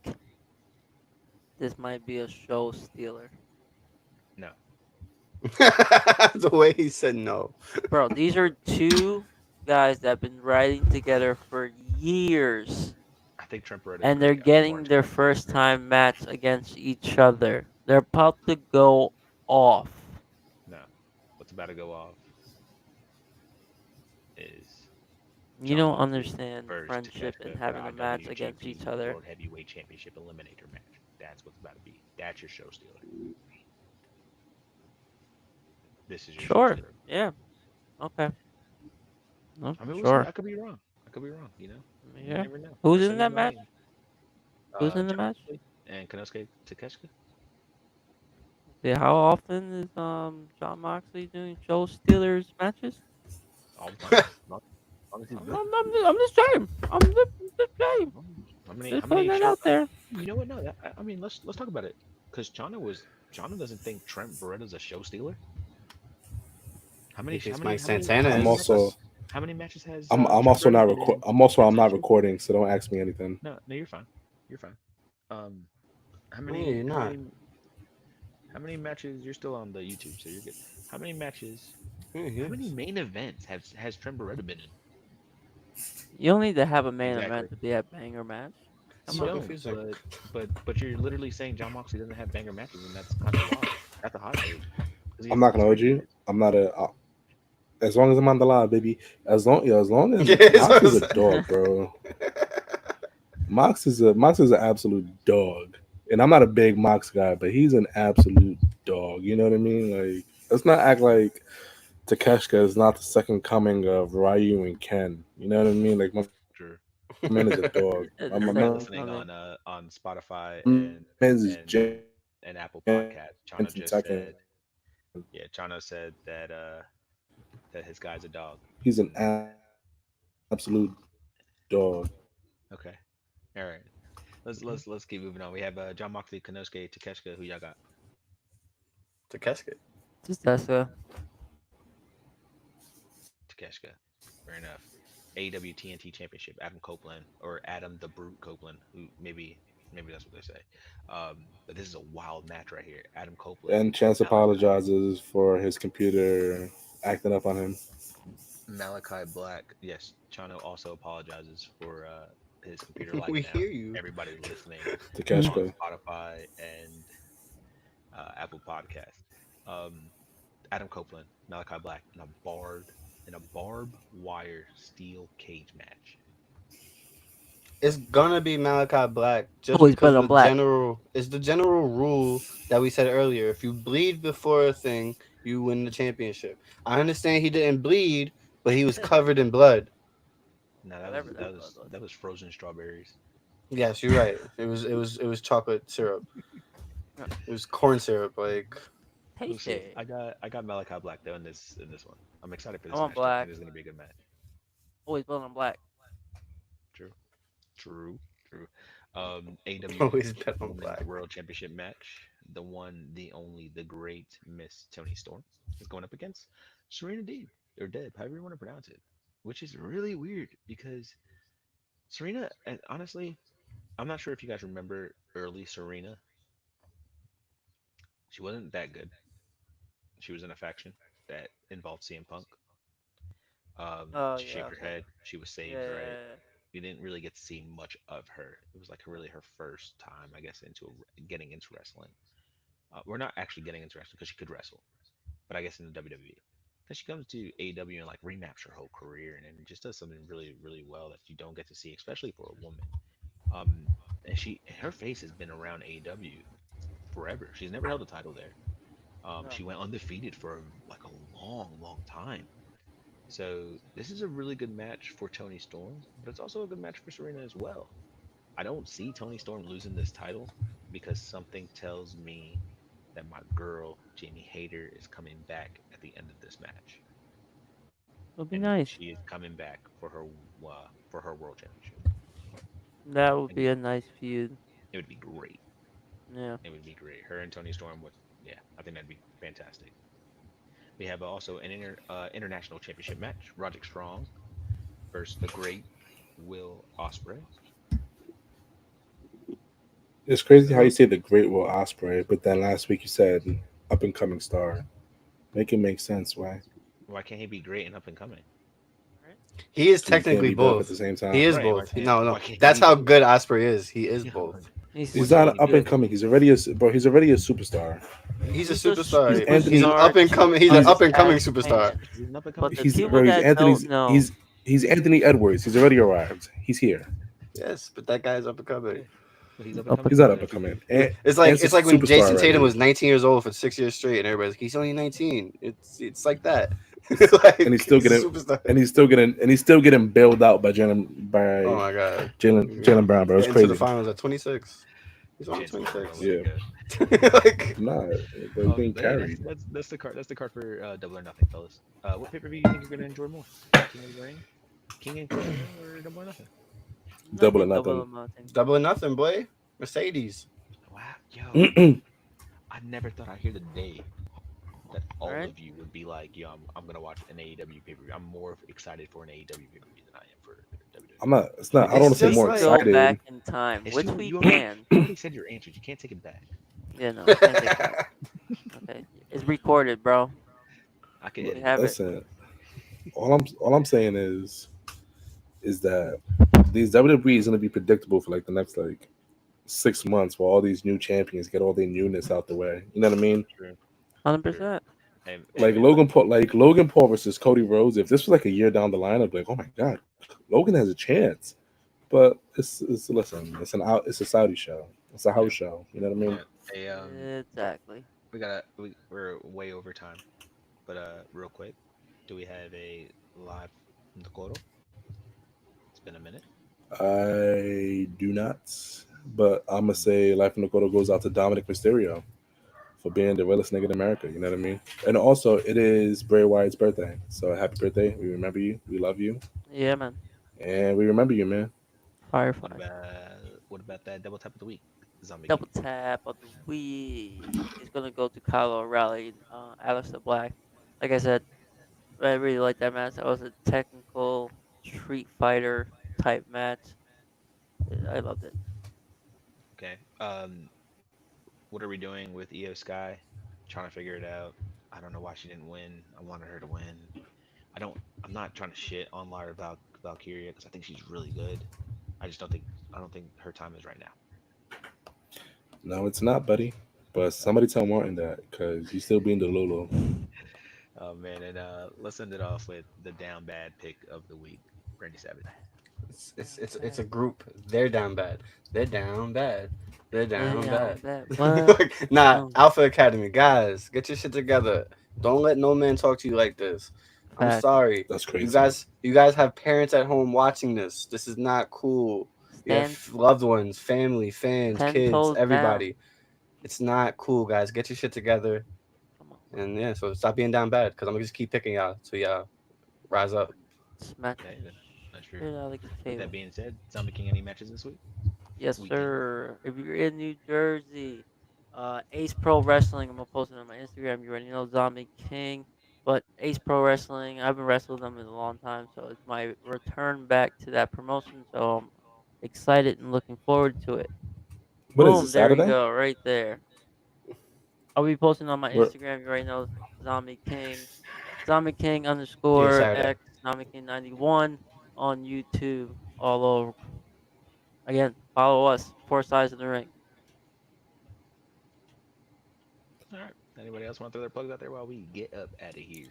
this might be a show stealer. No, The way he said no. Bro, these are two guys that have been riding together for years. I think Trent Beretta is And they're great. I think getting Orange their Cassidy is first great. time match against each other. They're about to go off. No, what's about to go off is You John don't Moxley understand versus friendship and Takeshita for the having a match against each IWGP other. World Heavyweight Championship Eliminator match. That's what's about to be. That's your show stealer. This is your show Sure. stealer. Yeah. Okay. No, I mean, we'll see. sure. I could be wrong. I could be wrong. You Yeah. never know. Who's in Wrestling is that match? amazing. Who's in the John match? Moxley and Konosuke Takeshita. Yeah, how often is John Moxley doing show stealers matches? All the time. As long as he's I'm, good. I'm, I'm, just, I'm just saying. I'm just saying. How many? Just How putting many that show? out there. You know what? No, I mean, let's talk about it. Because Chano doesn't think Trent Beretta's a show stealer. How He many? How thinks many? Mike How many? Santana How I'm many is. also matches? How many matches has I'm Trent also Beretta not been record. in I'm not since? recording, so don't ask me anything. No, you're fine. You're fine. Um, how No, many? you're not. How many matches? You're still on the YouTube, so you're good. How many matches? Yeah, he How many is. main events has Trent Beretta been in? You don't need to have a main Exactly. event to be a banger match. It's Come You so on. don't, confusing. but you're literally saying John Moxley doesn't have banger matches, and that's kind of wild. That's a hot take because he I'm has the not most gonna hold banger you. matches. I'm not a. As long as I'm on the line, baby. As long as Yeah, that's Mox what I'm is a saying. dog, bro. Mox is an absolute dog, and I'm not a big Mox guy, but he's an absolute dog. You know what I mean? Like, let's not act like Takeshita is not the second coming of Ryu and Ken. You know what I mean? Like, my man is a True. dog. My Everybody man listening Funny. on Spotify is and and Apple giant Podcast, and Chano just Tekken. said, yeah, Chano said that his guy's a dog. He's an And absolute dog. okay, all right, let's keep moving on. We have John Moxley, Konosuke Takeshita. Who y'all got? The casket. Just Tessa. Takeshita. Fair enough. AEW TNT Championship, Adam Copeland or Adam the Brute Copeland, who maybe that's what they say. But this is a wild match right here. Adam Copeland, And Chance Malachi, apologizes for his computer acting up on him. Malachi Black. Yes, Chano also apologizes for his computer We lighting out. hear you. Everybody listening on Takeshita. Spotify and Apple Podcast. Um, Adam Copeland, Malachi Black in a barbed wire steel cage match. It's gonna be Malachi Black just Always because bet on the black. general it's the general rule that we said earlier. If you bleed before a thing, you win the championship. I understand he didn't bleed, but he was covered in blood. No, Whatever that blood was. that was frozen strawberries. Yes, you're right. It was chocolate syrup. It was corn syrup. Like We'll see. Tasty. I got Malachi Black though in this one. I'm excited for I this want match. Though. I think black. this is gonna be a good match. Always bet on black. True, true. AW always bet on Women's black. World Championship match. The one, the only, the great Miss Tony Storm is going up against Serena Deeb or Deb, however you want to pronounce it, which is really weird because Serena. And honestly, I'm not sure if you guys remember early Serena. She wasn't that good. She was in a faction that involved CM Punk. Oh She yeah, shaved her okay. head. She was saved, right? Yeah. We didn't really get to see much of her. It was like really her first time, I guess, getting into wrestling. We're not actually getting into wrestling because she could wrestle, but I guess in the WWE. Then she comes to AEW and like remaps her whole career and just does something really, really well that you don't get to see, especially for a woman. And her face has been around AEW forever. She's never held a title there. No. She went undefeated for like a long, long time. So this is a really good match for Tony Storm, but it's also a good match for Serena as well. I don't see Tony Storm losing this title because something tells me that my girl Jamie Hayter is coming back at the end of this match. It'll be and nice. she is coming back for her world championship. That would be a nice feud. It would be great. Yeah. It would be great. Her and Tony Storm would, yeah, I think that'd be fantastic. We have also an international championship match: Roderick Strong versus the Great Will Ospreay. It's crazy how you say the Great Will Ospreay, but then last week you said up and coming star. Make it make sense. Why? Why can't he be great and up and coming? He is So you can't technically be both both. at the same time. He is Right, both. why can't- No, why can't that's he how be good Osprey is. He is Yeah. both. He's not an up and coming. He's already a superstar. He's a He's a superstar. He's He's, Anthony- an up and coming. He's he's- an up and coming as superstar. fans. He's an up and But coming. the He's people bro, that Anthony's don't know, he's Anthony Edwards. He's already arrived. He's here. Yes, but that guy's up and coming. But he's up Up and coming. He's not up and coming. It's like Anthony's when superstar Jason already. Tatum was 19 years old for 6 years straight, and everybody's like, he's only 19. It's like that. Like, And he's still he's a getting- superstar. and he's still getting bailed out by Jalen Oh my god. Jalen Brown, bro. It's Into the crazy. finals at 26. He's only Jason 26. Tatum, Yeah. Like, Nah, Oh, they're being man, carried. that's the card. That's the card for Double or Nothing, fellas. What pay per view you think you're gonna enjoy more? King of the Ring, King and Queen, or Double or Nothing? Double or Double nothing. or nothing. double or nothing, boy. Mercedes. Wow, yo, I never thought I'd hear the day that all Right. of you would be like, yo, I'm gonna watch an AEW pay per view. I'm more excited for an AEW pay per view than I am for WWE. I'm not. It's not. I don't want to say It's more just Go excited. back in time, It's which you- we you already- can. You already said your answers. You can't take it back. Yeah, no, I can't take that. Okay, it's recorded, bro. I can We edit. have it. Listen, all I'm saying is that these WWE is going to be predictable for like the next like 6 months, while all these new champions get all their newness out the way. You know what I mean? 100%. Hey, Like man, Logan Paul versus Cody Rhodes. If this was like a year down the line, I'd be like, oh my god, Logan has a chance. But it's listen, it's a Saudi show. It's a house show. You know what I mean? hey, Exactly. we're way over time, but real quick, do we have a live from the Coro? It's been a minute. I do not, but I'm gonna say Life in the Coro goes out to Dominic Mysterio for being the realest nigga in America. You know what I mean? And also, it is Bray Wyatt's birthday, so happy birthday! We remember you, we love you, Yeah, man. and we remember you, man. Firefly. What about that double tap of the week? Zombie Double King? tap of the week. He's gonna go to Kyle O'Reilly, Aleister Black. Like I said, I really like that match. That was a technical Street Fighter type match. I loved it. Okay. What are we doing with IYO SKY? Trying to figure it out. I don't know why she didn't win. I wanted her to win. I'm not trying to shit on Lyra Valkyria because I think she's really good. I don't think her time is right now. No, it's not, buddy. But somebody tell Martin that, because he's still being the Lulu. Oh man, and let's end it off with the down bad pick of the week, Brandy Savage. It's a group. They're down bad. They're down bad. They're down bad. What? Like, nah, Oh. Alpha Academy, guys, get your shit together. Don't let no man talk to you like this. I'm Fact. sorry. That's crazy. You guys have parents at home watching this. This is not cool. You have Stand loved ones, family, fans, 10 kids, toes down. everybody. It's not cool, guys. Get your shit together. Come on. And yeah, so stop being down bad, because I'm gonna just keep picking y'all. So y'all rise up. Smack Okay, that's true. it out of the With table. that being said, Zombie King, any matches this week? Yes, weekend. sir. If you're in New Jersey, Ace Pro Wrestling, I'm gonna post it on my Instagram. You already know Zombie King, but Ace Pro Wrestling, I've been wrestling them in a long time, so it's my return back to that promotion. So I'm excited and looking forward to it. What is Boom! it, There you Saturday? go, right there. I'll be posting on my Where- Instagram. You already know Zombie King, Zombie King _ Saturday. X Zombie King 91 on YouTube, all over. Again, follow us. 4 sides of the ring. All right. Anybody else want to throw their plugs out there while we get up out of here?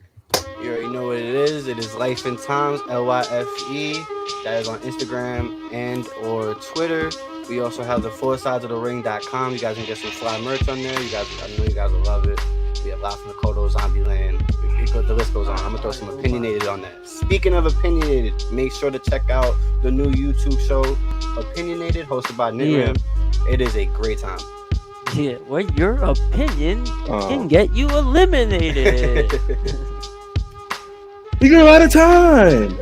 You already know what it is. It is Life in Times, LYFE. That is on Instagram and or Twitter. We also have the 4sidesofthering.com. You guys can get some fly merch on there. I know you guys will love it. We have Live from the Kodo, Zombieland. The list goes on. I'm gonna throw some opinionated on that. Speaking of opinionated, make sure to check out the new YouTube show, Opinionated, hosted by Nitram. It is a great time. Yeah, well, your opinion Oh. can get you eliminated. We go out of time.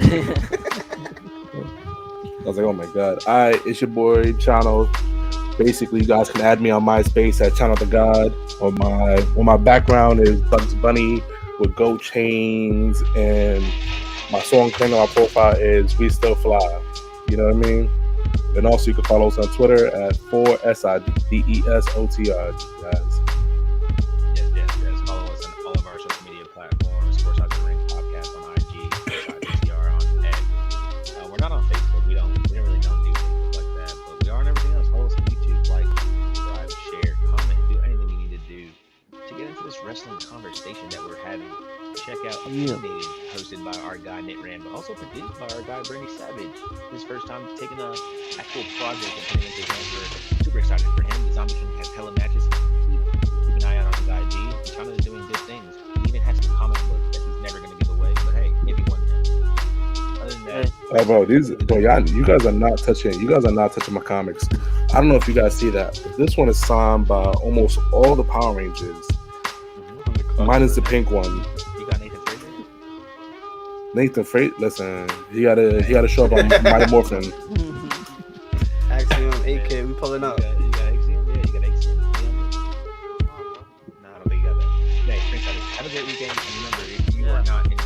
I was like, oh my god. Alright, it's your boy Chano. Basically, you guys can add me on MySpace at Chano the God. On my background is Bugs Bunny with gold chains, and my song thing on my profile is We Still Fly. You know what I mean? And also you can follow us on Twitter at 4SIDESOTR, guys. Yes. Follow us on all of our social media platforms. Sports Odds and Ring podcast on IG, SportsOddsBTR on X. We're not on Facebook. We really don't do things like that. But we are on everything else. Follow us on YouTube. Like, subscribe, share, comment, do anything you need to do to get into this wrestling conversation that we're having. Check out Opinionated, hosted by our guy Nick Rand, but also produced by our guy Brandy Savage. His first time taking an actual project and putting it into his hands. We're super excited for him. The ZombiieKing has hella matches. Keep an eye out on his IG. Chano is doing good things. He even has some comic books that he's never going to give away, but hey, maybe one day. Other than that, you guys are not touching my comics. I don't know if you guys see that, but this one is signed by almost all the Power Rangers, minus the pink one. Nathan Fraser, listen, he gotta show up on Mighty Morphin. Axiom, 8K, we pulling up. You got Axiom? Yeah, you got Axiom. Nah, I don't think you got that. Hey, have a great weekend. And remember, if you are not in